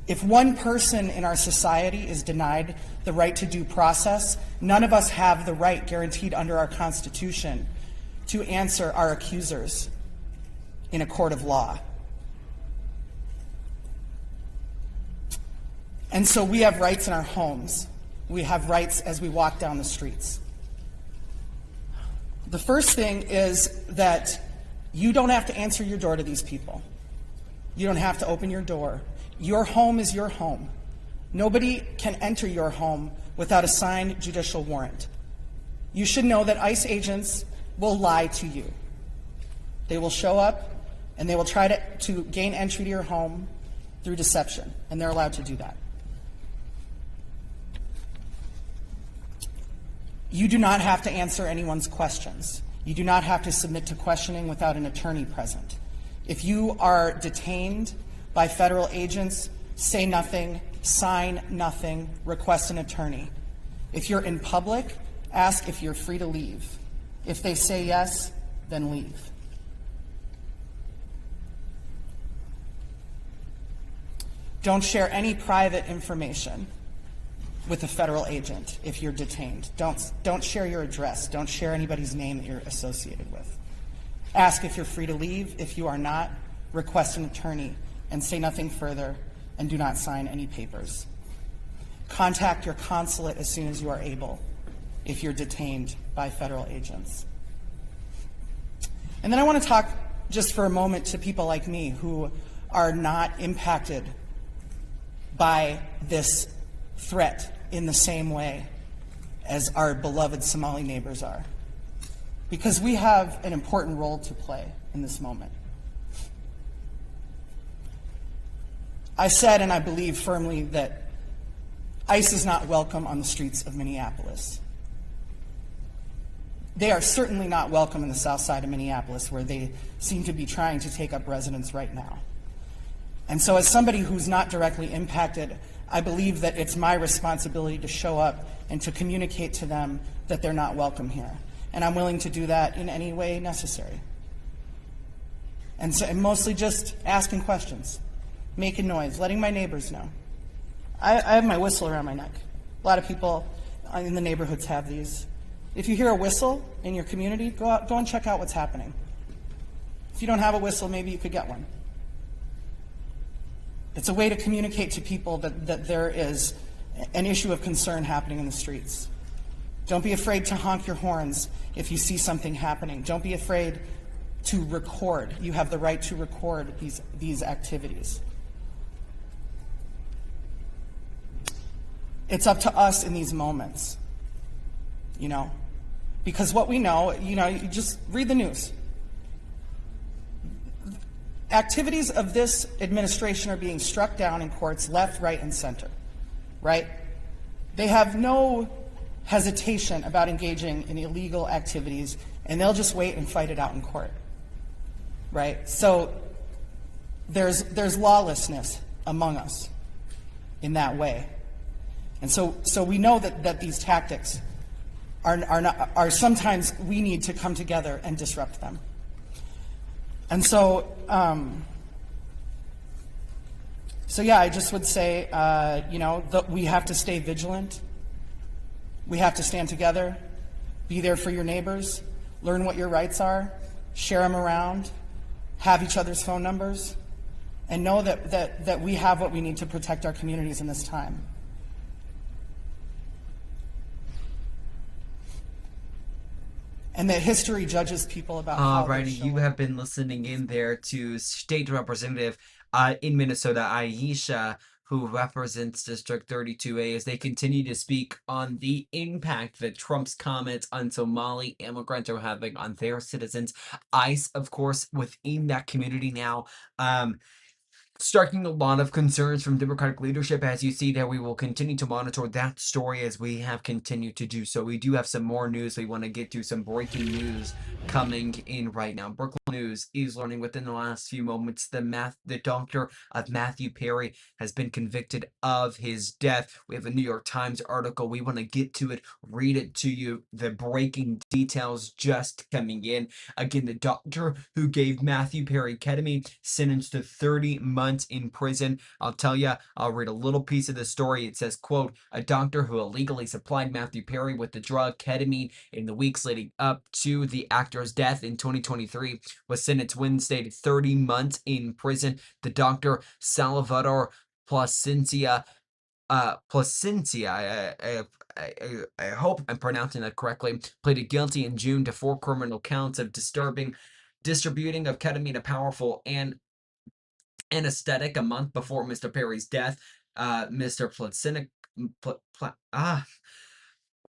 If one person in our society is denied the right to due process, none of us have the right guaranteed under our Constitution to answer our accusers in a court of law. And so we have rights in our homes. We have rights as we walk down the streets. The first thing is that you don't have to answer your door to these people. You don't have to open your door. Your home is your home. Nobody can enter your home without a signed judicial warrant. You should know that ICE agents will lie to you. They will show up and they will try to gain entry to your home through deception, and they're allowed to do that. You do not have to answer anyone's questions. You do not have to submit to questioning without an attorney present. If you are detained by federal agents, say nothing, sign nothing, request an attorney. If you're in public, ask if you're free to leave. If they say yes, then leave. Don't share any private information with a federal agent if you're detained. Don't share your address. Don't share anybody's name that you're associated with. Ask if you're free to leave. If you are not, request an attorney and say nothing further, and do not sign any papers. Contact your consulate as soon as you are able if you're detained by federal agents. And then I want to talk just for a moment to people like me who are not impacted by this threat in the same way as our beloved Somali neighbors are, because we have an important role to play in this moment. I said, and I believe firmly, that ICE is not welcome on the streets of Minneapolis. They are certainly not welcome in the south side of Minneapolis, where they seem to be trying to take up residence right now. And so as somebody who's not directly impacted I believe that it's my responsibility to show up and to communicate to them that they're not welcome here. And I'm willing to do that in any way necessary. And so I'm mostly just asking questions, making noise, letting my neighbors know. I have my whistle around my neck. A lot of people in the neighborhoods have these. If you hear a whistle in your community, go and check out what's happening. If you don't have a whistle, maybe you could get one. It's a way to communicate to people that there is an issue of concern happening in the streets. Don't be afraid to honk your horns if you see something happening. Don't be afraid to record. You have the right to record these activities. It's up to us in these moments, because what we know, you just read the news. Activities of this administration are being struck down in courts left, right, and center, right? They have no hesitation about engaging in illegal activities, and they'll just wait and fight it out in court, right? So there's lawlessness among us in that way. And so we know that these tactics are sometimes we need to come together and disrupt them. And so yeah, I just would say, that we have to stay vigilant. We have to stand together, be there for your neighbors, learn what your rights are, share them around, have each other's phone numbers, and know that we have what we need to protect our communities in this time. And that history judges people about how they Alrighty, show you up. have been listening in there to State Representative in Minnesota, Aisha, who represents District 32A, as they continue to speak on the impact that Trump's comments on Somali immigrants are having on their citizens. ICE, of course, within that community now, striking a lot of concerns from Democratic leadership. As you see there, we will continue to monitor that story as we have continued to do so. We do have some more news we want to get to, some breaking news coming in right now. Brookland News is learning within the last few moments the doctor of Matthew Perry has been convicted of his death. We have a New York Times article. We want to get to it, read it to you. The breaking details just coming in. Again, the doctor who gave Matthew Perry ketamine sentenced to 30 months in prison. I'll tell you, I'll read a little piece of the story. It says, quote, a doctor who illegally supplied Matthew Perry with the drug ketamine in the weeks leading up to the actor's death in 2023 was sentenced Wednesday to 30 months in prison. The doctor, Salvador Placencia, I hope I'm pronouncing that correctly, pleaded guilty in June to 4 criminal counts of distributing of ketamine, a powerful and anesthetic, a month before Mr. Perry's death. Mr.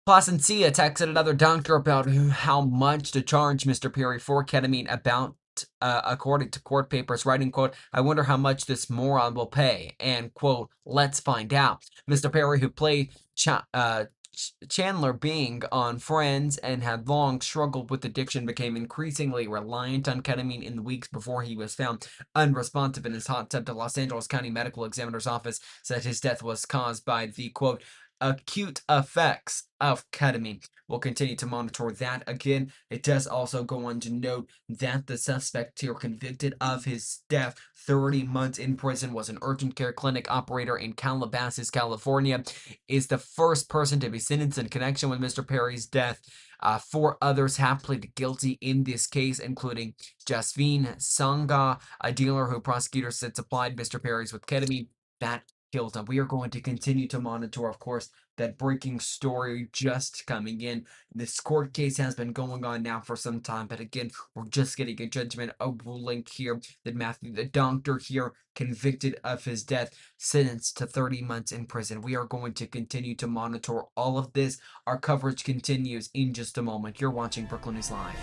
Placencia texted another doctor about how much to charge Mr. Perry for ketamine, about according to court papers, writing, quote, I wonder how much this moron will pay, and, quote, let's find out. Mr. Perry, who played Chandler Bing on Friends and had long struggled with addiction, became increasingly reliant on ketamine in the weeks before he was found unresponsive in his hot tub. The Los Angeles County Medical Examiner's Office said his death was caused by the, quote, acute effects of ketamine. We'll continue to monitor that. Again, it does also go on to note that the suspect here convicted of his death, 30 months in prison, was an urgent care clinic operator in Calabasas, California, is the first person to be sentenced in connection with Mr. Perry's death. 4 others have pleaded guilty in this case, including Jasveen Sangha, a dealer who prosecutors said supplied Mr. Perry's with ketamine that killed him. We are going to continue to monitor, of course, that breaking story just coming in. This court case has been going on now for some time, but again, we're just getting a judgment, a ruling here that Matthew, the doctor here, convicted of his death, sentenced to 30 months in prison. We are going to continue to monitor all of this. Our coverage continues in just a moment. You're watching Brookland News Live.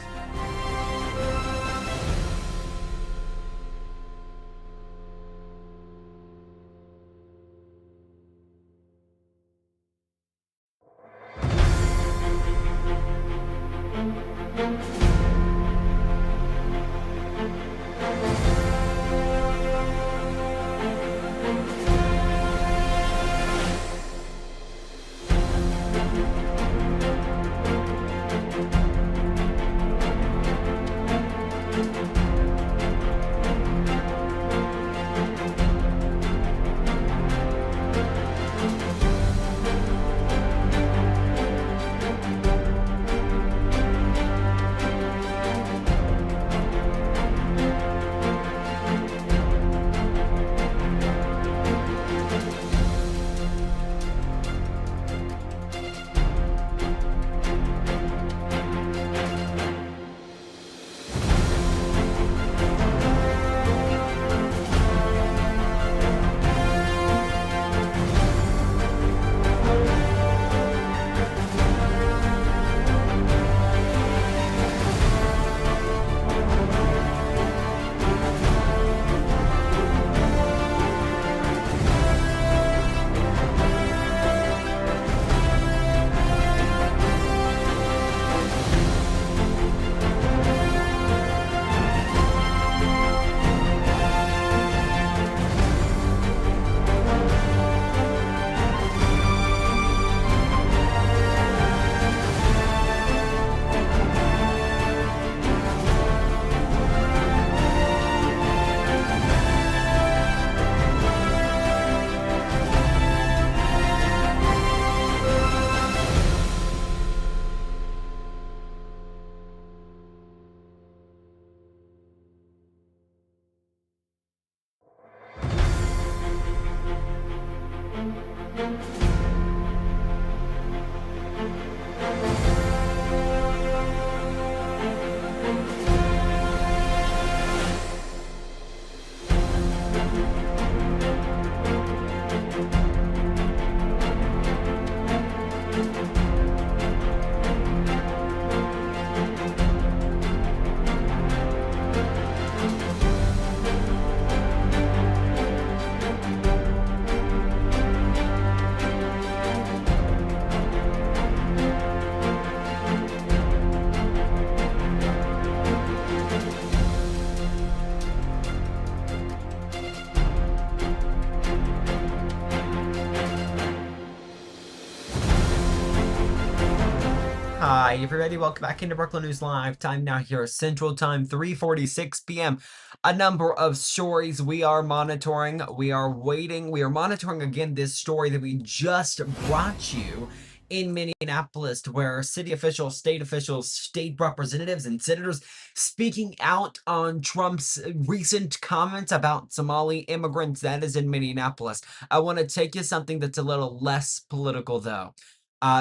Hi, everybody. Welcome back into Brooklyn News Live. Time now here, Central Time, 3:46 p.m. A number of stories we are monitoring. We are waiting. We are monitoring again this story that we just brought you in Minneapolis, where city officials, state representatives, and senators speaking out on Trump's recent comments about Somali immigrants. That is in Minneapolis. I want to take you something that's a little less political, though.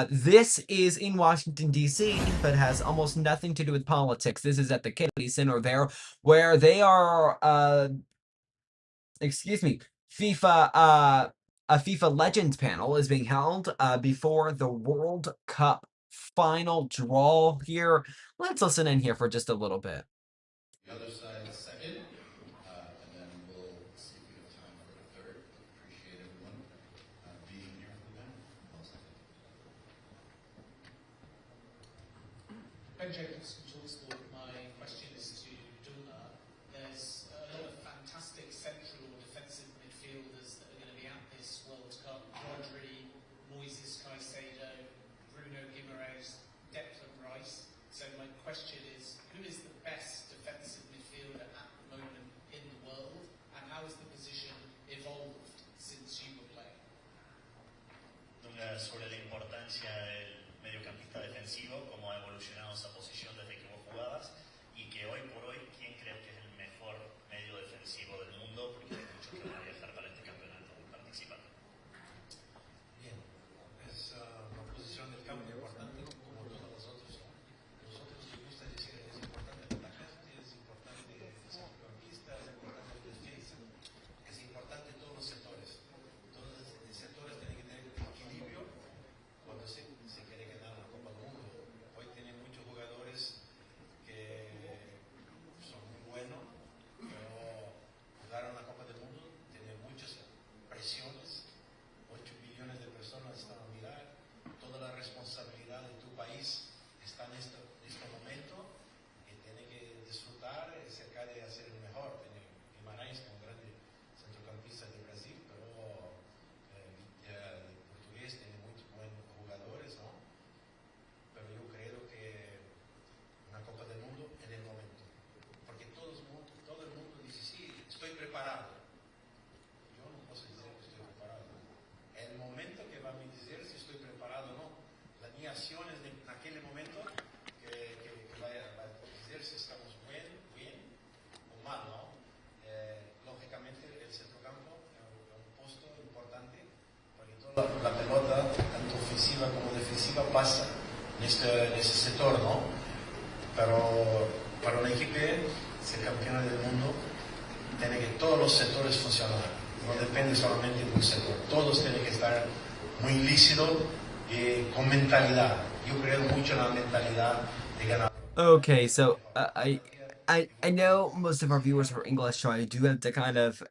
This is in Washington, D.C., but has almost nothing to do with politics. This is at the Kennedy Center there, where they are, excuse me, a FIFA Legends panel is being held before the World Cup final draw here. Let's listen in here for just a little bit. The other side second, and then we'll see if we have time for a third. Appreciate everyone being here for the panel. Ben Jacobs from Jules Sport. My question is to Duna. There's a lot of fantastic central defensive midfielders that are going to be at this World Cup. Rodri, Moises Caicedo, Bruno Guimaraes, Declan Rice. So my question is, who is the best defensive midfielder at the moment in the world, and how has the position evolved since you were playing? Sobre la importancia del mediocampista defensivo, cómo ha evolucionado esa posición desde que vos jugabas, y que hoy por hoy, ¿quién crees que es el mejor medio defensivo del mundo? Porque hay muchos que van a viajar para este campeonato participando. Bien, es una posición del campo importante, como todos los otros. Nosotros nos gusta decir es importante el atacante, es importante el centrocampista, es importante el defensa, es importante en todos los sectores. Todos los sectores tienen que tener equilibrio cuando se quiere ganar la Copa del Mundo. Hoy tienen muchos jugadores que son muy buenos, pero jugar en la Copa del Mundo tiene muchas presiones. 8 millones de personas están a mirar. Toda la responsabilidad de tu país está en este momento y tiene que disfrutar y cerca de hacer el mejor. Tiene Guimarães, que es un grande centrocampista de Brasil, pero el portugués tiene muy buenos jugadores, ¿no? Pero yo creo que una Copa del Mundo en el momento. Porque todo el mundo dice, sí, estoy preparado. Yo no puedo decir que estoy preparado. El momento que va a me decir si estoy preparado o no. Las mis acciones en aquel momento que va a decir si estamos bien o mal, ¿no? Lógicamente el centrocampo es un puesto importante porque toda la pelota, tanto ofensiva como defensiva, pasa en ese sector, ¿no? Pero para un equipo ser campeón del mundo tiene que todos los sectores funcionar. No depende solamente de un sector. Todos tienen que estar muy lícitos y con mentalidad. Yo creo mucho en la mentalidad de ganar. Okay, so I know most of our viewers are English, so I do have to kind of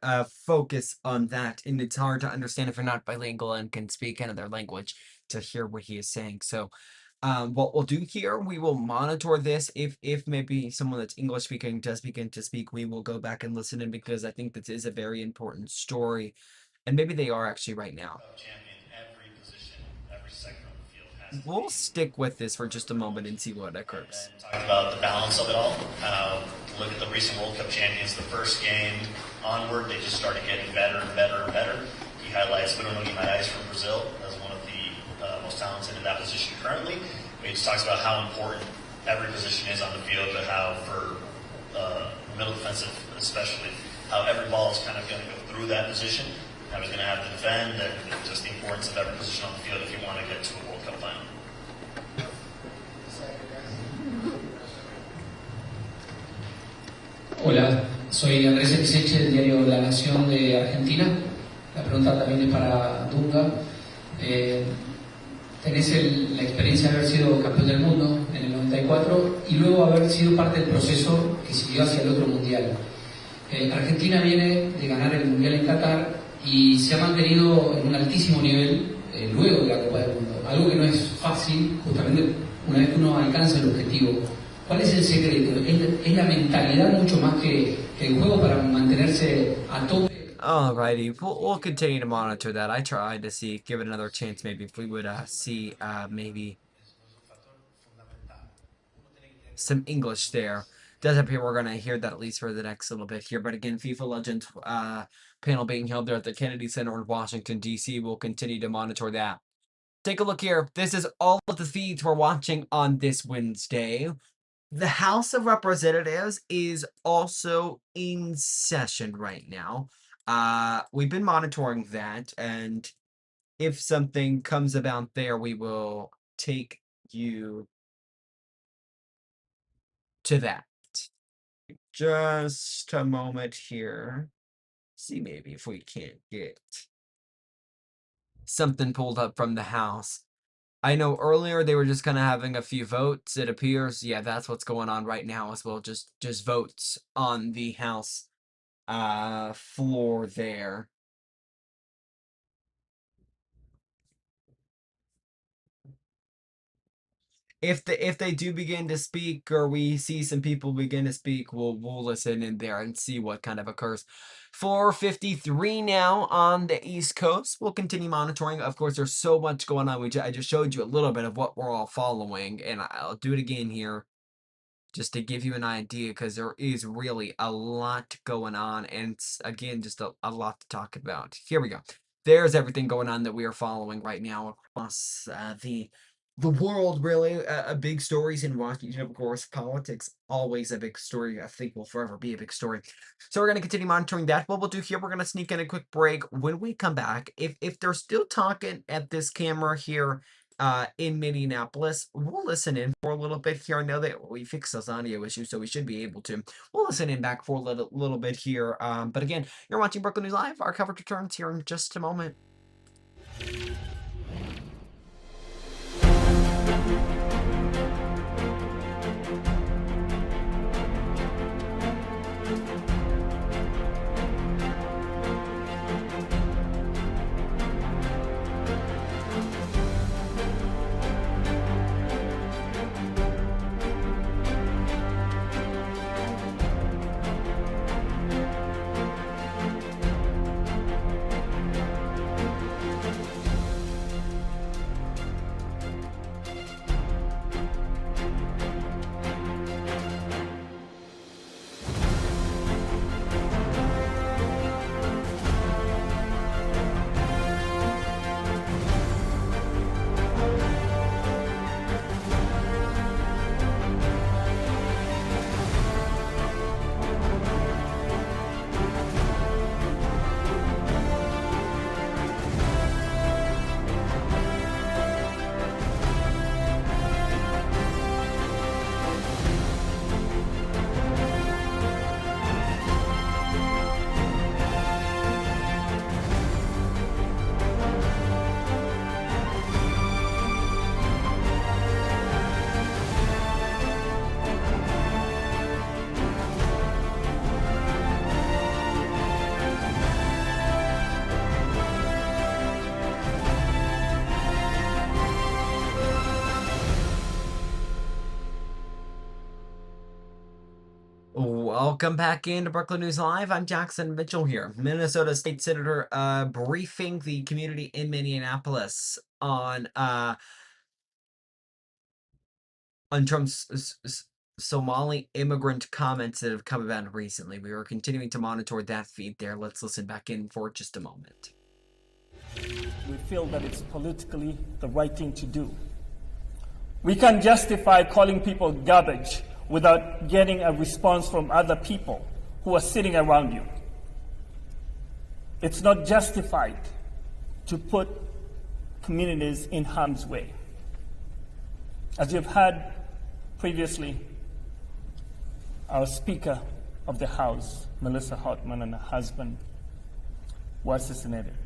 focus on that, and it's hard to understand if you're not bilingual and can speak another language to hear what he is saying. So, what we'll do here, we will monitor this. If maybe someone that's English speaking does begin to speak, we will go back and listen in because I think this is a very important story, and maybe they are actually right now. We'll stick with this for just a moment and see what occurs. Talk about the balance of it all. Look at the recent World Cup champions. The first game onward, they just started getting better and better and better. He highlights Bruno Guimaraes from Brazil as one of the most talented in that position currently. He just talks about how important every position is on the field, but how for middle defensive especially, how every ball is kind of going to go through that position. How he's going to have to defend, and just the importance of every position on the field if you want to get to a World Cup final. Hola, soy Andrés Episeche del diario La Nación de Argentina. La pregunta también es para Dunga. Tenés la experiencia de haber sido campeón del mundo en el 94 y luego haber sido parte del proceso que siguió hacia el otro mundial. Argentina viene de ganar el mundial en Qatar y se ha mantenido en un altísimo nivel luego de la Copa del Mundo. Algo que no es fácil, justamente una vez que uno alcanza el objetivo. ¿Cuál es el secreto? ¿Es la mentalidad mucho más que el juego para mantenerse a tope? Alrighty, we'll continue to monitor that. I tried to give it another chance, maybe if we would see maybe some English there. Does appear we're going to hear that at least for the next little bit here. But again, FIFA Legends panel being held there at the Kennedy Center in Washington, D.C. We'll continue to monitor that. Take a look here. This is all of the feeds we're watching on this Wednesday. The House of Representatives is also in session right now. We've been monitoring that, and if something comes about there, we will take you to that. Just a moment here. See maybe if we can't get something pulled up from the House. I know earlier they were just kind of having a few votes. It appears, yeah, that's what's going on right now as well. Just votes on the House floor there. If they do begin to speak, or we see some people begin to speak, we'll listen in there and see what kind of occurs. 4:53 now on the East Coast. We'll continue monitoring. Of course, there's so much going on. I just showed you a little bit of what we're all following, and I'll do it again here just to give you an idea, because there is really a lot going on, and it's, again, just a lot to talk about. Here we go. There's everything going on that we are following right now across the world, really. Big stories in Washington, of course. Politics, always a big story. I think will forever be a big story. So we're going to continue monitoring that. What we'll do here, we're going to sneak in a quick break. When we come back, if they're still talking at this camera here in Minneapolis, we'll listen in for a little bit here. I know that we fixed those audio issues, so we should be able to. We'll listen in back for a little bit here. But again, you're watching Brooklyn News Live. Our coverage returns here in just a moment. Welcome back into Brooklyn News Live. I'm Jackson Mitchell here. Minnesota State Senator briefing the community in Minneapolis on Trump's Somali immigrant comments that have come about recently. We are continuing to monitor that feed there. Let's listen back in for just a moment. We feel that it's politically the right thing to do. We can justify calling people garbage without getting a response from other people who are sitting around you. It's not justified to put communities in harm's way. As you've heard previously, our Speaker of the House, Melissa Hartman, and her husband were assassinated.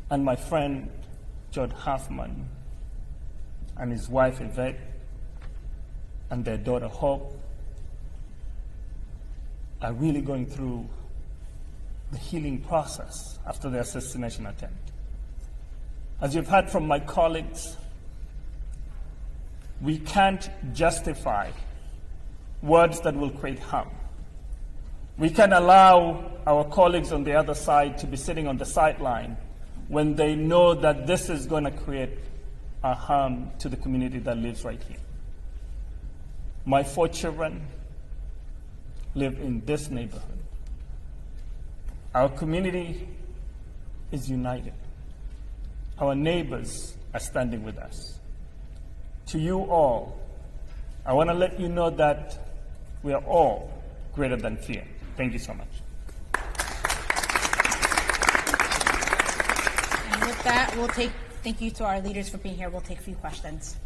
And my friend, George Hoffman, and his wife, Yvette, and their daughter, Hope, are really going through the healing process after the assassination attempt. As you've heard from my colleagues, we can't justify words that will create harm. We can allow our colleagues on the other side to be sitting on the sideline when they know that this is going to create a harm to the community that lives right here. My 4 children live in this neighborhood. Our community is united. Our neighbors are standing with us. To you all, I want to let you know that we are all greater than fear. Thank you so much. And with that, thank you to our leaders for being here. We'll take a few questions.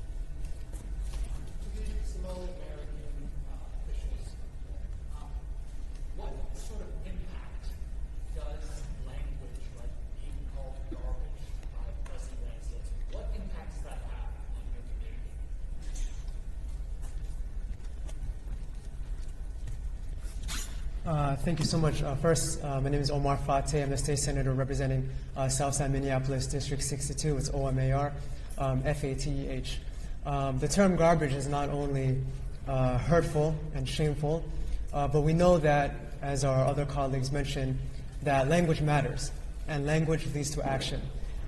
Thank you so much. First, my name is Omar Fateh. I'm the state senator representing Southside Minneapolis District 62. It's OMAR, FATEH. The term garbage is not only hurtful and shameful, but we know that, as our other colleagues mentioned, that language matters, and language leads to action.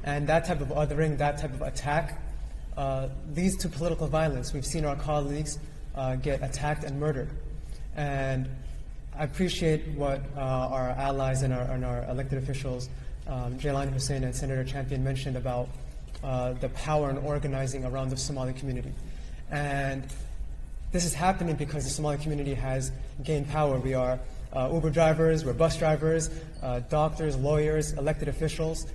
And that type of othering, that type of attack, leads to political violence. We've seen our colleagues get attacked and murdered. And I appreciate what our allies and our elected officials, Jailani Hussein and Senator Champion, mentioned about the power and organizing around the Somali community. And this is happening because the Somali community has gained power. We are Uber drivers, we're bus drivers, doctors, lawyers, elected officials,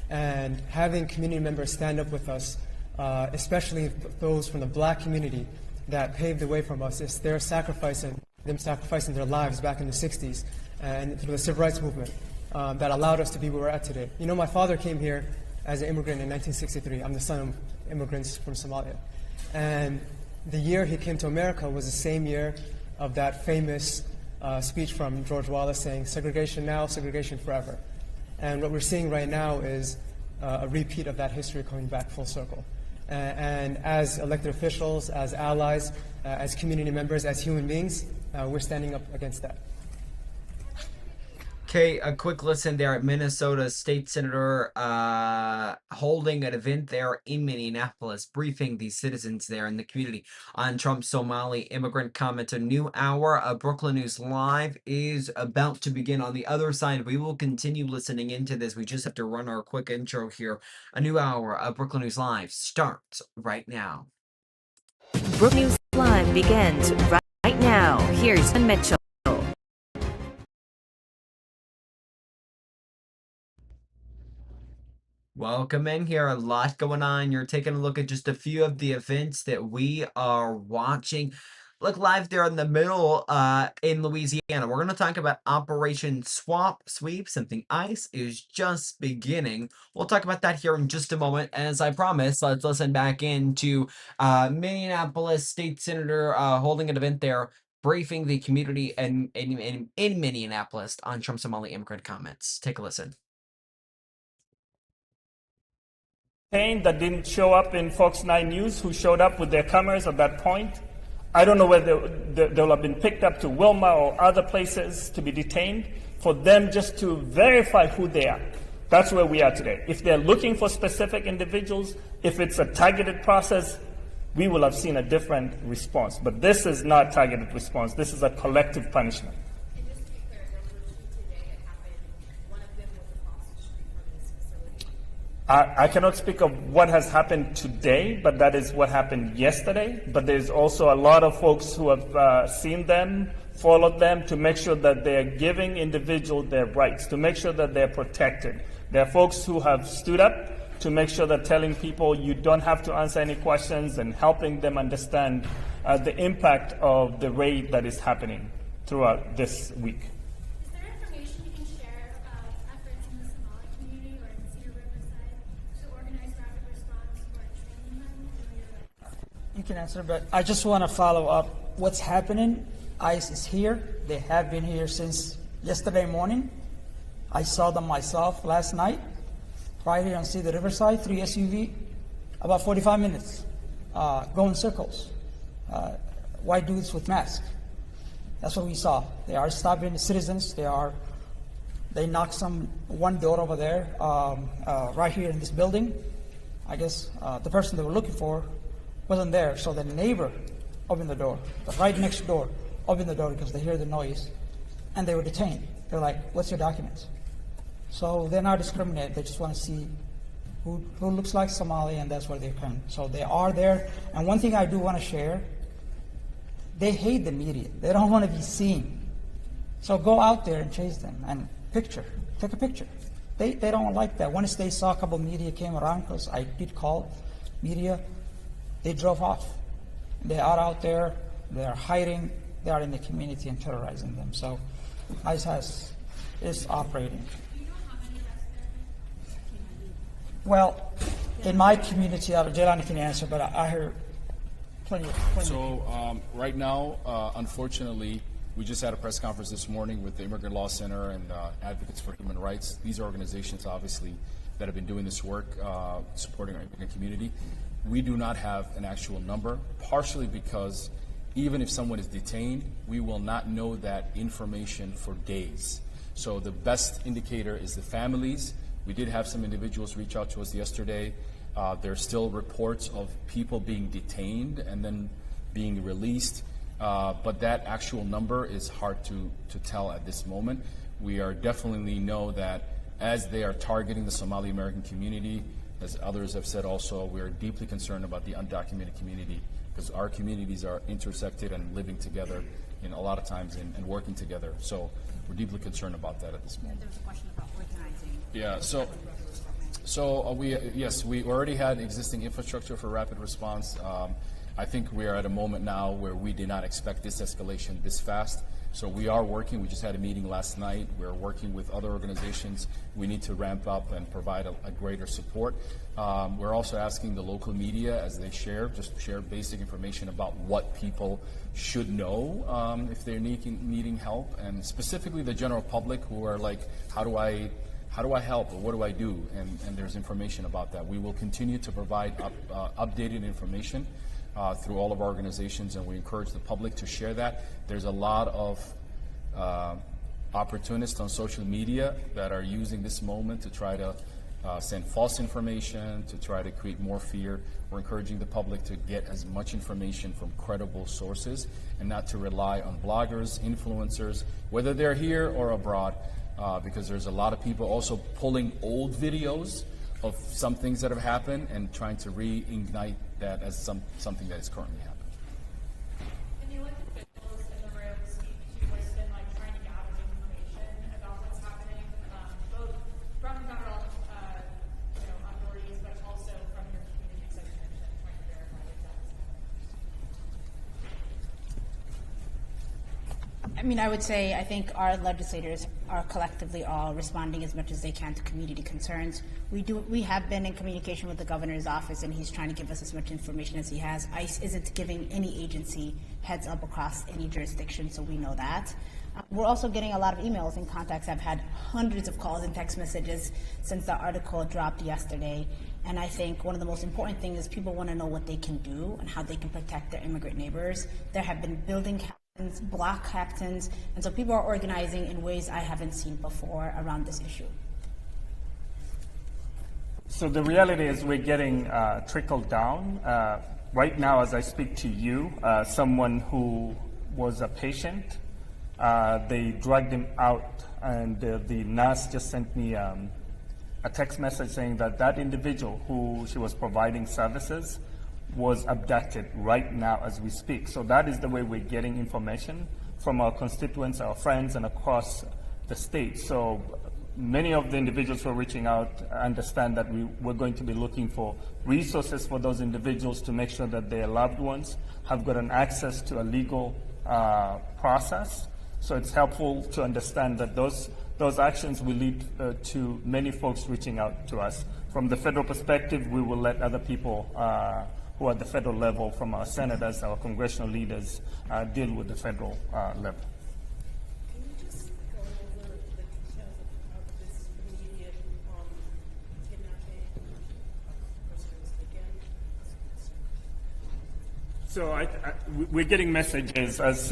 and having community members stand up with us, especially those from the Black community that paved the way from us, is their sacrificing their lives back in the 60s and through the civil rights movement that allowed us to be where we're at today. You know, my father came here as an immigrant in 1963. I'm the son of immigrants from Somalia. And the year he came to America was the same year of that famous speech from George Wallace saying, segregation now, segregation forever. And what we're seeing right now is a repeat of that history coming back full circle. And as elected officials, as allies, as community members, as human beings, we're standing up against that. Okay, a quick listen there at Minnesota State Senator holding an event there in Minneapolis, briefing the citizens there in the community on Trump's Somali immigrant comment. A new hour of Brooklyn News Live is about to begin. On the other side, we will continue listening into this. We just have to run our quick intro here. A new hour of Brooklyn News Live starts right now. Brooklyn News Live begins right now. Here's Mitchell. Welcome in here. A lot going on. You're taking a look at just a few of the events that we are watching. Look live there in the middle in Louisiana. We're going to talk about Operation Sweep. Something ICE is just beginning. We'll talk about that here in just a moment. As I promised, let's listen back into Minneapolis State Senator holding an event there, briefing the community in Minneapolis on Trump's Somali immigrant comments. Take a listen. That didn't show up in Fox 9 News, who showed up with their cameras at that point. I don't know whether they'll have been picked up to Wilma or other places to be detained, for them just to verify who they are. That's where we are today. If they're looking for specific individuals, if it's a targeted process, we will have seen a different response. But this is not targeted response. This is a collective punishment. I cannot speak of what has happened today, but that is what happened yesterday. But there's also a lot of folks who have seen them, followed them, to make sure that they're giving individuals their rights, to make sure that they're protected. There are folks who have stood up to make sure that telling people you don't have to answer any questions and helping them understand the impact of the raid that is happening throughout this week. You can answer, but I just want to follow up what's happening. ICE is here. They have been here since yesterday morning. I saw them myself last night, right here on Cedar Riverside, 3 SUV, about 45 minutes, going circles. White dudes with masks. That's what we saw. They are stopping the citizens. They knocked one door over there, right here in this building. I guess the person they were looking for wasn't there, so the neighbor open the door. The right next door, open the door because they hear the noise, and they were detained. They're like, what's your documents? So they're not discriminated. They just want to see who looks like Somali, and that's where they come. So they are there. And one thing I do want to share, they hate the media. They don't want to be seen. So go out there and chase them and take a picture. They don't like that. Once they saw a couple media came around, because I did call media, they drove off. They are out there, they are hiding, they are in the community and terrorizing them. So ISIS is operating. Well, in my community, Jelani can answer, but I heard plenty. So right now, unfortunately, we just had a press conference this morning with the Immigrant Law Center and Advocates for Human Rights. These are organizations, obviously, that have been doing this work, supporting our immigrant community. We do not have an actual number, partially because even if someone is detained, we will not know that information for days. So the best indicator is the families. We did have some individuals reach out to us yesterday. There are still reports of people being detained and then being released, but that actual number is hard to tell at this moment. We are definitely know that as they are targeting the Somali American community, as others have said also, we are deeply concerned about the undocumented community, because our communities are intersected and living together in a lot of times and working together. So we're deeply concerned about that at this moment. There was a question about organizing. Yeah, we already had existing infrastructure for rapid response. I think we are at a moment now where we did not expect this escalation this fast. So we are working. We just had a meeting last night. We're working with other organizations. We need to ramp up and provide a greater support. We're also asking the local media, as they share basic information about what people should know if they're needing help, and specifically the general public who are like, how do I help, or what do I do? And there's information about that. We will continue to provide updated information through all of our organizations, and we encourage the public to share that. There's a lot of opportunists on social media that are using this moment to try to send false information, to try to create more fear. We're encouraging the public to get as much information from credible sources and not to rely on bloggers, influencers, whether they're here or abroad, because there's a lot of people also pulling old videos of some things that have happened and trying to reignite that as something that is currently happening. Can you let officials in the room speak to what's been like trying to gather information about what's happening, both from federal authorities, but also from your communities that you mentioned, trying to verify the status? I mean, I would say I think our legislators are collectively all responding as much as they can to community concerns. We have been in communication with the governor's office, and he's trying to give us as much information as he has. ICE isn't giving any agency heads up across any jurisdiction, so we know that. We're also getting a lot of emails and contacts. I've had hundreds of calls and text messages since the article dropped yesterday. And I think one of the most important things is people want to know what they can do and how they can protect their immigrant neighbors. There have been building captains, block captains, and so people are organizing in ways I haven't seen before around this issue. So the reality is we're getting trickled down. Right now, as I speak to you, someone who was a patient, they dragged him out, and the nurse just sent me a text message saying that that individual who she was providing services was abducted right now as we speak. So that is the way we're getting information from our constituents, our friends, and across the state. So many of the individuals who are reaching out understand that we're going to be looking for resources for those individuals to make sure that their loved ones have gotten access to a legal process. So it's helpful to understand that those actions will lead to many folks reaching out to us. From the federal perspective, we will let other people who are at the federal level, from our senators, our congressional leaders, deal with the federal level. So we're getting messages as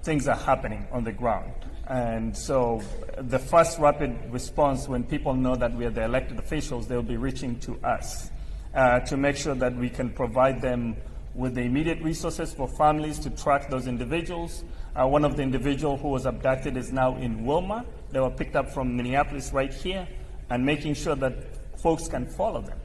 things are happening on the ground. And so the first rapid response, when people know that we are the elected officials, they'll be reaching to us to make sure that we can provide them with the immediate resources for families to track those individuals. One of the individuals who was abducted is now in Wilma. They were picked up from Minneapolis right here, and making sure that folks can follow them.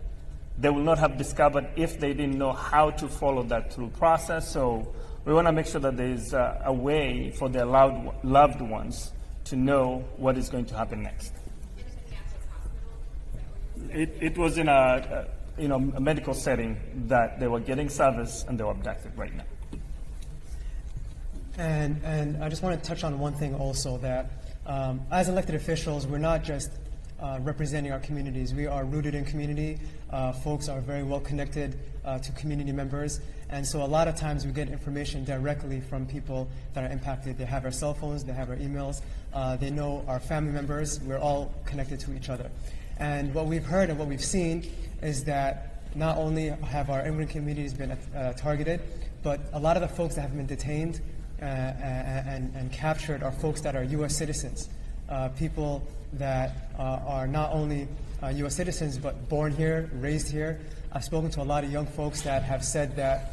They will not have discovered if they didn't know how to follow that through process. So we want to make sure that there's a way for their loved ones to know what is going to happen next. It was in a medical setting that they were getting service and they were abducted right now. And I just want to touch on one thing also, that as elected officials, we're not just representing our communities. We are rooted in community. Folks are very well connected to community members. And so a lot of times we get information directly from people that are impacted. They have our cell phones, they have our emails, they know our family members. We're all connected to each other. And what we've heard and what we've seen is that not only have our immigrant communities been targeted, but a lot of the folks that have been detained and captured are folks that are U.S. citizens, people that are not only U.S. citizens but born here, raised here. I've spoken to a lot of young folks that have said that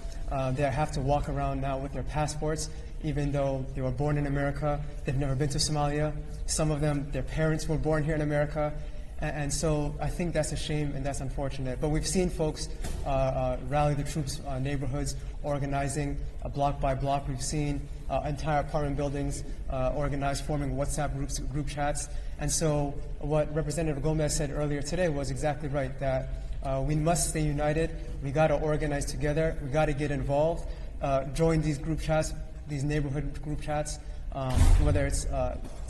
they have to walk around now with their passports, even though they were born in America. They've never been to Somalia. Some of them, their parents were born here in America. And so I think that's a shame and that's unfortunate. But we've seen folks rally the troops, neighborhoods, organizing block by block. We've seen entire apartment buildings organized, forming WhatsApp group chats. And so what Representative Gomez said earlier today was exactly right, that we must stay united. We got to organize together. We got to get involved, join these group chats, these neighborhood group chats, whether it's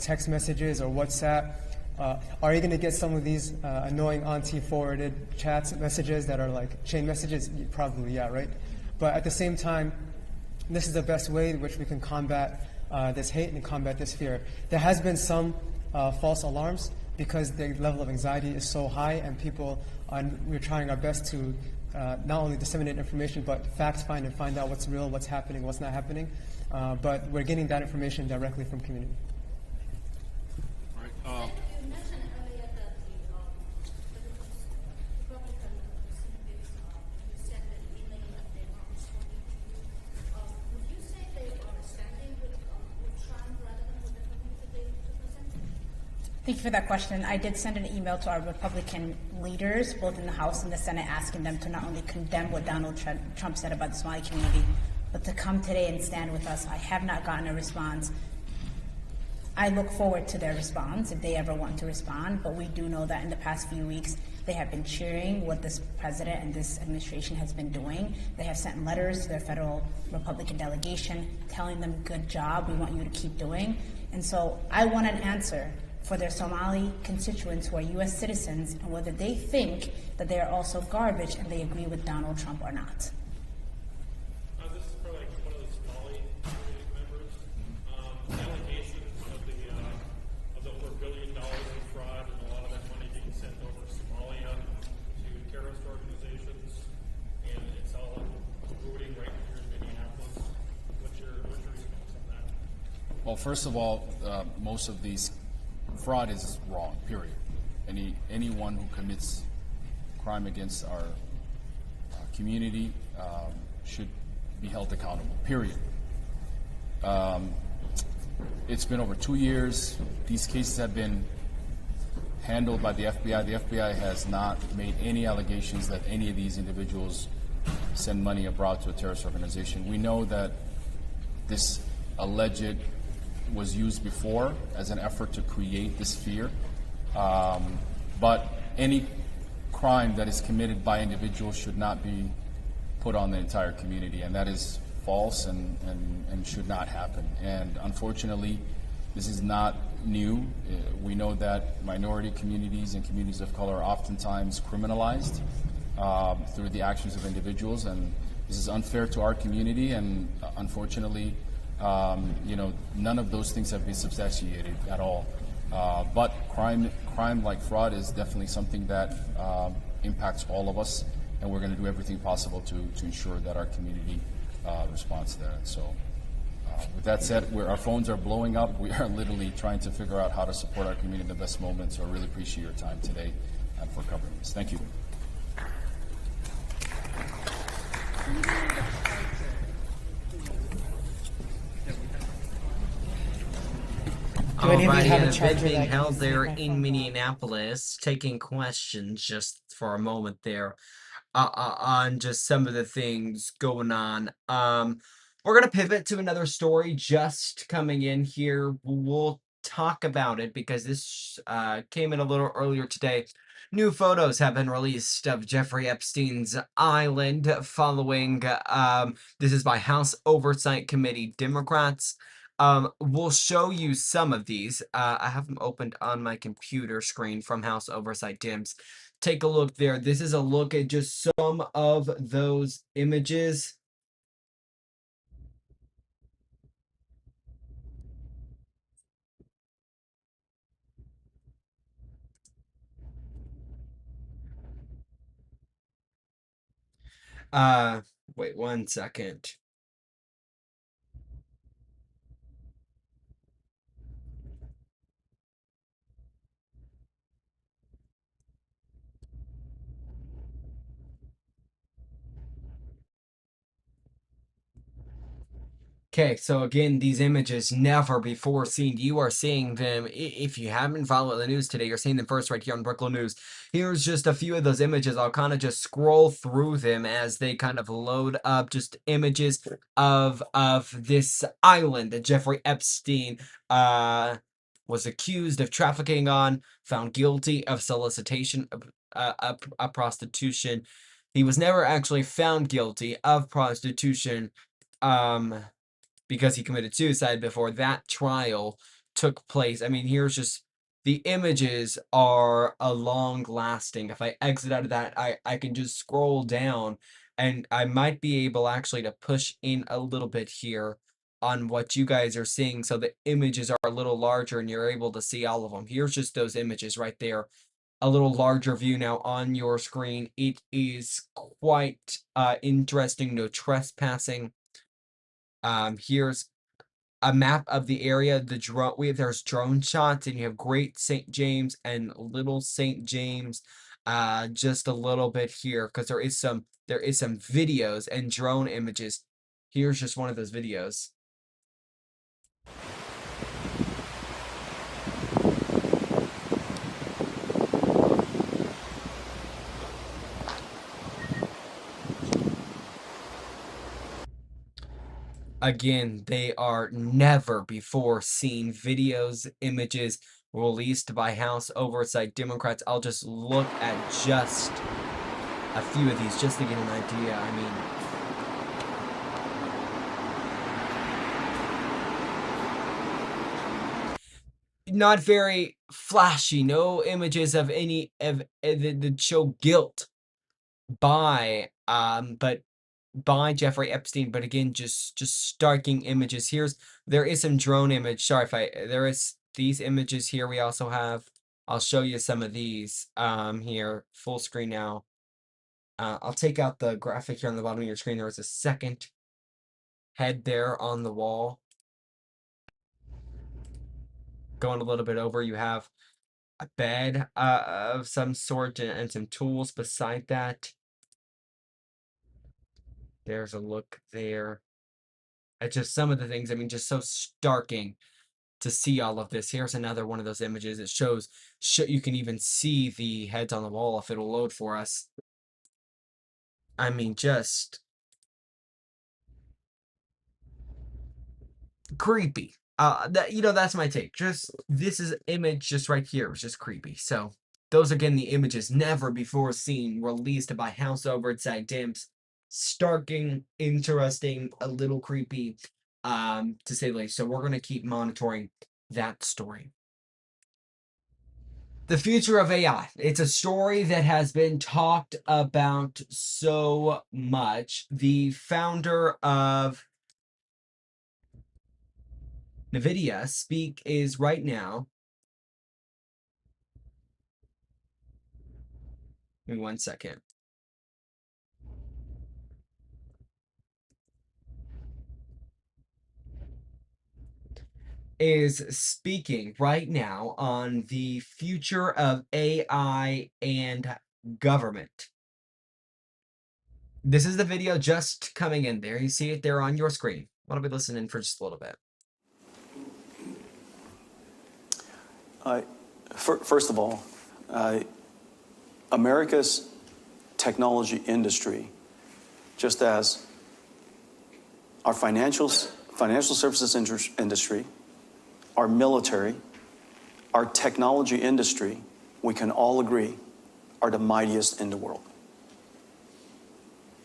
text messages or WhatsApp. Are you going to get some of these annoying auntie forwarded chats, messages that are like chain messages? Probably, yeah, right? But at the same time, this is the best way in which we can combat this hate and combat this fear. There has been some false alarms because the level of anxiety is so high, and we're trying our best to not only disseminate information, but fact find and find out what's real, what's happening, what's not happening. But we're getting that information directly from community. All right. Thank you for that question. I did send an email to our Republican leaders, both in the House and the Senate, asking them to not only condemn what Donald Trump said about the Somali community, but to come today and stand with us. I have not gotten a response. I look forward to their response if they ever want to respond, but we do know that in the past few weeks, they have been cheering what this president and this administration has been doing. They have sent letters to their federal Republican delegation telling them, good job, we want you to keep doing. And so I want an answer for their Somali constituents who are U.S. citizens, and whether they think that they are also garbage and they agree with Donald Trump or not. This is for like one of the Somali community members. Allegations of the over $1 billion in fraud and a lot of that money being sent over to Somalia to terrorist organizations, and it's all rooting right here in Minneapolis. What's your response on that? Well, first of all, most of these fraud is wrong, period. Anyone who commits crime against our community should be held accountable, period. It's been over 2 years. These cases have been handled by the FBI. The FBI has not made any allegations that any of these individuals send money abroad to a terrorist organization. We know that this alleged was used before as an effort to create this fear. But any crime that is committed by individuals should not be put on the entire community, and that is false and should not happen. And unfortunately, this is not new. We know that minority communities and communities of color are oftentimes criminalized through the actions of individuals, and this is unfair to our community, and unfortunately, none of those things have been substantiated at all. But crime like fraud is definitely something that impacts all of us, and we're going to do everything possible to ensure that our community responds to that. So with that said, our phones are blowing up. We are literally trying to figure out how to support our community in the best moment. So I really appreciate your time today and for covering this. Thank you. Alrighty, have a an event charger being that can held use there my in phone. Minneapolis, taking questions just for a moment there on just some of the things going on. We're gonna pivot to another story just coming in here. We'll talk about it because this came in a little earlier today. New photos have been released of Jeffrey Epstein's island following, this is by House Oversight Committee Democrats. We'll show you some of these. I have them opened on my computer screen from House Oversight Dems. Take a look there. This is a look at just some of those images. Wait 1 second. Okay, so again, these images never before seen. You are seeing them. If you haven't followed the news today, you're seeing them first right here on Brookland News. Here's just a few of those images. I'll kind of just scroll through them as they kind of load up just images of this island that Jeffrey Epstein was accused of trafficking on, found guilty of solicitation of prostitution. He was never actually found guilty of prostitution. Because he committed suicide before that trial took place. I mean, here's just the images are a long lasting. If I exit out of that, I can just scroll down and I might be able actually to push in a little bit here on what you guys are seeing so the images are a little larger and you're able to see all of them. Here's just those images right there. A little larger view now on your screen. It is quite interesting. No trespassing. Here's a map of the area. The drone there's drone shots, and you have Great St. James and Little St. James. Just a little bit here because there is some videos and drone images. Here's just one of those videos. Again, they are never before seen videos, images released by House Oversight Democrats. I'll just look at just a few of these just to get an idea. I mean, not very flashy. No images of any of that show guilt by Jeffrey Epstein, but again, just starking images. There is some drone image. Sorry if there is these images here. We also have. I'll show you some of these here, full screen now. I'll take out the graphic here on the bottom of your screen. There was a second head there on the wall. Going a little bit over, you have a bed of some sort and some tools beside that. There's a look there at just some of the things. I mean, just so starking to see all of this. Here's another one of those images. It shows you can even see the heads on the wall if it'll load for us. I mean, just creepy. That's my take. Just this is image just right here. It's just creepy. So those again the images never before seen released by House Oversight Dems. Starking, interesting, a little creepy, to say the least. So we're gonna keep monitoring that story. The future of AI. It's a story that has been talked about so much. The founder of NVIDIA is right now. Give me 1 second. Is speaking right now on the future of AI and government. This is the video just coming in there. You see it there on your screen. Why don't we listen in for just a little bit? First of all, America's technology industry, just as our financial services industry, our military, our technology industry, we can all agree, are the mightiest in the world.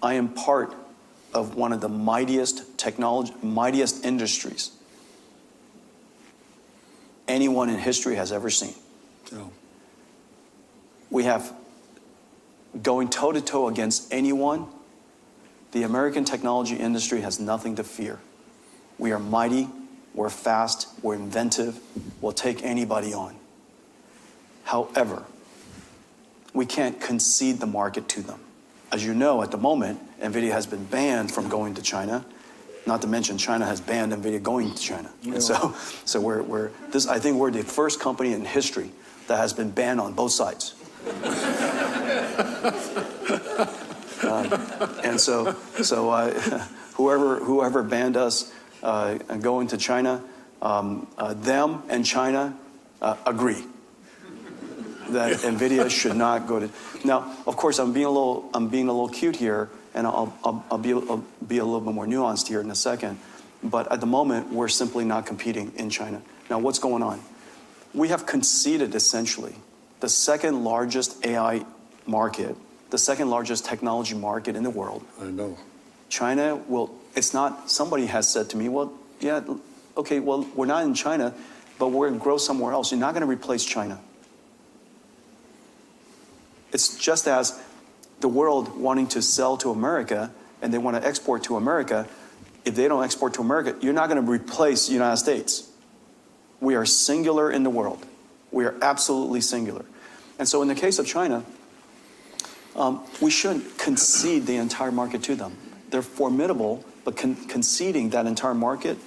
I am part of one of the mightiest industries anyone in history has ever seen. Oh. We have, going toe-to-toe against anyone, the American technology industry has nothing to fear. We are mighty, we're fast, we're inventive, we'll take anybody on. However, we can't concede the market to them. As you know, at the moment, NVIDIA has been banned from going to China. Not to mention, China has banned NVIDIA going to China. Yeah. And so I think we're the first company in history that has been banned on both sides. And so whoever banned us going to China, them and China agree that NVIDIA should not go to. Now, of course, I'm being a little cute here, and I'll be a little bit more nuanced here in a second. But at the moment, we're simply not competing in China. Now, what's going on? We have conceded essentially the second largest AI market, the second largest technology market in the world. I know. China will. It's not. Somebody has said to me, "Well, yeah, okay. Well, we're not in China, but we're going to grow somewhere else. You're not going to replace China." It's just as the world wanting to sell to America and they want to export to America. If they don't export to America, you're not going to replace the United States. We are singular in the world. We are absolutely singular. And so in the case of China, we shouldn't concede the entire market to them. They're formidable, but conceding that entire market,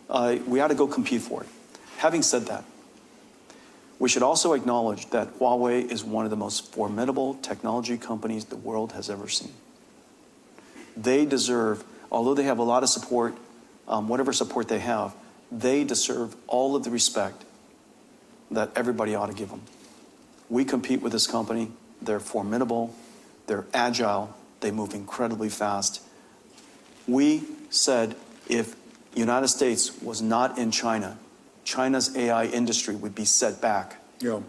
we ought to go compete for it. Having said that, we should also acknowledge that Huawei is one of the most formidable technology companies the world has ever seen. They deserve, although they have a lot of support, whatever support they have, they deserve all of the respect that everybody ought to give them. We compete with this company. They're formidable. They're agile. They move incredibly fast. We said if the United States was not in China, China's AI industry would be set back. Yeah.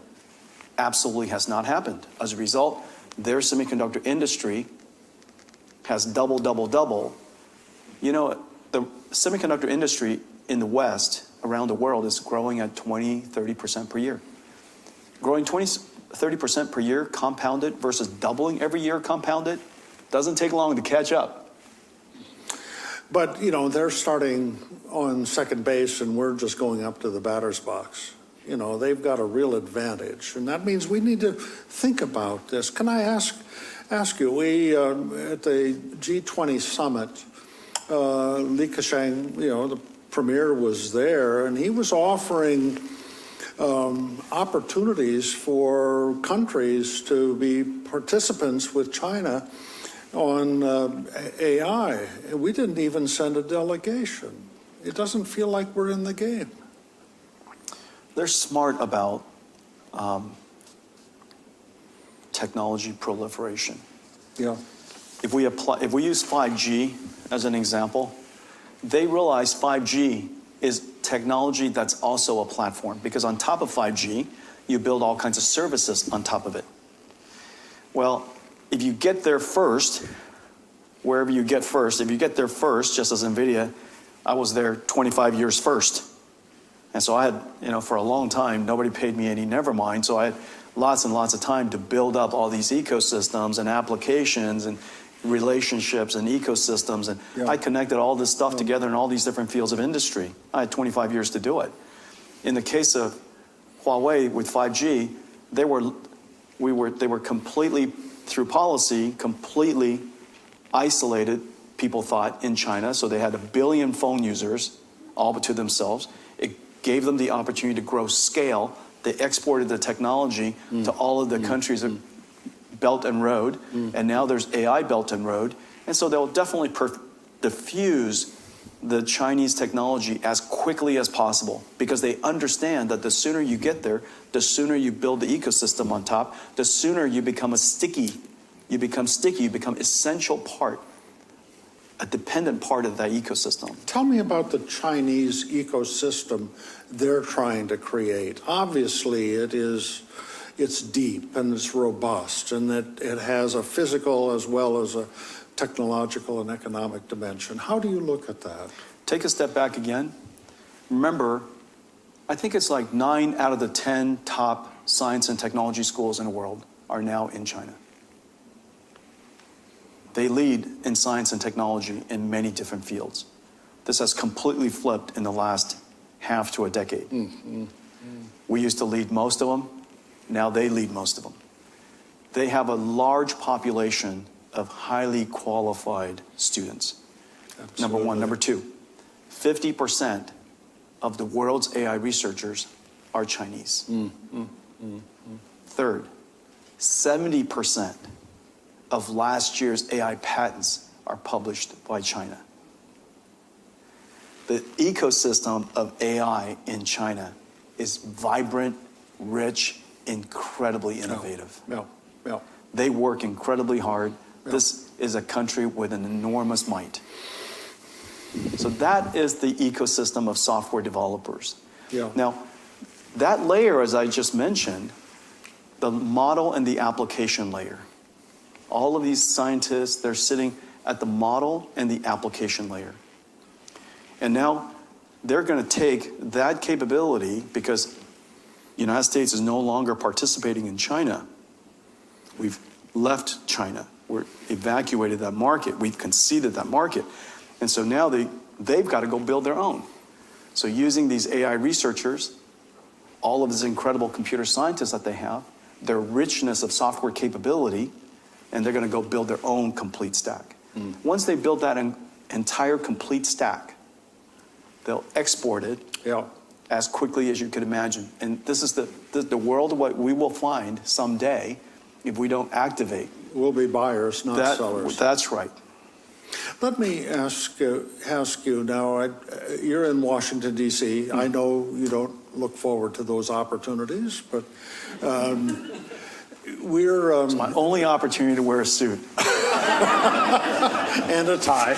Absolutely has not happened. As a result, their semiconductor industry has double. You know, the semiconductor industry in the West, around the world, is growing at 20-30% per year. Growing 20-30% per year compounded versus doubling every year compounded doesn't take long to catch up. But, you know, they're starting on second base and we're just going up to the batter's box. You know, they've got a real advantage. And that means we need to think about this. Can I ask you, we, at the G20 summit, Li Keqiang, you know, the premier was there, and he was offering opportunities for countries to be participants with China on AI. And we didn't even send a delegation. It doesn't feel like we're in the game. They're smart about technology proliferation. Yeah. If we use 5G as an example, they realize 5G is technology that's also a platform, because on top of 5G, you build all kinds of services on top of it. Well, if you get there first, wherever you get first, if you get there first, just as NVIDIA, I was there 25 years first. And so I had, you know, for a long time, nobody paid me any never mind. So I had lots and lots of time to build up all these ecosystems and applications and relationships and ecosystems. And Yeah. I connected all this stuff together in all these different fields of industry. I had 25 years to do it. In the case of Huawei with 5G, they were completely, through policy, completely isolated, people thought, in China. So they had 1 billion phone users all but to themselves. It gave them the opportunity to grow scale. They exported the technology to all of the countries of Belt and Road, and now there's AI Belt and Road. And so they'll definitely diffuse the Chinese technology as quickly as possible because they understand that the sooner you get there, the sooner you build the ecosystem on top, the sooner you become you become essential part, a dependent part of that ecosystem. Tell me about the Chinese ecosystem they're trying to create. Obviously, it's deep and it's robust, and that it has a physical as well as a technological and economic dimension. How do you look at that? Take a step back again. Remember, I think it's like 9 out of the 10 top science and technology schools in the world are now in China. They lead in science and technology in many different fields. This has completely flipped in the last half to a decade. We used to lead most of them. Now they lead most of them. They have a large population of highly qualified students. Absolutely. Number one. Number two, 50% of the world's AI researchers are Chinese. Third, 70% of last year's AI patents are published by China. The ecosystem of AI in China is vibrant, rich, incredibly innovative. They work incredibly hard. This is a country with an enormous might. So that is the ecosystem of software developers. Now, that layer, as I just mentioned, the model and the application layer. All of these scientists, they're sitting at the model and the application layer. And now they're going to take that capability because the United States is no longer participating in China. We've left China. We're evacuated that market. We've conceded that market. And so now they've got to go build their own. So using these AI researchers, all of this incredible computer scientists that they have, their richness of software capability, and they're going to go build their own complete stack. Once they build that entire complete stack, they'll export it as quickly as you could imagine. And this is the world of what we will find someday if we don't activate. We'll be buyers, not sellers. That's right. Let me ask you now, you're in Washington, D.C. I know you don't look forward to those opportunities, but it's my only opportunity to wear a suit. And a tie.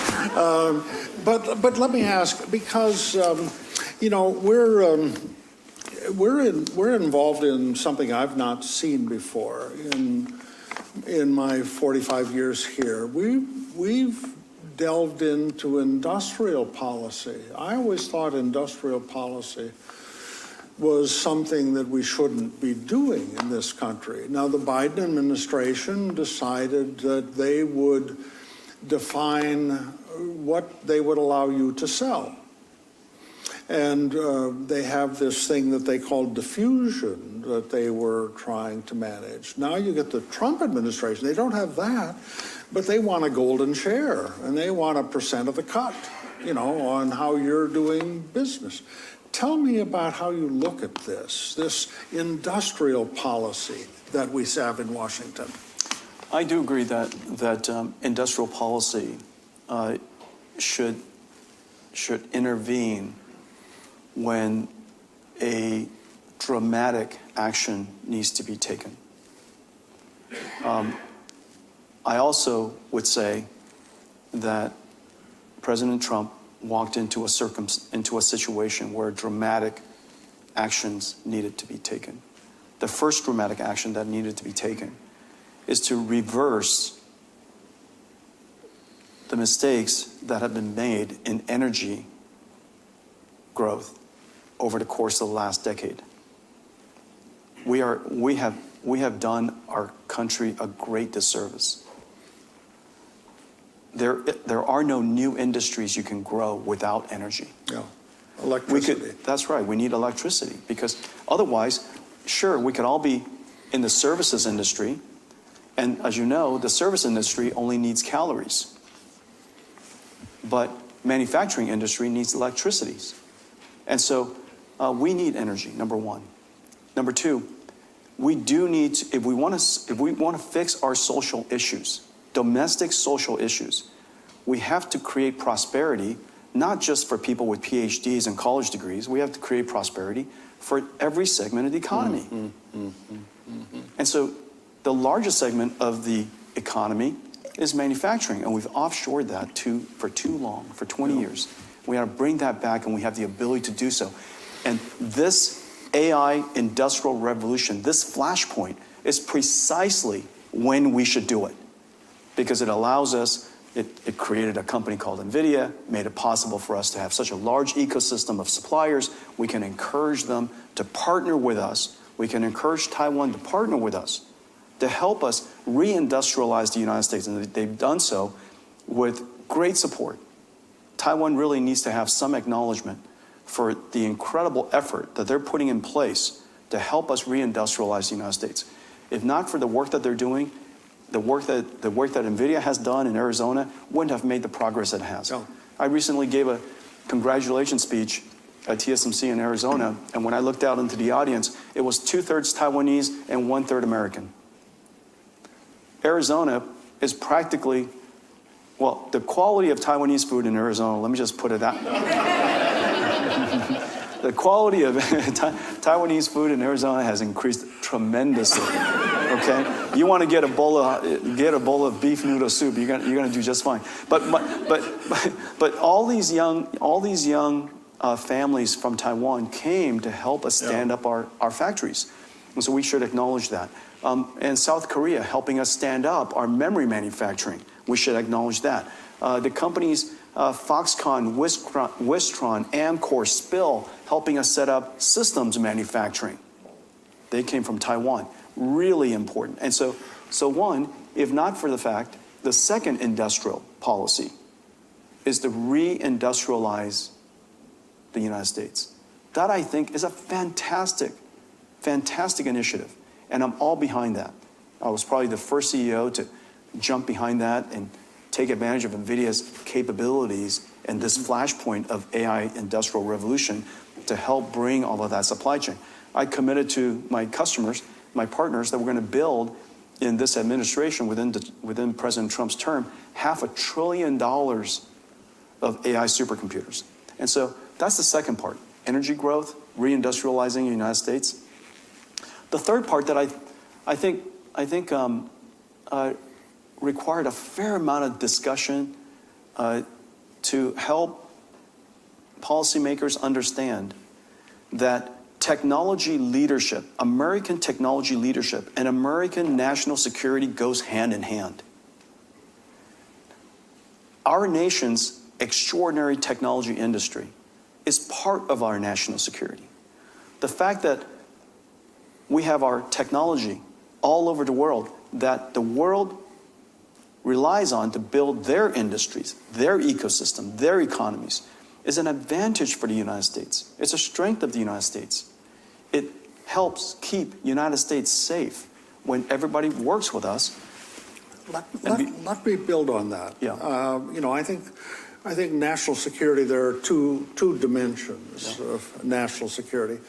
But let me ask, because, we're involved in something I've not seen before in my 45 years here. We've delved into industrial policy. I always thought industrial policy was something that we shouldn't be doing in this country. Now, the Biden administration decided that they would define what they would allow you to sell. And they have this thing that they call diffusion that they were trying to manage. Now you get the Trump administration. They don't have that, but they want a golden share, and they want a percent of the cut, on how you're doing business. Tell me about how you look at this industrial policy that we have in Washington. I do agree that industrial policy should intervene when a dramatic action needs to be taken. I also would say that President Trump walked into a situation where dramatic actions needed to be taken. The first dramatic action that needed to be taken is to reverse the mistakes that have been made in energy growth over the course of the last decade. We have done our country a great disservice. There are no new industries you can grow without energy. Electricity. That's right. We need electricity because otherwise, sure, we could all be in the services industry, and as you know, the service industry only needs calories. But manufacturing industry needs electricity. And so we need energy, number one. Number two, we do need to, if we want to fix our social issues, domestic social issues, we have to create prosperity not just for people with PhDs and college degrees. We have to create prosperity for every segment of the economy. And so the largest segment of the economy is manufacturing, and we've offshored that for too long, for 20 years. We got to bring that back, and we have the ability to do so. And this AI industrial revolution, this flashpoint, is precisely when we should do it, because it allows us, it created a company called NVIDIA, made it possible for us to have such a large ecosystem of suppliers. We can encourage them to partner with us. We can encourage Taiwan to partner with us to help us reindustrialize the United States. And they've done so with great support. Taiwan really needs to have some acknowledgement for the incredible effort that they're putting in place to help us reindustrialize the United States. If not for the work that they're doing, the work that NVIDIA has done in Arizona wouldn't have made the progress it has. I recently gave a congratulations speech at TSMC in Arizona, and when I looked out into the audience, it was 2/3 Taiwanese and 1/3 American. Arizona is practically, well, the quality of Taiwanese food in Arizona, let me just put it out. The quality of Taiwanese food in Arizona has increased tremendously. Okay, you want to get a bowl of beef noodle soup, you're gonna do just fine. But all these young families from Taiwan came to help us stand up our factories, and so we should acknowledge that. And South Korea helping us stand up our memory manufacturing, we should acknowledge that. The companies Foxconn, Wistron, Amcor, Spill, helping us set up systems manufacturing. They came from Taiwan. Really important. And so one, if not for the fact, the second industrial policy is to reindustrialize the United States. That, I think, is a fantastic, fantastic initiative. And I'm all behind that. I was probably the first CEO to jump behind that and take advantage of NVIDIA's capabilities and this flashpoint of AI industrial revolution to help bring all of that supply chain. I committed to my customers, my partners, that we're going to build in this administration within President Trump's term, $500 billion of AI supercomputers. And so that's the second part, energy growth, reindustrializing the United States. The third part that I think required a fair amount of discussion to help policymakers understand that technology leadership, American technology leadership, and American national security goes hand in hand. Our nation's extraordinary technology industry is part of our national security. The fact that we have our technology all over the world, that the world relies on to build their industries, their ecosystem, their economies, is an advantage for the United States. It's a strength of the United States. It helps keep the United States safe when everybody works with us. Let me build on that. Yeah. I think national security, there are two dimensions of national security.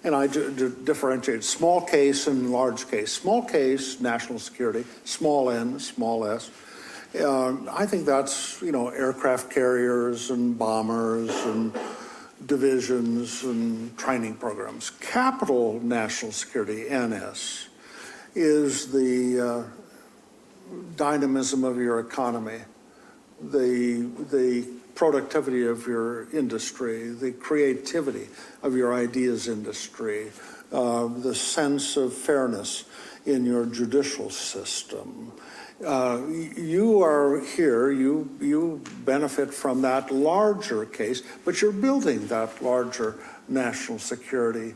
And I differentiate small case and large case. Small case, national security, small n, small s. I think that's, aircraft carriers and bombers and divisions and training programs. Capital national security, NS, is the dynamism of your economy, the productivity of your industry, the creativity of your ideas industry, the sense of fairness in your judicial system. You are here, you benefit from that larger case, but you're building that larger national security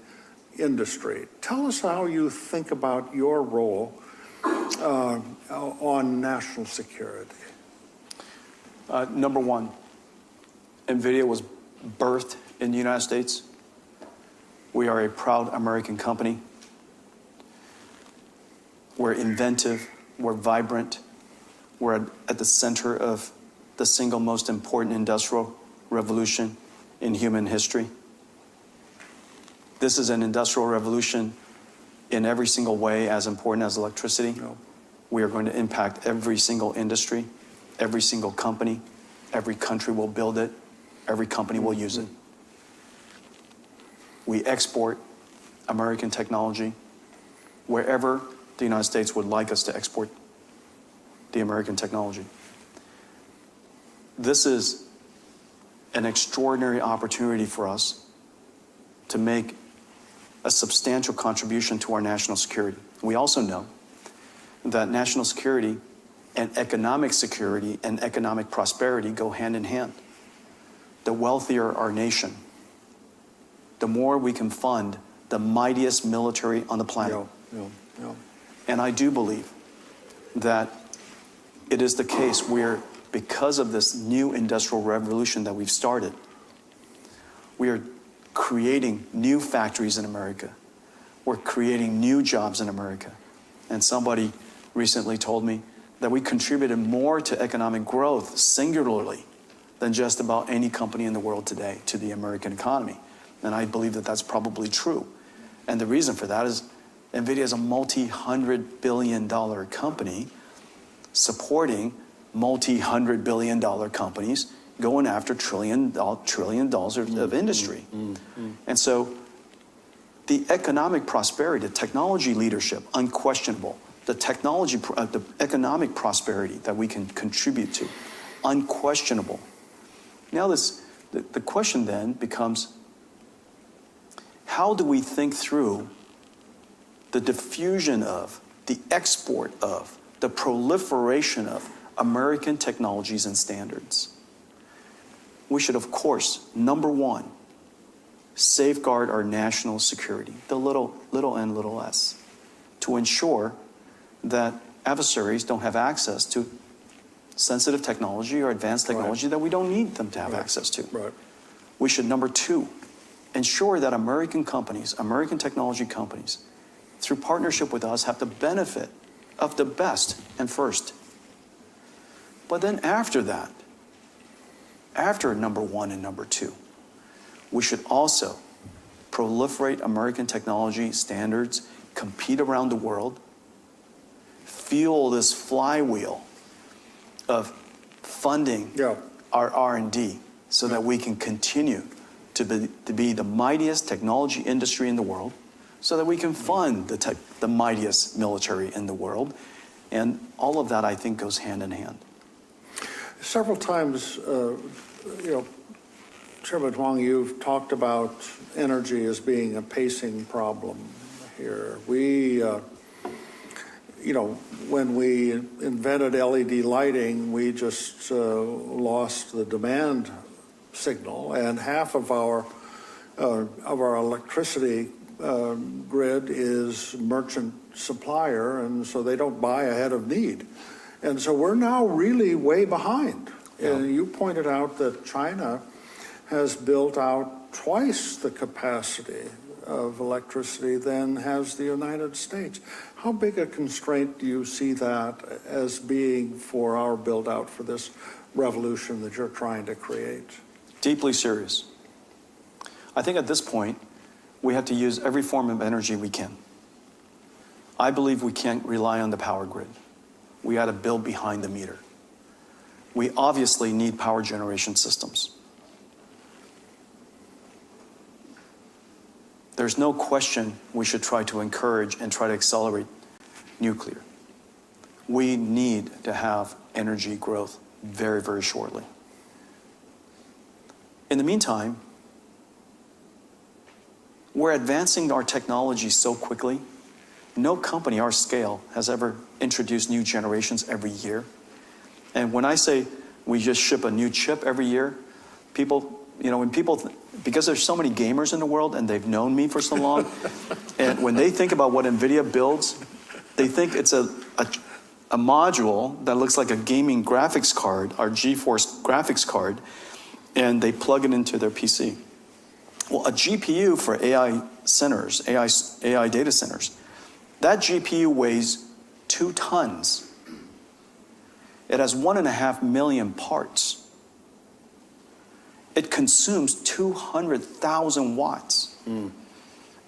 industry. Tell us how you think about your role on national security. Number one, NVIDIA was birthed in the United States. We are a proud American company. We're inventive, we're vibrant, we're at the center of the single most important industrial revolution in human history. This is an industrial revolution in every single way as important as electricity. No. We are going to impact every single industry, every single company, every country will build it. every company will use it. We export American technology wherever the United States would like us to export the American technology. This is an extraordinary opportunity for us to make a substantial contribution to our national security. We also know that national security and economic security and economic prosperity go hand in hand. The wealthier our nation, the more we can fund the mightiest military on the planet. And I do believe that it is the case where, because of this new industrial revolution that we've started, we are creating new factories in America. We're creating new jobs in America. And somebody recently told me that we contributed more to economic growth singularly than just about any company in the world today to the American economy. And I believe that that's probably true. And the reason for that is NVIDIA is a multi-$100 billion company supporting multi-$100 billion companies going after trillion dollars of industry. And so the economic prosperity, the technology leadership, unquestionable. The economic prosperity that we can contribute to, unquestionable. Now the question then becomes, how do we think through the diffusion of, the export of, the proliferation of American technologies and standards? We should, of course, number one, safeguard our national security, the little n, little s, to ensure that adversaries don't have access to sensitive technology or advanced technology that we don't need them to have access to. We should, number two, ensure that American companies, American technology companies, through partnership with us, have the benefit of the best and first. But then after that, after number one and number two, we should also proliferate American technology standards, compete around the world, fuel this flywheel of funding our R&D so that we can continue to be the mightiest technology industry in the world, so that we can fund the mightiest military in the world. And all of that, I think, goes hand in hand. Several times, Chairman Huang, you've talked about energy as being a pacing problem here. We, when we invented LED lighting, we just lost the demand signal, and half of our electricity grid is merchant supplier, and so they don't buy ahead of need. And so we're now really way behind. And you pointed out that China has built out twice the capacity of electricity than has the United States. How big a constraint do you see that as being for our build out for this revolution that you're trying to create? Deeply serious. I think at this point, we have to use every form of energy we can. I believe we can't rely on the power grid. We got to build behind the meter. We obviously need power generation systems. There's no question we should try to encourage and try to accelerate nuclear. We need to have energy growth very, very shortly. In the meantime, we're advancing our technology so quickly. No company our scale has ever introduced new generations every year. And when I say we just ship a new chip every year, people, because there's so many gamers in the world and they've known me for so long, and when they think about what NVIDIA builds, they think it's a module that looks like a gaming graphics card, our GeForce graphics card, and they plug it into their PC. Well, a GPU for AI centers, AI data centers, that GPU weighs 2 tons. It has 1.5 million parts. It consumes 200,000 watts.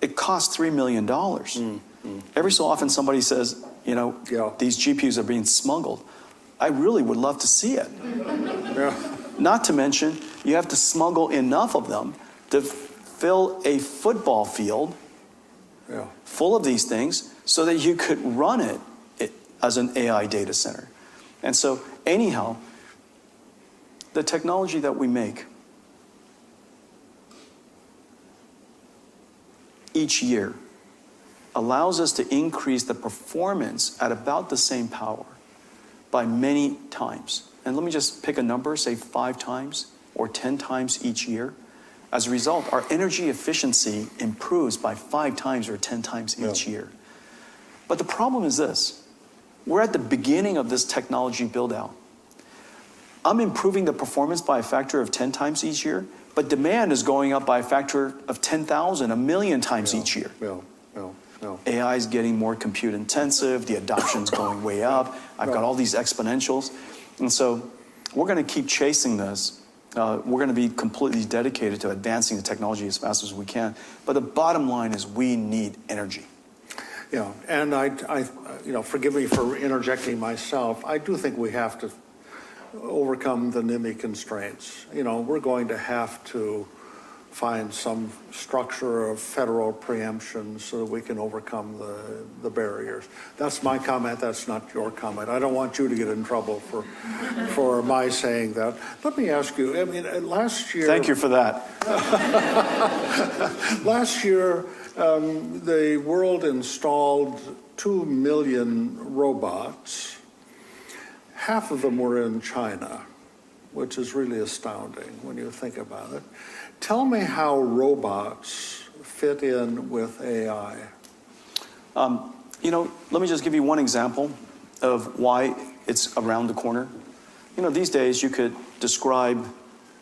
It costs $3 million. Every so often somebody says, these GPUs are being smuggled. I really would love to see it. Not to mention, you have to smuggle enough of them to fill a football field full of these things so that you could run it as an AI data center. And so anyhow, the technology that we make each year allows us to increase the performance at about the same power by many times. And let me just pick a number, say 5 times or 10 times each year. As a result, our energy efficiency improves by 5 times or 10 times each year. But the problem is this. We're at the beginning of this technology build-out. I'm improving the performance by a factor of 10 times each year, but demand is going up by a factor of 10,000, 1,000,000 times each year. AI is getting more compute intensive, the adoption's going way up, I've got all these exponentials. And so we're going to keep chasing this. We're going to be completely dedicated to advancing the technology as fast as we can. But the bottom line is we need energy. Yeah, and forgive me for interjecting myself. I do think we have to overcome the NIMBY constraints. We're going to have to find some structure of federal preemption so that we can overcome the barriers. That's my comment. That's not your comment. I don't want you to get in trouble for my saying that. Let me ask you, last year... Thank you for that. Last year, the world installed 2 million robots. Half of them were in China, which is really astounding when you think about it. Tell me how robots fit in with AI. Let me just give you one example of why it's around the corner. These days you could describe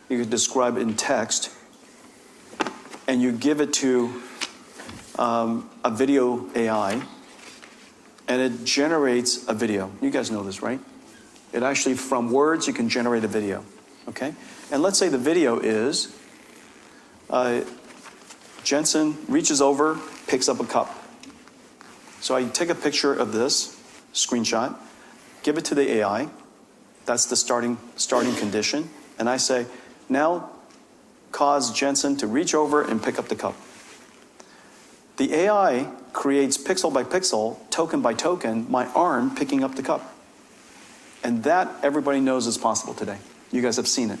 in text, and you give it to a video AI, and it generates a video. You guys know this, right? It actually, from words, you can generate a video, okay? And let's say the video is Jensen reaches over, picks up a cup. So I take a picture of this screenshot, give it to the AI. That's the starting condition. And I say, now cause Jensen to reach over and pick up the cup. The AI creates pixel by pixel, token by token, my arm picking up the cup. And that everybody knows is possible today. You guys have seen it.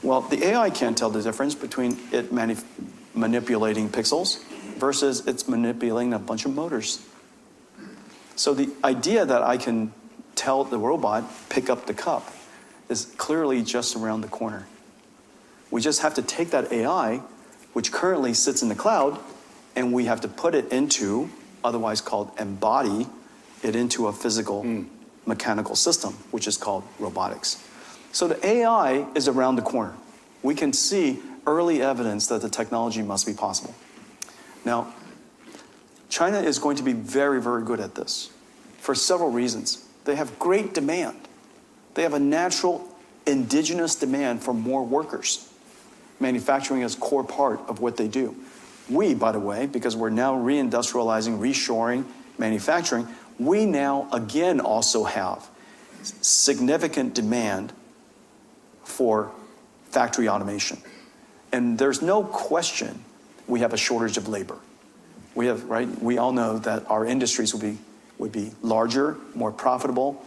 Well, the AI can't tell the difference between it manipulating pixels versus it's manipulating a bunch of motors. So the idea that I can tell the robot, pick up the cup, is clearly just around the corner. We just have to take that AI, which currently sits in the cloud, and we have to put it into, otherwise called embody it into a physical mechanical system, which is called robotics. So the AI is around the corner. We can see early evidence that the technology must be possible. Now, China is going to be very, very good at this for several reasons. They have great demand. They have a natural indigenous demand for more workers. Manufacturing is a core part of what they do. We, by the way, because we're now reindustrializing, reshoring, manufacturing, we now again also have significant demand for factory automation. And there's no question we have a shortage of labor. We have, right? We all know that our industries would be larger, more profitable,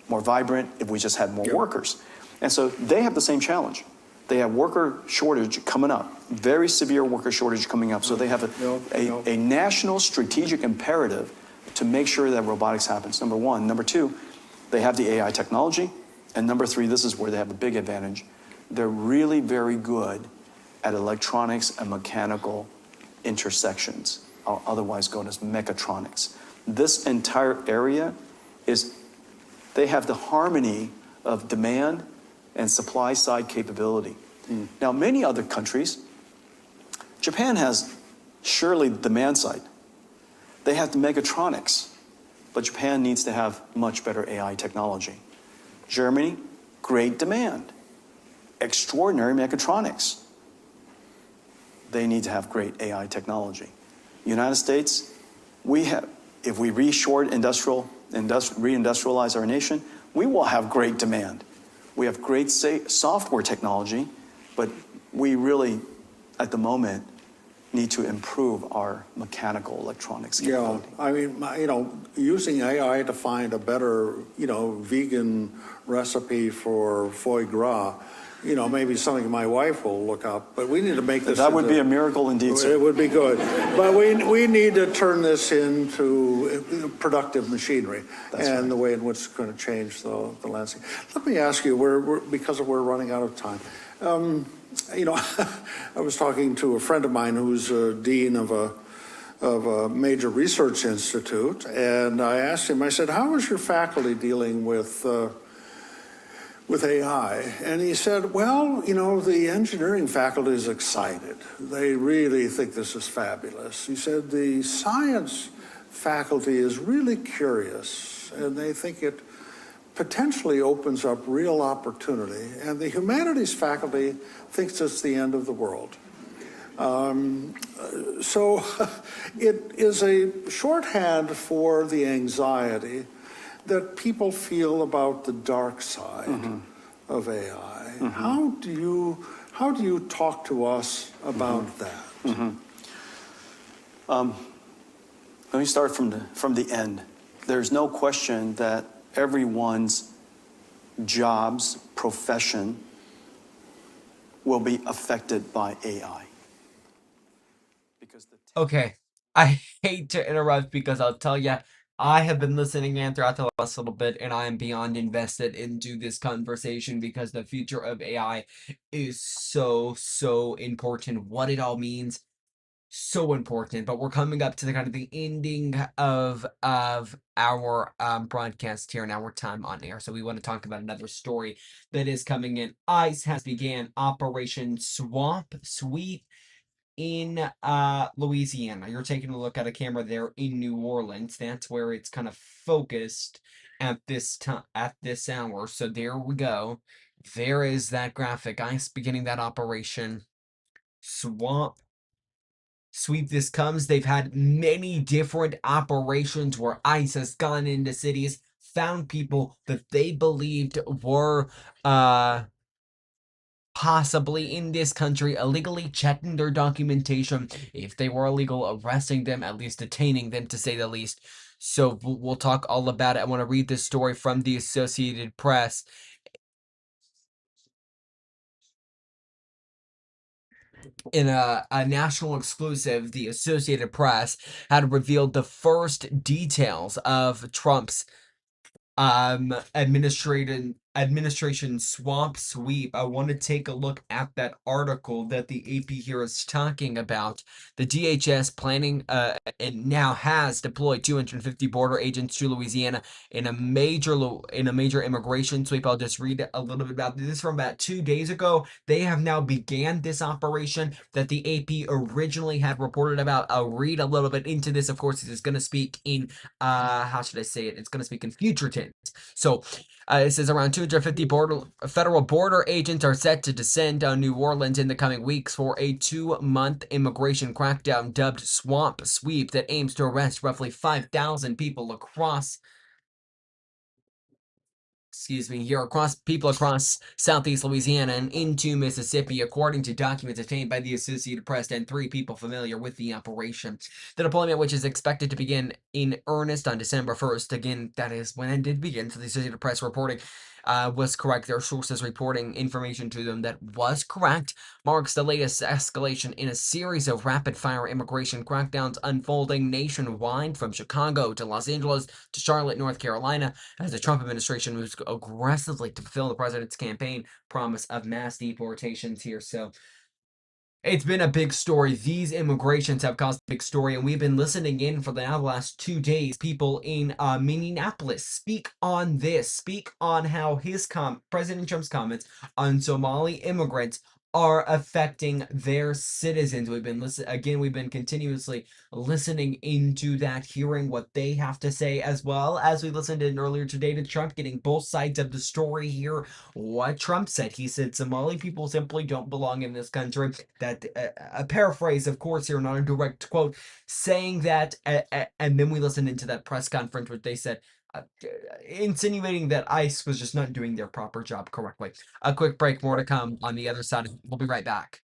more vibrant if we just had more workers. And so they have the same challenge. They have worker shortage coming up, very severe worker shortage coming up. So they have a national strategic imperative to make sure that robotics happens, number one. Number two, they have the AI technology. And number three, this is where they have a big advantage. They're really very good at electronics and mechanical intersections, otherwise known as mechatronics. This entire area they have the harmony of demand and supply side capability. Now, many other countries, Japan has surely the demand side. They have the mechatronics, but Japan needs to have much better AI technology. Germany, great demand, extraordinary mechatronics. They need to have great AI technology. United States, if we reindustrialize our nation, we will have great demand. We have great software technology, but we really, at the moment, need to improve our mechanical electronics capability. Yeah, I mean, using AI to find a better, vegan recipe for foie gras, maybe something my wife will look up, but we need to make this. That would be a miracle indeed, sir. It would be good. But we need to turn this into productive machinery. That's and right. The way in which it's going to change the landscape. Let me ask you, because we're running out of time. I was talking to a friend of mine who's a dean of a major research institute, and I asked him, I said, how is your faculty dealing with AI? And he said, well, the engineering faculty is excited. They really think this is fabulous. He said the science faculty is really curious, and they think it potentially opens up real opportunity. And the humanities faculty thinks it's the end of the world. So it is a shorthand for the anxiety that people feel about the dark side of AI. How do you talk to us about that? Let me start from the end. There's no question that everyone's jobs, profession will be affected by AI. Okay, I hate to interrupt because I'll tell you, I have been listening in throughout the last little bit, and I am beyond invested into this conversation because the future of AI is so important. What it all means, so important. But we're coming up to the ending of our broadcast here and our time on air. So we want to talk about another story that is coming in. ICE has began Operation Swamp Sweep in Louisiana. You're taking a look at a camera there in New Orleans. That's where it's kind of focused at this time, at this hour. So there we go. There is that graphic. ICE beginning that operation. Swamp Sweep this comes. They've had many different operations where ICE has gone into cities, found people that they believed were possibly in this country, illegally checking their documentation. If they were illegal, arresting them, at least detaining them, to say the least. So we'll talk all about it. I want to read this story from the Associated Press. In a national exclusive, the Associated Press had revealed the first details of Trump's administration swamp sweep. I want to take a look at that article that the AP here is talking about. The DHS planning and now has deployed 250 border agents to Louisiana in a major immigration sweep. I'll just read a little bit about this from about 2 days ago. They have now began this operation that the AP originally had reported about. I'll read a little bit into this. Of course, it is going to speak in how should I say it? It's going to speak in future tense. So it says around 250 federal border agents are set to descend on New Orleans in the coming weeks for a 2-month immigration crackdown dubbed Swamp Sweep that aims to arrest roughly 5,000 people across people across southeast Louisiana and into Mississippi, according to documents obtained by the Associated Press and 3 people familiar with the operation. The deployment, which is expected to begin in earnest on December 1st, again, that is when it did begin, so the Associated Press reporting was correct. Their sources reporting information to them that was correct, marks the latest escalation in a series of rapid-fire immigration crackdowns unfolding nationwide from Chicago to Los Angeles to Charlotte, North Carolina, as the Trump administration moves aggressively to fulfill the president's campaign promise of mass deportations here. So it's been a big story. These immigrations have caused a big story, and we've been listening in for the last 2 days. People in Minneapolis speak on this, speak on how President Trump's comments on Somali immigrants are affecting their citizens. We've been continuously listening into that, hearing what they have to say, as well as we listened in earlier today to Trump, getting both sides of the story here. What Trump said, he said Somali people simply don't belong in this country. That a paraphrase, of course, here, not a direct quote, saying that, and then we listened into that press conference where they said uh, insinuating that ICE was just not doing their proper job correctly. A quick break, more to come on the other side. We'll be right back.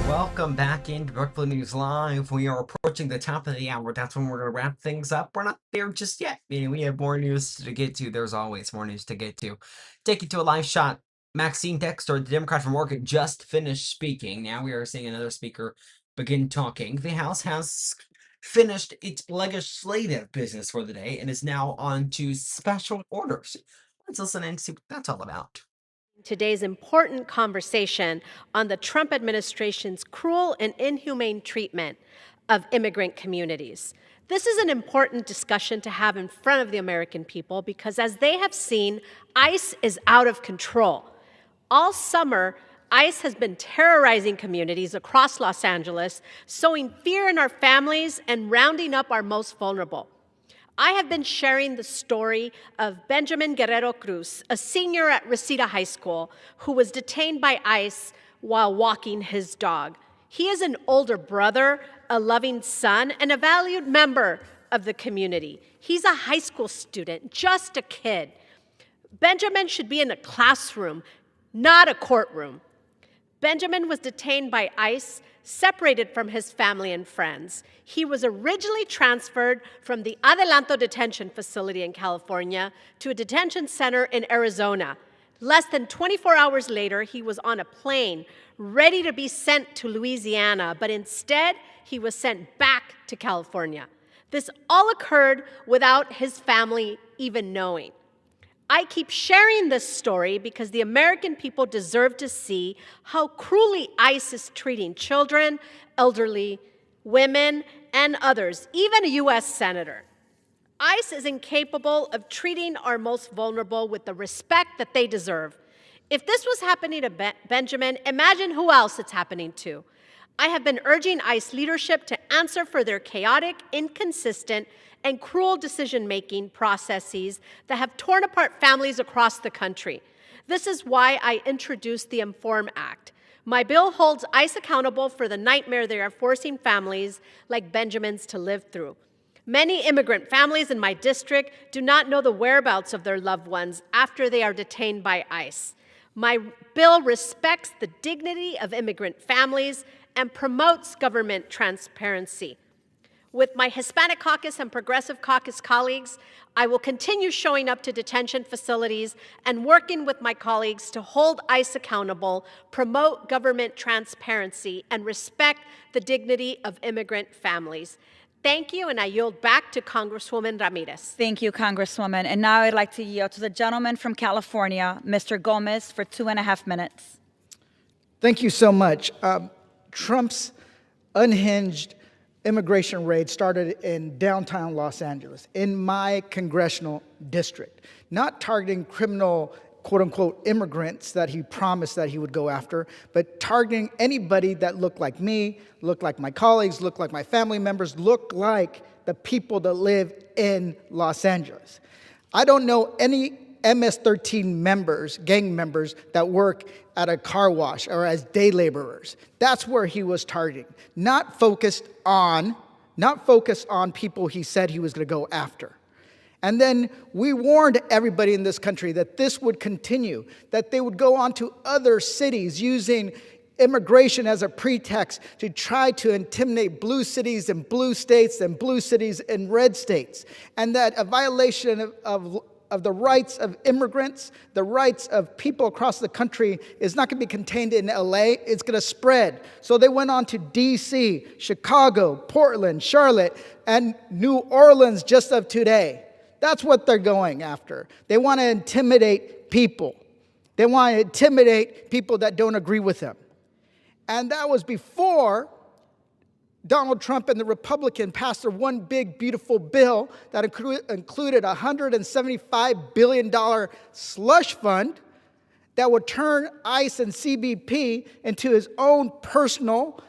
Welcome back into Brookland News Live. We are approaching the top of the hour. That's when we're going to wrap things up. We're not there just yet. We have more news to get to. There's always more news to get to. Take you to a live shot. Maxine Dexter, the Democrat from Oregon, just finished speaking. Now we are seeing another speaker begin talking. The House has finished its legislative business for the day and is now on to special orders. Let's listen and see what that's all about. Today's important conversation on the Trump administration's cruel and inhumane treatment of immigrant communities. This is an important discussion to have in front of the American people because, as they have seen, ICE is out of control. All summer, ICE has been terrorizing communities across Los Angeles, sowing fear in our families and rounding up our most vulnerable. I have been sharing the story of Benjamin Guerrero Cruz, a senior at Reseda High School, who was detained by ICE while walking his dog. He is an older brother, a loving son, and a valued member of the community. He's a high school student, just a kid. Benjamin should be in a classroom, not a courtroom. Benjamin was detained by ICE, separated from his family and friends. He was originally transferred from the Adelanto detention facility in California to a detention center in Arizona. Less than 24 hours later, he was on a plane ready to be sent to Louisiana, but instead, he was sent back to California. This all occurred without his family even knowing. I keep sharing this story because the American people deserve to see how cruelly ICE is treating children, elderly, women, and others, even a U.S. senator. ICE is incapable of treating our most vulnerable with the respect that they deserve. If this was happening to Benjamin, imagine who else it's happening to. I have been urging ICE leadership to answer for their chaotic, inconsistent, and cruel decision-making processes that have torn apart families across the country. This is why I introduced the INFORM Act. My bill holds ICE accountable for the nightmare they are forcing families like Benjamin's to live through. Many immigrant families in my district do not know the whereabouts of their loved ones after they are detained by ICE. My bill respects the dignity of immigrant families and promotes government transparency. With my Hispanic Caucus and Progressive Caucus colleagues, I will continue showing up to detention facilities and working with my colleagues to hold ICE accountable, promote government transparency, and respect the dignity of immigrant families. Thank you, and I yield back to Congresswoman Ramirez. Thank you, Congresswoman. And now I'd like to yield to the gentleman from California, Mr. Gomez, for 2.5 minutes. Thank you so much. Trump's unhinged immigration raid started in downtown Los Angeles, in my congressional district, not targeting criminal, quote unquote, immigrants that he promised that he would go after, but targeting anybody that looked like me, looked like my colleagues, looked like my family members, looked like the people that live in Los Angeles. I don't know any MS-13 members, gang members, that work at a car wash or as day laborers. That's where he was targeting, not focused on people he said he was going to go after. And then we warned everybody in this country that this would continue, that they would go on to other cities using immigration as a pretext to try to intimidate blue cities and blue states and blue cities and red states, and that a violation of the rights of immigrants, the rights of people across the country is not going to be contained in LA, it's going to spread. So they went on to DC, Chicago, Portland, Charlotte, and New Orleans just of today. That's what they're going after. They want to intimidate people. They want to intimidate people that don't agree with them. And that was before Donald Trump and the Republican passed their one big, beautiful bill that included a $175 billion slush fund that would turn ICE and CBP into his own personal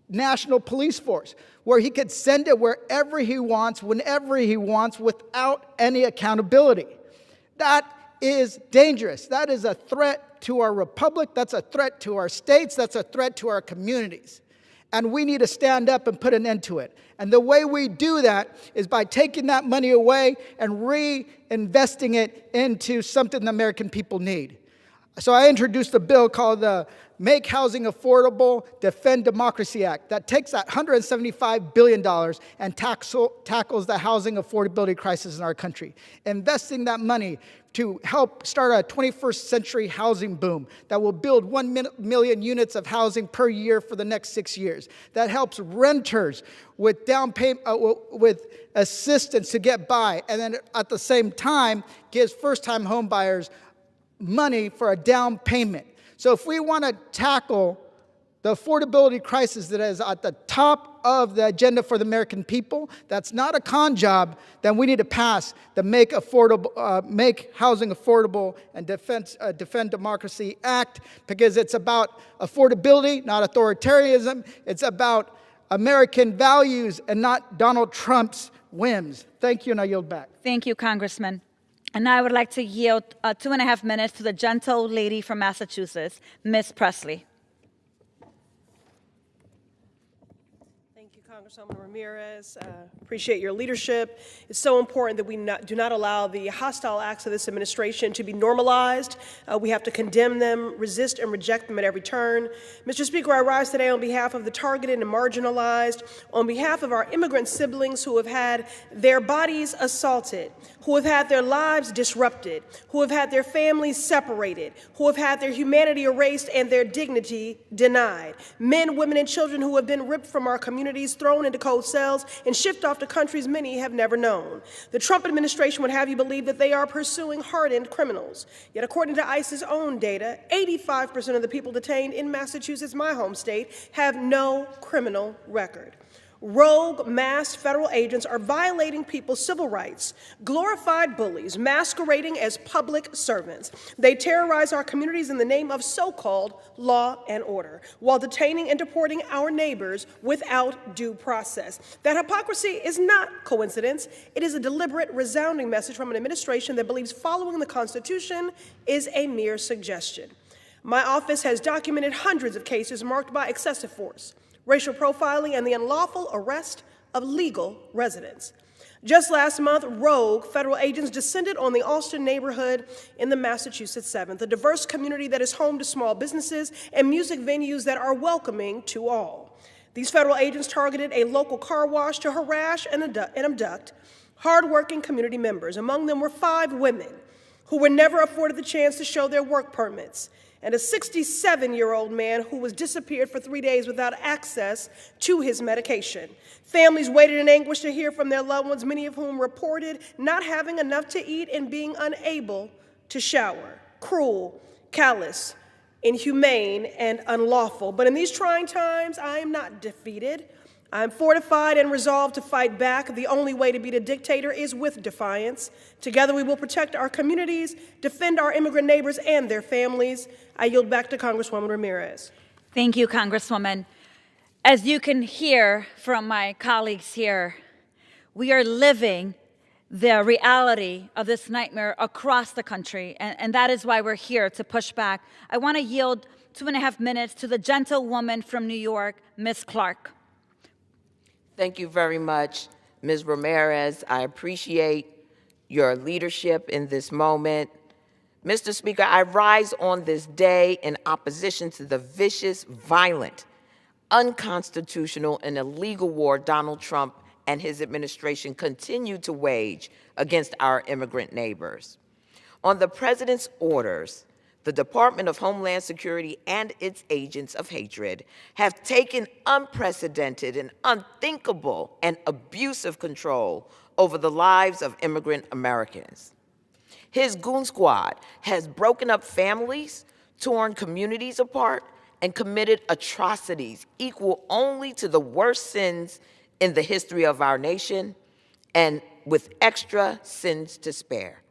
national police force, where he could send it wherever he wants, whenever he wants, without any accountability. That is dangerous. That is a threat to our republic. That's a threat to our states. That's a threat to our communities. And we need to stand up and put an end to it. And the way we do that is by taking that money away and reinvesting it into something the American people need. So I introduced a bill called the Make Housing Affordable, Defend Democracy Act that takes that $175 billion and tackles the housing affordability crisis in our country, investing that money to help start a 21st century housing boom that will build 1 million units of housing per year for the next 6 years, that helps renters with down payment, with assistance to get by, and then at the same time gives first-time home buyers money for a down payment. So if we want to tackle the affordability crisis that is at the top of the agenda for the American people, that's not a con job, then we need to pass the Make Housing Affordable and Defend Democracy Act, because it's about affordability, not authoritarianism. It's about American values and not Donald Trump's whims. Thank you, and I yield back. Thank you, Congressman. And now I would like to yield 2.5 minutes to the gentle lady from Massachusetts, Ms. Presley. Congresswoman Ramirez, appreciate your leadership. It's so important that we do not allow the hostile acts of this administration to be normalized. We have to condemn them, resist and reject them at every turn. Mr. Speaker, I rise today on behalf of the targeted and marginalized, on behalf of our immigrant siblings who have had their bodies assaulted, who have had their lives disrupted, who have had their families separated, who have had their humanity erased and their dignity denied. Men, women, and children who have been ripped from our communities, thrown into cold cells, and shipped off to countries many have never known. The Trump administration would have you believe that they are pursuing hardened criminals. Yet according to ICE's own data, 85% of the people detained in Massachusetts, my home state, have no criminal record. Rogue, masked federal agents are violating people's civil rights, glorified bullies masquerading as public servants. They terrorize our communities in the name of so-called law and order, while detaining and deporting our neighbors without due process. That hypocrisy is not coincidence. It is a deliberate, resounding message from an administration that believes following the Constitution is a mere suggestion. My office has documented hundreds of cases marked by excessive force, racial profiling, and the unlawful arrest of legal residents. Just last month, rogue federal agents descended on the Alston neighborhood in the Massachusetts 7th, a diverse community that is home to small businesses and music venues that are welcoming to all. These federal agents targeted a local car wash to harass and abduct hardworking community members. Among them were 5 women who were never afforded the chance to show their work permits and a 67-year-old man who was disappeared for 3 days without access to his medication. Families waited in anguish to hear from their loved ones, many of whom reported not having enough to eat and being unable to shower. Cruel, callous, inhumane, and unlawful. But in these trying times, I am not defeated. I am fortified and resolved to fight back. The only way to beat a dictator is with defiance. Together we will protect our communities, defend our immigrant neighbors and their families. I yield back to Congresswoman Ramirez. Thank you, Congresswoman. As you can hear from my colleagues here, we are living the reality of this nightmare across the country, and that is why we're here to push back. I want to yield 2.5 minutes to the gentlewoman from New York, Ms. Clark. Thank you very much, Ms. Ramirez. I appreciate your leadership in this moment. Mr. Speaker, I rise on this day in opposition to the vicious, violent, unconstitutional, and illegal war Donald Trump and his administration continue to wage against our immigrant neighbors. On the President's orders, the Department of Homeland Security and its agents of hatred have taken unprecedented and unthinkable and abusive control over the lives of immigrant Americans. His goon squad has broken up families, torn communities apart, and committed atrocities equal only to the worst sins in the history of our nation, and with extra sins to spare.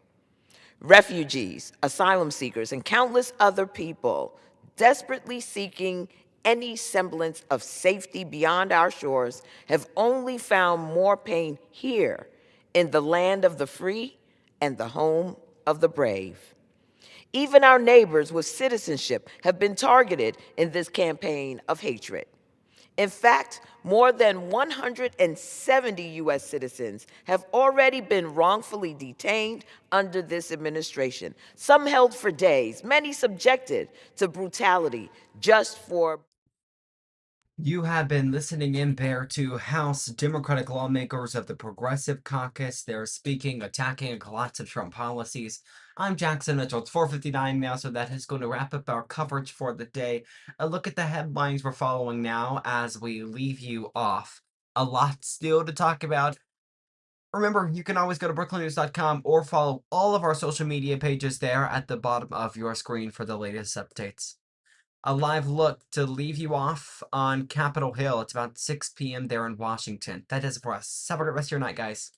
Refugees, asylum seekers, and countless other people desperately seeking any semblance of safety beyond our shores have only found more pain here in the land of the free and the home of the brave. Even our neighbors with citizenship have been targeted in this campaign of hatred. In fact, more than 170 U.S. citizens have already been wrongfully detained under this administration, some held for days, many subjected to brutality just for... You have been listening in there to House Democratic lawmakers of the Progressive Caucus. They're speaking, attacking lots of Trump policies. I'm Jackson Mitchell. It's 4:59 now, so that is going to wrap up our coverage for the day. A look at the headlines we're following now as we leave you off. A lot still to talk about. Remember, you can always go to brooklandnews.com or follow all of our social media pages there at the bottom of your screen for the latest updates. A live look to leave you off on Capitol Hill. It's about 6 p.m. there in Washington. That is it for us. Have a great rest of your night, guys.